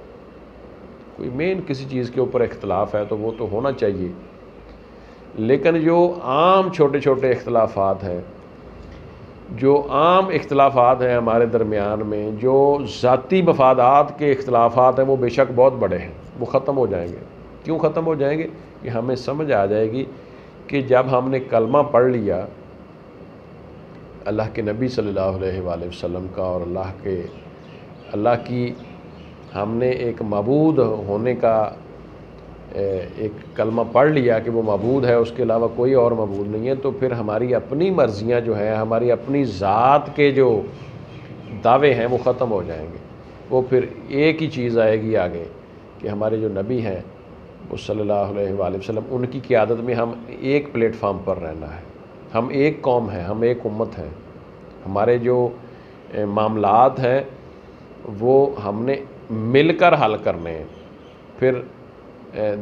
کوئی مین کسی چیز کے اوپر اختلاف ہے تو وہ تو ہونا چاہیے، لیکن جو عام چھوٹے چھوٹے اختلافات ہیں، جو عام اختلافات ہیں ہمارے درمیان میں، جو ذاتی مفادات کے اختلافات ہیں، وہ بے شک بہت بڑے ہیں، وہ ختم ہو جائیں گے. کیوں ختم ہو جائیں گے؟ کہ ہمیں سمجھ آ جائے گی کہ جب ہم نے کلمہ پڑھ لیا اللہ کے نبی صلی اللہ علیہ وآلہ وسلم کا، اور اللہ کی ہم نے ایک معبود ہونے کا ایک کلمہ پڑھ لیا کہ وہ معبود ہے، اس کے علاوہ کوئی اور معبود نہیں ہے، تو پھر ہماری اپنی مرضیاں جو ہیں، ہماری اپنی ذات کے جو دعوے ہیں وہ ختم ہو جائیں گے. وہ پھر ایک ہی چیز آئے گی آگے کہ ہمارے جو نبی ہیں وہ صلی اللہ علیہ وآلہ وسلم، ان کی قیادت میں ہم ایک پلیٹ فارم پر رہنا ہے. ہم ایک قوم ہیں، ہم ایک امت ہیں. ہمارے جو معاملات ہیں وہ ہم نے مل کر حل کرنے ہیں. پھر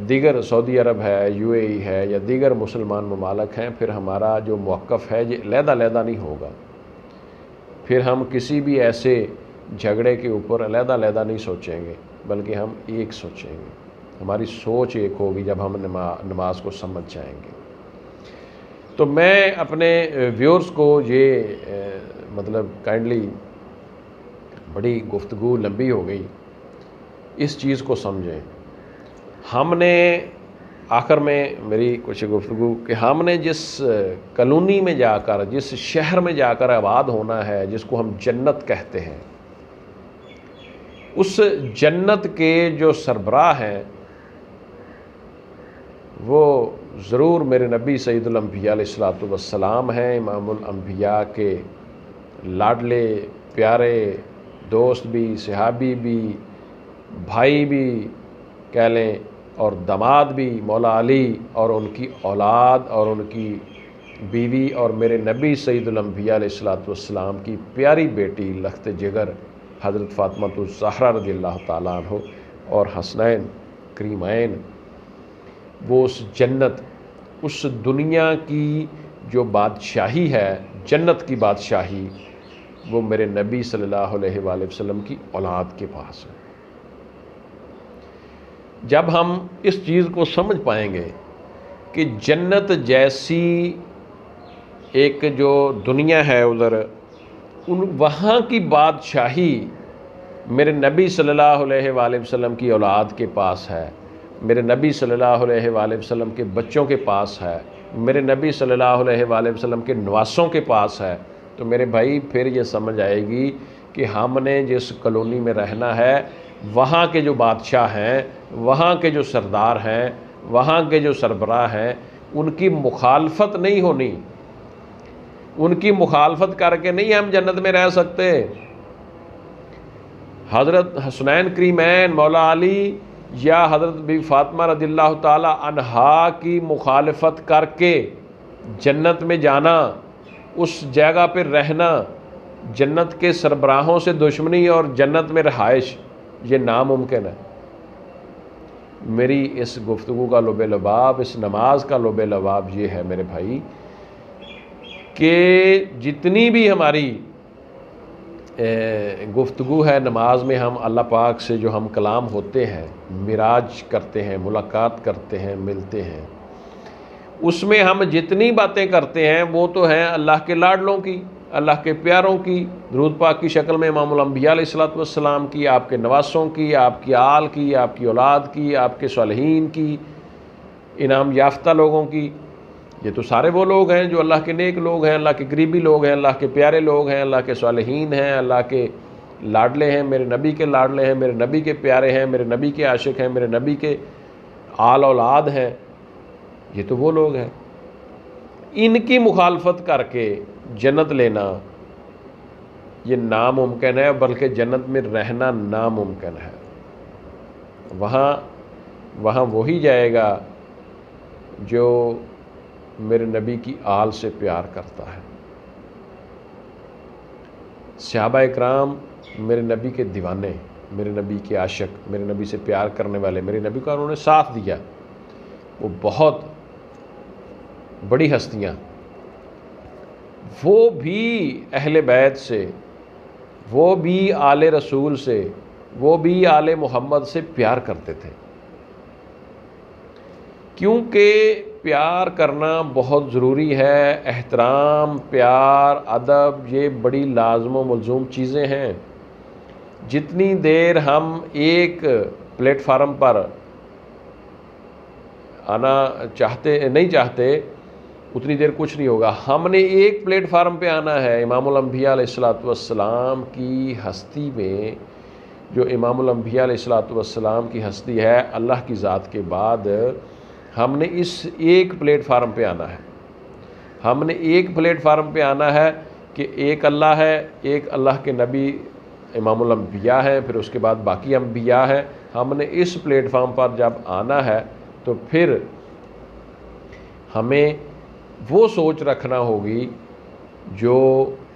دیگر سعودی عرب ہے، UAE ہے، یا دیگر مسلمان ممالک ہیں، پھر ہمارا جو موقف ہے یہ علیحدہ نہیں ہوگا. پھر ہم کسی بھی ایسے جھگڑے کے اوپر علیحدہ نہیں سوچیں گے، بلکہ ہم ایک سوچیں گے. ہماری سوچ ایک ہوگی جب ہم نماز کو سمجھ جائیں گے. تو میں اپنے ویورز کو یہ کائنڈلی، بڑی گفتگو لمبی ہو گئی، اس چیز کو سمجھیں. ہم نے آخر میں میری کچھ گفتگو کہ ہم نے جس کالونی میں جا کر، جس شہر میں جا کر آباد ہونا ہے، جس کو ہم جنت کہتے ہیں، اس جنت کے جو سربراہ ہیں وہ ضرور میرے نبی سید الانبیاء علیہ السلام ہیں. امام الانبیاء کے لاڈلے پیارے دوست بھی، صحابی بھی، بھائی بھی کہہ لیں، اور داماد بھی مولا علی اور ان کی اولاد اور ان کی بیوی اور میرے نبی سید الانبیاء علیہ الصلوۃ والسلام کی پیاری بیٹی لخت جگر حضرت فاطمہ الزہرا رضی اللہ تعالیٰ عنہ اور حسنین کریمین، وہ اس جنت، اس دنیا کی جو بادشاہی ہے، جنت کی بادشاہی، وہ میرے نبی صلی اللہ علیہ وآلہ وسلم کی اولاد کے پاس ہے۔ جب ہم اس چیز کو سمجھ پائیں گے کہ جنت جیسی ایک جو دنیا ہے ادھر، وہاں کی بادشاہی میرے نبی صلی اللہ علیہ وآلہ وسلم کی اولاد کے پاس ہے، میرے نبی صلی اللہ علیہ وآلہ وسلم کے بچوں کے پاس ہے، میرے نبی صلی اللہ علیہ وآلہ وسلم کے نواسوں کے پاس ہے، تو میرے بھائی پھر یہ سمجھ آئے گی کہ ہم نے جس کالونی میں رہنا ہے، وہاں کے جو بادشاہ ہیں، وہاں کے جو سردار ہیں، وہاں کے جو سربراہ ہیں، ان کی مخالفت نہیں ہونی، ان کی مخالفت کر کے نہیں ہم جنت میں رہ سکتے۔ حضرت حسنین کریمین مولا علی یا حضرت بی فاطمہ رضی اللہ تعالی عنہا کی مخالفت کر کے جنت میں جانا، اس جگہ پہ رہنا، جنت کے سربراہوں سے دشمنی اور جنت میں رہائش، یہ ناممکن ہے۔ میری اس گفتگو کا لب لباب، اس نماز کا لب لباب یہ ہے میرے بھائی کہ جتنی بھی ہماری گفتگو ہے نماز میں، ہم اللہ پاک سے جو ہم کلام ہوتے ہیں، معراج کرتے ہیں، ملاقات کرتے ہیں، ملتے ہیں، اس میں ہم جتنی باتیں کرتے ہیں وہ تو ہیں اللہ کے لاڈلوں کی، اللہ کے پیاروں کی، درود پاک کی شکل میں امام الانبیاء علیہ الصلوۃ والسلام کی، آپ کے نواسوں کی، آپ کی آل کی، آپ کی اولاد کی، آپ کے صالحین کی، انعام یافتہ لوگوں کی۔ یہ تو سارے وہ لوگ ہیں جو اللہ کے نیک لوگ ہیں، اللہ کے قریبی لوگ ہیں، اللہ کے پیارے لوگ ہیں، اللہ کے صالحین ہیں، اللہ کے لاڈلے ہیں، میرے نبی کے لاڈلے ہیں، میرے نبی کے پیارے ہیں، میرے نبی کے عاشق ہیں، میرے نبی کے آل اولاد ہیں۔ یہ تو وہ لوگ ہیں۔ ان کی مخالفت کر کے جنت لینا یہ ناممکن ہے، بلکہ جنت میں رہنا ناممکن ہے۔ وہاں وہی جائے گا جو میرے نبی کی آل سے پیار کرتا ہے۔ صحابہ اکرام میرے نبی کے دیوانے، میرے نبی کے عاشق، میرے نبی سے پیار کرنے والے، میرے نبی کا انہوں نے ساتھ دیا، وہ بہت بڑی ہستیاں، وہ بھی اہل بیت سے، وہ بھی آل رسول سے، وہ بھی آل محمد سے پیار کرتے تھے، کیونکہ پیار کرنا بہت ضروری ہے۔ احترام، پیار، ادب، یہ بڑی لازم و ملزوم چیزیں ہیں۔ جتنی دیر ہم ایک پلیٹ فارم پر آنا نہیں چاہتے اتنی دیر کچھ نہیں ہوگا۔ ہم نے ایک پلیٹ فارم پہ آنا ہے، امام الانبیاء علیہ الصلوۃ والسلام کی ہستی میں، جو امام الانبیاء علیہ الصلوۃ والسلام کی ہستی ہے اللہ کی ذات کے بعد، ہم نے اس ایک پلیٹ فارم پہ آنا ہے۔ ہم نے ایک پلیٹ فارم پہ آنا ہے کہ ایک اللہ ہے، ایک اللہ کے نبی امام الانبیاء ہیں، پھر اس کے بعد باقی انبیاء ہیں۔ ہم نے اس پلیٹ فارم پر جب آنا ہے تو پھر ہمیں وہ سوچ رکھنا ہوگی جو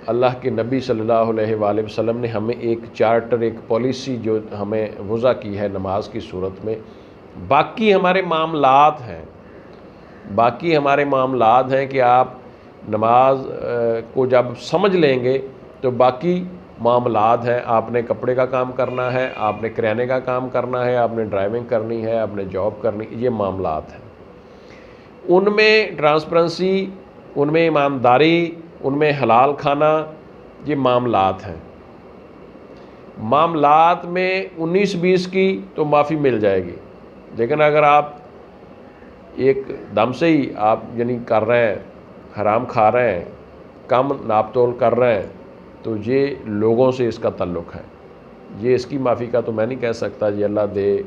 اللہ کے نبی صلی اللہ علیہ وآلہ وسلم نے ہمیں ایک چارٹر، ایک پالیسی جو ہمیں وضع کی ہے نماز کی صورت میں۔ باقی ہمارے معاملات ہیں، باقی ہمارے معاملات ہیں کہ آپ نماز کو جب سمجھ لیں گے تو باقی معاملات ہیں۔ آپ نے کپڑے کا کام کرنا ہے، آپ نے کریانے کا کام کرنا ہے، آپ نے ڈرائیونگ کرنی ہے، آپ نے جاب کرنی، یہ معاملات ہیں۔ ان میں ٹرانسپیرنسی، ان میں ایمانداری، ان میں حلال کھانا، یہ معاملات ہیں۔ معاملات میں 19-20 کی تو معافی مل جائے گی، لیکن اگر آپ ایک دم سے ہی آپ یعنی کر رہے ہیں، حرام کھا رہے ہیں، کم ناپ تول کر رہے ہیں، تو یہ لوگوں سے اس کا تعلق ہے۔ یہ اس کی معافی کا تو میں نہیں کہہ سکتا جی اللہ دے،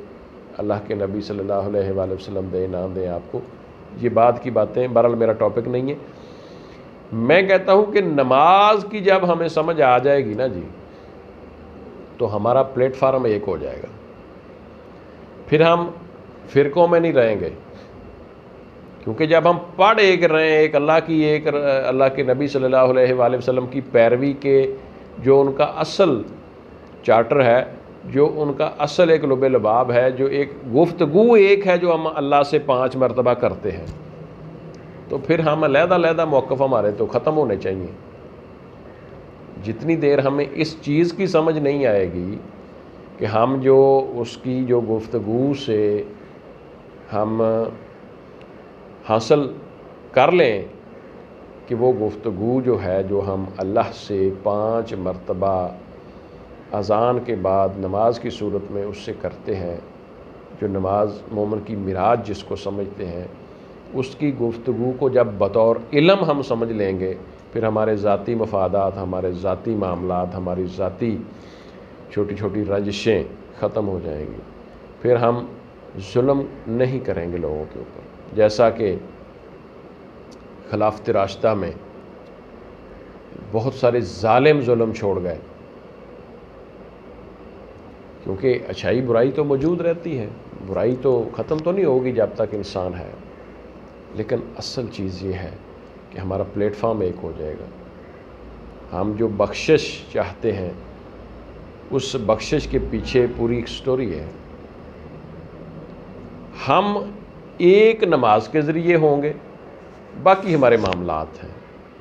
اللہ کے نبی صلی اللہ علیہ وآلہ وسلم دے نہ دیں آپ کو، یہ بعد کی باتیں، بہرحال میرا ٹاپک نہیں ہے۔ میں کہتا ہوں کہ نماز کی جب ہمیں سمجھ آ جائے گی نا جی، تو ہمارا پلیٹ فارم ایک ہو جائے گا۔ پھر ہم فرقوں میں نہیں رہیں گے، کیونکہ جب ہم پڑھ ایک رہے ہیں، ایک اللہ کے نبی صلی اللہ علیہ وآلہ وسلم کی پیروی کے جو ان کا اصل چارٹر ہے، جو ان کا اصل ایک لب لباب ہے، جو ایک گفتگو ایک ہے جو ہم اللہ سے 5 مرتبہ کرتے ہیں، تو پھر ہم علیحدہ موقف ہمارے تو ختم ہونے چاہیے۔ جتنی دیر ہمیں اس چیز کی سمجھ نہیں آئے گی کہ ہم جو اس کی جو گفتگو سے ہم حاصل کر لیں کہ وہ گفتگو جو ہے جو ہم اللہ سے 5 مرتبہ اذان کے بعد نماز کی صورت میں اس سے کرتے ہیں، جو نماز مومن کی معراج جس کو سمجھتے ہیں، اس کی گفتگو کو جب بطور علم ہم سمجھ لیں گے، پھر ہمارے ذاتی مفادات، ہمارے ذاتی معاملات، ہماری ذاتی چھوٹی چھوٹی رنجشیں ختم ہو جائیں گی۔ پھر ہم ظلم نہیں کریں گے لوگوں کے اوپر، جیسا کہ خلافت راشدہ میں بہت سارے ظالم ظلم چھوڑ گئے، کیونکہ اچھائی برائی تو موجود رہتی ہے، برائی تو ختم تو نہیں ہوگی جب تک انسان ہے، لیکن اصل چیز یہ ہے کہ ہمارا پلیٹ فارم ایک ہو جائے گا۔ ہم جو بخشش چاہتے ہیں، اس بخشش کے پیچھے پوری ایک سٹوری ہے۔ ہم ایک نماز کے ذریعے ہوں گے، باقی ہمارے معاملات ہیں،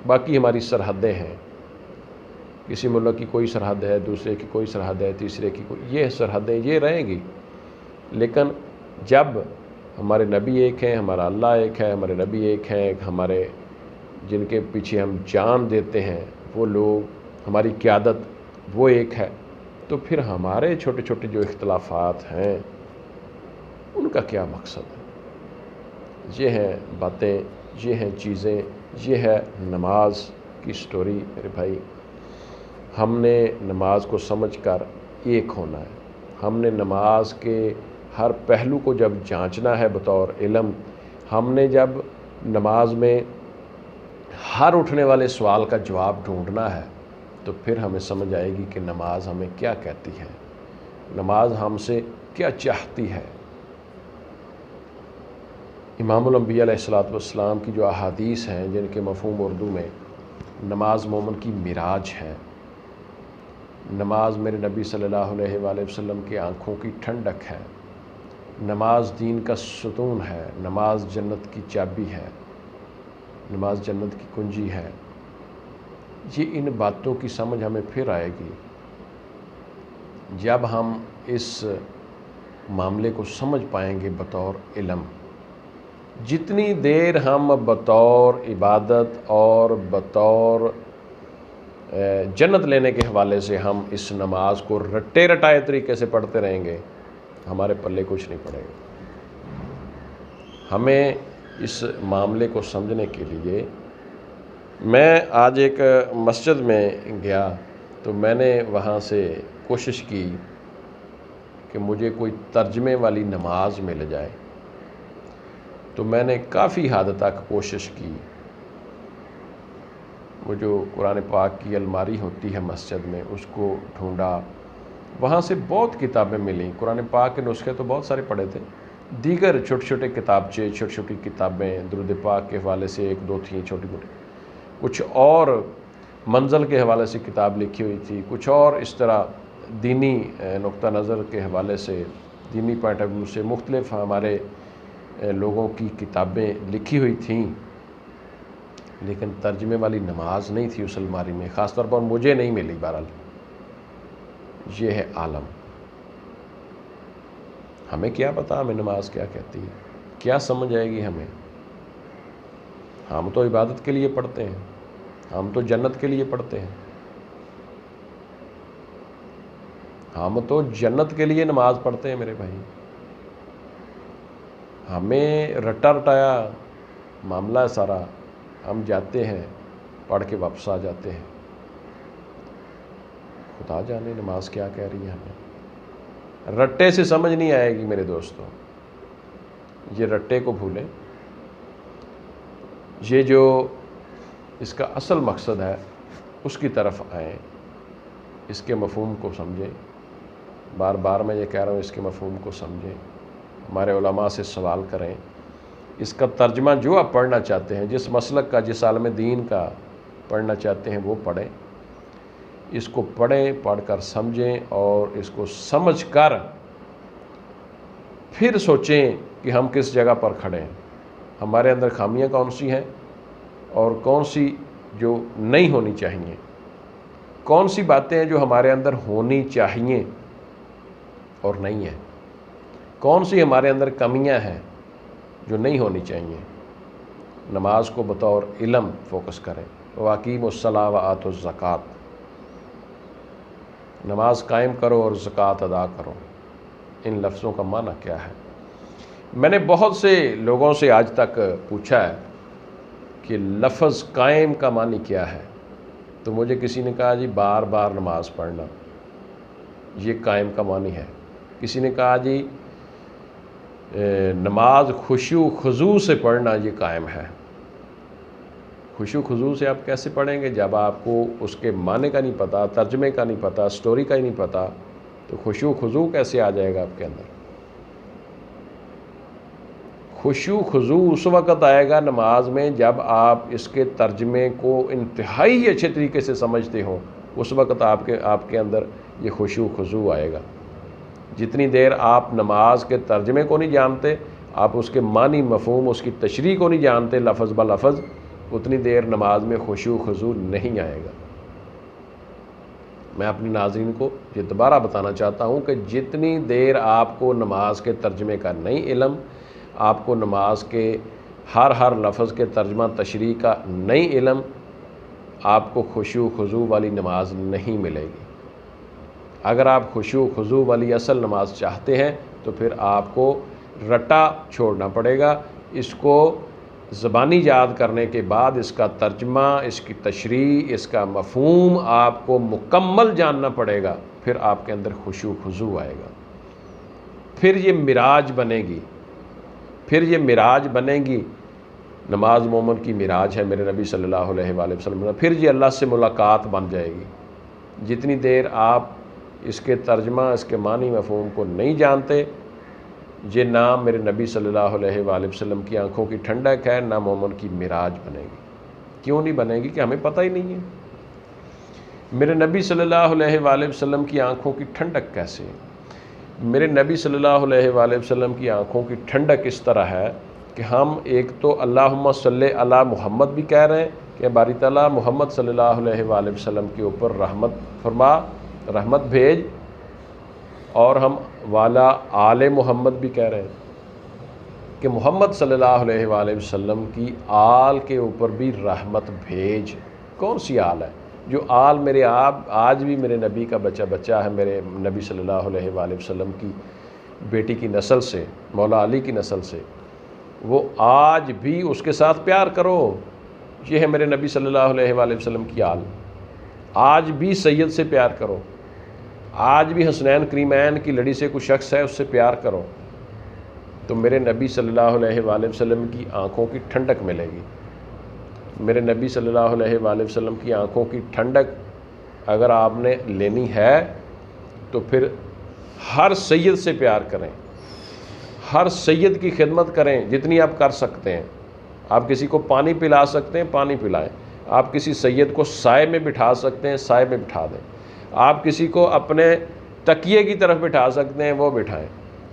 باقی ہماری سرحدیں ہیں، کسی ملک کی کوئی سرحد ہے، دوسرے کی کوئی سرحد ہے، تیسرے کی کوئی، یہ سرحدیں یہ رہیں گی، لیکن جب ہمارے نبی ایک ہیں، ہمارا اللہ ایک ہے، ہمارے نبی ایک ہیں، ہمارے جن کے پیچھے ہم جان دیتے ہیں وہ لوگ، ہماری قیادت وہ ایک ہے، تو پھر ہمارے چھوٹے چھوٹے جو اختلافات ہیں ان کا کیا مقصد ہے؟ یہ ہیں باتیں، یہ ہیں چیزیں، یہ ہے نماز کی سٹوری میرے بھائی۔ ہم نے نماز کو سمجھ کر ایک ہونا ہے، ہم نے نماز کے ہر پہلو کو جب جانچنا ہے بطور علم، ہم نے جب نماز میں ہر اٹھنے والے سوال کا جواب ڈھونڈنا ہے، تو پھر ہمیں سمجھ آئے گی کہ نماز ہمیں کیا کہتی ہے، نماز ہم سے کیا چاہتی ہے۔ امام الانبیاء علیہ السلام کی جو احادیث ہیں، جن کے مفہوم اردو میں نماز مومن کی معراج ہے، نماز میرے نبی صلی اللہ علیہ وآلہ وسلم کی آنکھوں کی ٹھنڈک ہے، نماز دین کا ستون ہے، نماز جنت کی چابی ہے، نماز جنت کی کنجی ہے، یہ ان باتوں کی سمجھ ہمیں پھر آئے گی جب ہم اس معاملے کو سمجھ پائیں گے بطور علم۔ جتنی دیر ہم بطور عبادت اور بطور جنت لینے کے حوالے سے ہم اس نماز کو رٹے رٹائے طریقے سے پڑھتے رہیں گے، ہمارے پلے کچھ نہیں پڑے گا۔ ہمیں اس معاملے کو سمجھنے کے لیے، میں آج ایک مسجد میں گیا تو میں نے وہاں سے کوشش کی کہ مجھے کوئی ترجمے والی نماز مل جائے، تو میں نے کافی حد تک کوشش کی۔ وہ جو قرآن پاک کی الماری ہوتی ہے مسجد میں، اس کو ڈھونڈا، وہاں سے بہت کتابیں ملیں، قرآن پاک کے نسخے تو بہت سارے پڑھے تھے، دیگر چھوٹے چھوٹے کتابچے، چھوٹی چھوٹی کتابیں، درود پاک کے حوالے سے 1 2 تھیں چھوٹی موٹی، کچھ اور منزل کے حوالے سے کتاب لکھی ہوئی تھی، کچھ اور اس طرح دینی نقطہ نظر کے حوالے سے، دینی پوائنٹ آف ویو سے مختلف ہمارے لوگوں کی کتابیں لکھی ہوئی تھیں، لیکن ترجمے والی نماز نہیں تھی اس الماری میں، خاص طور پر مجھے نہیں ملی۔ بہرحال یہ ہے عالم، ہمیں کیا پتا ہمیں نماز کیا کہتی ہے، کیا سمجھ آئے گی ہمیں؟ ہم تو عبادت کے لیے پڑھتے ہیں، ہم تو جنت کے لیے پڑھتے ہیں، ہم تو جنت کے لیے نماز پڑھتے ہیں میرے بھائی۔ ہمیں رٹا رٹایا معاملہ ہے سارا، ہم جاتے ہیں پڑھ کے واپس آ جاتے ہیں، خدا جانے نماز کیا کہہ رہی ہے ہمیں۔ رٹے سے سمجھ نہیں آئے گی میرے دوستوں، یہ رٹے کو بھولیں، یہ جو اس کا اصل مقصد ہے اس کی طرف آئیں، اس کے مفہوم کو سمجھیں، بار بار میں یہ کہہ رہا ہوں، اس کے مفہوم کو سمجھیں، ہمارے علماء سے سوال کریں، اس کا ترجمہ جو آپ پڑھنا چاہتے ہیں، جس مسلک کا، جس عالم دین کا پڑھنا چاہتے ہیں وہ پڑھیں، اس کو پڑھیں، پڑھ کر سمجھیں اور اس کو سمجھ کر پھر سوچیں کہ ہم کس جگہ پر کھڑے ہیں، ہمارے اندر خامیاں کون سی ہیں اور کون سی جو نہیں ہونی چاہیے، کون سی باتیں ہیں جو ہمارے اندر ہونی چاہیے اور نہیں ہیں، کون سی ہمارے اندر کمیاں ہیں جو نہیں ہونی چاہیے۔ نماز کو بطور علم فوکس کریں، وَأَقِیمُوا الصَّلَاةَ وَآتُوا الزَّکَاۃَ، نماز قائم کرو اور زکوٰۃ ادا کرو۔ ان لفظوں کا معنی کیا ہے؟ میں نے بہت سے لوگوں سے آج تک پوچھا ہے کہ لفظ قائم کا معنی کیا ہے، تو مجھے کسی نے کہا جی بار بار نماز پڑھنا، یہ قائم کا معنی ہے۔ کسی نے کہا جی نماز خشوع خضوع سے پڑھنا، یہ قائم ہے۔ خشوع خضوع سے آپ کیسے پڑھیں گے جب آپ کو اس کے معنی کا نہیں پتہ، ترجمے کا نہیں پتہ، سٹوری کا ہی نہیں پتہ، تو خشوع خضوع کیسے آ جائے گا آپ کے اندر؟ خشوع خضوع اس وقت آئے گا نماز میں جب آپ اس کے ترجمے کو انتہائی اچھے طریقے سے سمجھتے ہوں، اس وقت آپ کے اندر یہ خشوع خضوع آئے گا۔ جتنی دیر آپ نماز کے ترجمے کو نہیں جانتے، آپ اس کے معنی مفہوم، اس کی تشریح کو نہیں جانتے لفظ بہ لفظ، اتنی دیر نماز میں خشوع خضوع نہیں آئے گا۔ میں اپنے ناظرین کو یہ دوبارہ بتانا چاہتا ہوں کہ جتنی دیر آپ کو نماز کے ترجمے کا نہیں علم، آپ کو نماز کے ہر لفظ کے ترجمہ تشریح کا نہیں علم، آپ کو خشوع خضوع والی نماز نہیں ملے گی۔ اگر آپ خشوع خضوع والی اصل نماز چاہتے ہیں تو پھر آپ کو رٹا چھوڑنا پڑے گا، اس کو زبانی یاد کرنے کے بعد اس کا ترجمہ، اس کی تشریح، اس کا مفہوم آپ کو مکمل جاننا پڑے گا، پھر آپ کے اندر خشوع خضوع آئے گا، پھر یہ معراج بنے گی، پھر یہ معراج بنے گی۔ نماز مومن کی معراج ہے میرے نبی صلی اللہ علیہ وآلہ وسلم نے، پھر یہ اللہ سے ملاقات بن جائے گی۔ جتنی دیر آپ اس کے ترجمہ، اس کے معنی مفہوم کو نہیں جانتے، یہ نہ میرے نبی صلی اللہ علیہ وآلہ وسلم کی آنکھوں کی ٹھنڈک ہے، نہ مومن کی معراج بنے گی۔ کیوں نہیں بنے گی؟ کہ ہمیں پتہ ہی نہیں ہے میرے نبی صلی اللہ علیہ وآلہ وسلم کی آنکھوں کی ٹھنڈک کیسے ہے۔ میرے نبی صلی اللہ علیہ وآلہ وسلم کی آنکھوں کی ٹھنڈک اس طرح ہے کہ ہم ایک تو اللہم صلی علی محمد بھی کہہ رہے ہیں کہ باری تعالیٰ محمد صلی اللہ علیہ وآلہ وسلم کے اوپر رحمت فرما، رحمت بھیج، اور ہم والا آل محمد بھی کہہ رہے ہیں کہ محمد صلی اللہ علیہ وآلہ وسلم کی آل کے اوپر بھی رحمت بھیج۔ کون سی آل ہے؟ جو آل میرے آپ آج بھی میرے نبی کا بچہ ہے، میرے نبی صلی اللہ علیہ وآلہ وسلم کی بیٹی کی نسل سے، مولا علی کی نسل سے، وہ آج بھی اس کے ساتھ پیار کرو۔ یہ ہے میرے نبی صلی اللہ علیہ وآلہ وسلم کی آل۔ آج بھی سید سے پیار کرو، آج بھی حسنین کریمین کی لڑی سے کوئی شخص ہے اس سے پیار کرو، تو میرے نبی صلی اللہ علیہ وآلہ وسلم کی آنکھوں کی ٹھنڈک ملے گی۔ میرے نبی صلی اللہ علیہ وآلہ وسلم کی آنکھوں کی ٹھنڈک اگر آپ نے لینی ہے تو پھر ہر سید سے پیار کریں، ہر سید کی خدمت کریں جتنی آپ کر سکتے ہیں۔ آپ کسی کو پانی پلا سکتے ہیں، پانی پلائیں۔ آپ کسی سید کو سائے میں بٹھا سکتے ہیں، سائے میں بٹھا دیں۔ آپ کسی کو اپنے تکیے کی طرف بٹھا سکتے ہیں، وہ بٹھائیں۔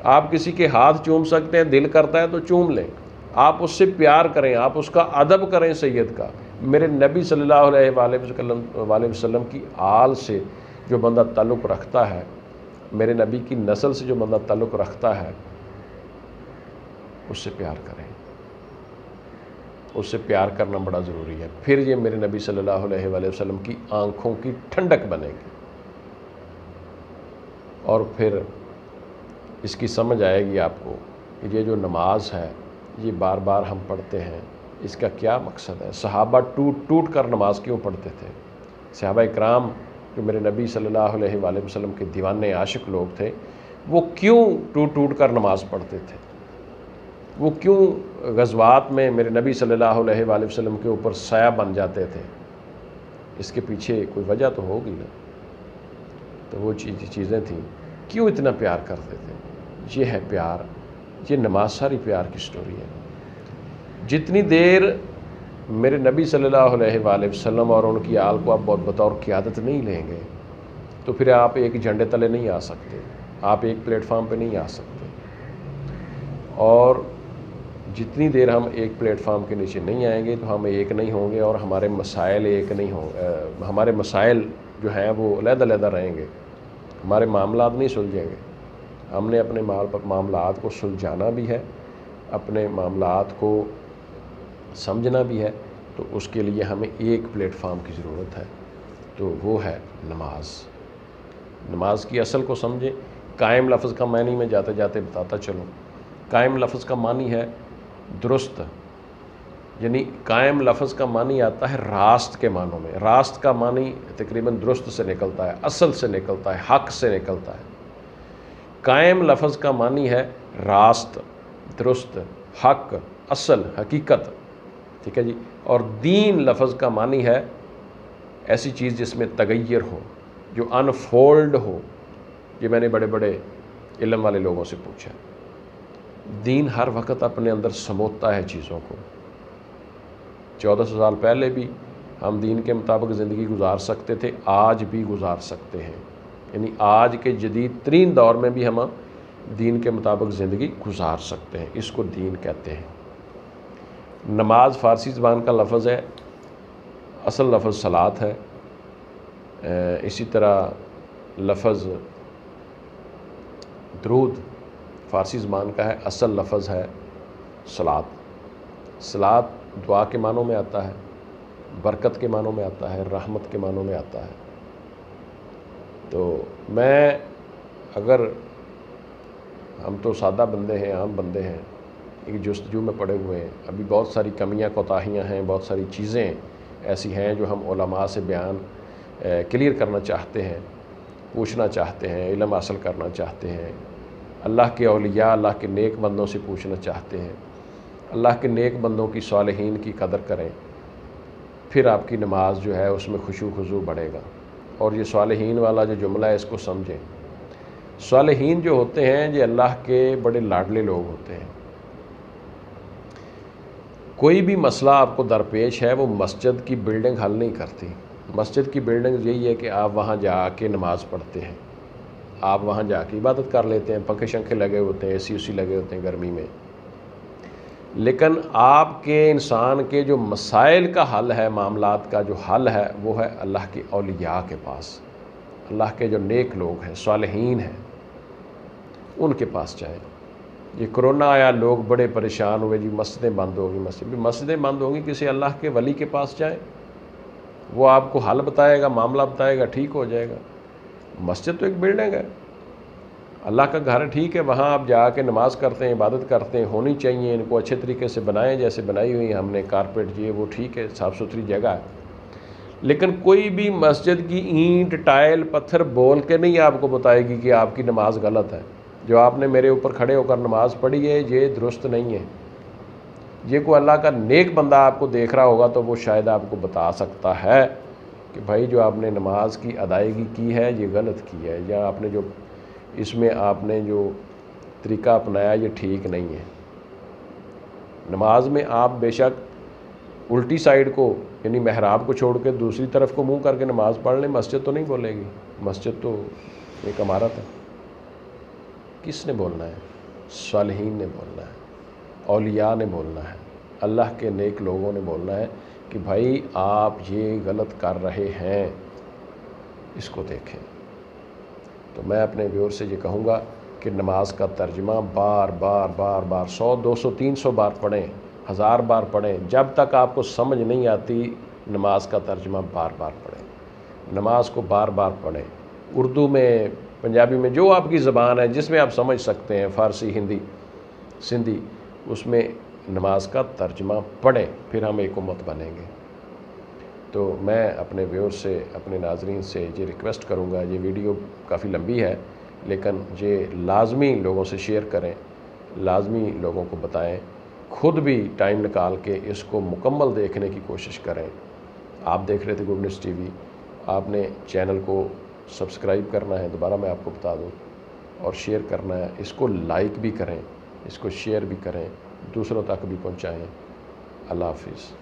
آپ کسی کے ہاتھ چوم سکتے ہیں، دل کرتا ہے تو چوم لیں۔ آپ اس سے پیار کریں، آپ اس کا ادب کریں سید کا۔ میرے نبی صلی اللہ علیہ وآلہ وسلم کی آل سے جو بندہ تعلق رکھتا ہے، میرے نبی کی نسل سے جو بندہ تعلق رکھتا ہے، اس سے پیار کریں، اس سے پیار کرنا بڑا ضروری ہے۔ پھر یہ میرے نبی صلی اللہ علیہ وآلہ وسلم کی آنکھوں کی ٹھنڈک بنے گی، اور پھر اس کی سمجھ آئے گی آپ کو کہ یہ جو نماز ہے، یہ بار بار ہم پڑھتے ہیں، اس کا کیا مقصد ہے۔ صحابہ ٹوٹ ٹوٹ کر نماز کیوں پڑھتے تھے؟ صحابہ اکرام جو میرے نبی صلی اللہ علیہ وآلہ وسلم کے دیوانے عاشق لوگ تھے، وہ کیوں ٹوٹ ٹوٹ کر نماز پڑھتے تھے؟ وہ کیوں غزوات میں میرے نبی صلی اللہ علیہ وآلہ وسلم کے اوپر سایہ بن جاتے تھے؟ اس کے پیچھے کوئی وجہ تو ہوگی نا۔ تو وہ چیزیں تھیں، کیوں اتنا پیار کرتے تھے؟ یہ ہے پیار یہ نماز ساری پیار کی سٹوری ہے۔ جتنی دیر میرے نبی صلی اللہ علیہ وآلہ وسلم اور ان کی آل کو آپ بطور قیادت نہیں لیں گے تو پھر آپ ایک جھنڈے تلے نہیں آ سکتے، آپ ایک پلیٹ فارم پہ نہیں آ سکتے۔ اور جتنی دیر ہم ایک پلیٹ فارم کے نیچے نہیں آئیں گے تو ہم ایک نہیں ہوں گے، اور ہمارے مسائل ایک نہیں ہوں گے، ہمارے مسائل جو ہیں وہ علیحدہ علیحدہ رہیں گے، ہمارے معاملات نہیں سلجھیں گے۔ ہم نے اپنے معاملات کو سلجھانا بھی ہے، اپنے معاملات کو سمجھنا بھی ہے، تو اس کے لیے ہمیں ایک پلیٹ فارم کی ضرورت ہے، تو وہ ہے نماز۔ نماز کی اصل کو سمجھیں۔ قائم لفظ کا معنی میں جاتے جاتے بتاتا چلوں۔ قائم لفظ کا معنی ہے درست، یعنی قائم لفظ کا معنی آتا ہے راست کے معنوں میں۔ راست کا معنی تقریباً درست سے نکلتا ہے، اصل سے نکلتا ہے، حق سے نکلتا ہے۔ قائم لفظ کا معنی ہے راست، درست، حق، اصل، حقیقت، ٹھیک ہے جی۔ اور دین لفظ کا معنی ہے ایسی چیز جس میں تغیر ہو، جو انفولڈ ہو۔ یہ میں نے بڑے بڑے علم والے لوگوں سے پوچھا۔ دین ہر وقت اپنے اندر سموتا ہے چیزوں کو۔ 1400 سال پہلے بھی ہم دین کے مطابق زندگی گزار سکتے تھے، آج بھی گزار سکتے ہیں، یعنی آج کے جدید ترین دور میں بھی ہم دین کے مطابق زندگی گزار سکتے ہیں، اس کو دین کہتے ہیں۔ نماز فارسی زبان کا لفظ ہے، اصل لفظ صلاۃ ہے۔ اسی طرح لفظ درود فارسی زبان کا ہے، اصل لفظ ہے صلاۃ۔ صلاۃ دعا کے معنوں میں آتا ہے، برکت کے معنوں میں آتا ہے، رحمت کے معنوں میں آتا ہے۔ تو میں اگر ہم تو سادہ بندے ہیں، عام بندے ہیں، ایک جستجو میں پڑے ہوئے ہیں، ابھی بہت ساری کمیاں کوتاہیاں ہیں، بہت ساری چیزیں ایسی ہیں جو ہم علماء سے بیان کلیئر کرنا چاہتے ہیں، پوچھنا چاہتے ہیں، علم حاصل کرنا چاہتے ہیں، اللہ کے اولیاء، اللہ کے نیک بندوں سے پوچھنا چاہتے ہیں۔ اللہ کے نیک بندوں کی، صالحین کی قدر کریں، پھر آپ کی نماز جو ہے اس میں خشوع خضوع بڑھے گا۔ اور یہ صالحین والا جو جملہ ہے اس کو سمجھیں۔ صالحین جو ہوتے ہیں یہ اللہ کے بڑے لاڈلے لوگ ہوتے ہیں۔ کوئی بھی مسئلہ آپ کو درپیش ہے وہ مسجد کی بلڈنگ حل نہیں کرتی۔ مسجد کی بلڈنگ یہی ہے کہ آپ وہاں جا کے نماز پڑھتے ہیں، آپ وہاں جا کے عبادت کر لیتے ہیں، پنکھے شنکھے لگے ہوتے ہیں، اے سی لگے ہوتے ہیں گرمی میں، لیکن آپ کے انسان کے جو مسائل کا حل ہے، معاملات کا جو حل ہے، وہ ہے اللہ کے اولیاء کے پاس، اللہ کے جو نیک لوگ ہیں، صالحین ہیں، ان کے پاس جائیں۔ یہ کرونا آیا، لوگ بڑے پریشان ہوئے، جی مسجدیں بند ہو گئی۔ مسجدیں بند ہوں گی، کسی اللہ کے ولی کے پاس جائیں، وہ آپ کو حل بتائے گا، معاملہ بتائے گا، ٹھیک ہو جائے گا۔ مسجد تو ایک بلڈنگ ہے، اللہ کا گھر، ٹھیک ہے، وہاں آپ جا کے نماز کرتے ہیں، عبادت کرتے ہیں، ہونی چاہیے، ان کو اچھے طریقے سے بنائیں جیسے بنائی ہوئی ہم نے، کارپیٹ یہ وہ، ٹھیک ہے، صاف ستھری جگہ ہے۔ لیکن کوئی بھی مسجد کی اینٹ، ٹائل، پتھر بول کے نہیں آپ کو بتائے گی کہ آپ کی نماز غلط ہے۔ جو آپ نے میرے اوپر کھڑے ہو کر نماز پڑھی ہے یہ درست نہیں ہے۔ یہ کوئی اللہ کا نیک بندہ آپ کو دیکھ رہا ہوگا تو وہ شاید آپ کو بتا سکتا ہے کہ بھائی جو آپ نے نماز کی ادائیگی کی ہے یہ غلط کی ہے، یا آپ نے جو اس میں آپ نے جو طریقہ اپنایا یہ ٹھیک نہیں ہے۔ نماز میں آپ بے شک الٹی سائیڈ کو، یعنی محراب کو چھوڑ کے دوسری طرف کو منہ کر کے نماز پڑھ لیں، مسجد تو نہیں بولے گی۔ مسجد تو ایک عمارت ہے۔ کس نے بولنا ہے؟ صالحین نے بولنا ہے، اولیاء نے بولنا ہے، اللہ کے نیک لوگوں نے بولنا ہے کہ بھائی آپ یہ غلط کر رہے ہیں، اس کو دیکھیں۔ تو میں اپنے ویور سے یہ کہوں گا کہ نماز کا ترجمہ بار بار بار بار 100 200 300 بار پڑھیں، 1000 بار پڑھیں، جب تک آپ کو سمجھ نہیں آتی نماز کا ترجمہ بار بار پڑھیں، نماز کو بار بار پڑھیں، اردو میں، پنجابی میں، جو آپ کی زبان ہے جس میں آپ سمجھ سکتے ہیں، فارسی، ہندی، سندھی، اس میں نماز کا ترجمہ پڑھیں، پھر ہم ایک امت بنیں گے۔ تو میں اپنے ویور سے، اپنے ناظرین سے یہ ریکویسٹ کروں گا، یہ ویڈیو کافی لمبی ہے لیکن یہ لازمی لوگوں سے شیئر کریں، لازمی لوگوں کو بتائیں، خود بھی ٹائم نکال کے اس کو مکمل دیکھنے کی کوشش کریں۔ آپ دیکھ رہے تھے گڈ نیوز ٹی وی، آپ نے چینل کو سبسکرائب کرنا ہے، دوبارہ میں آپ کو بتا دوں، اور شیئر کرنا ہے، اس کو لائک بھی کریں، اس کو شیئر بھی کریں، دوسروں تک بھی پہنچائیں۔ اللہ حافظ۔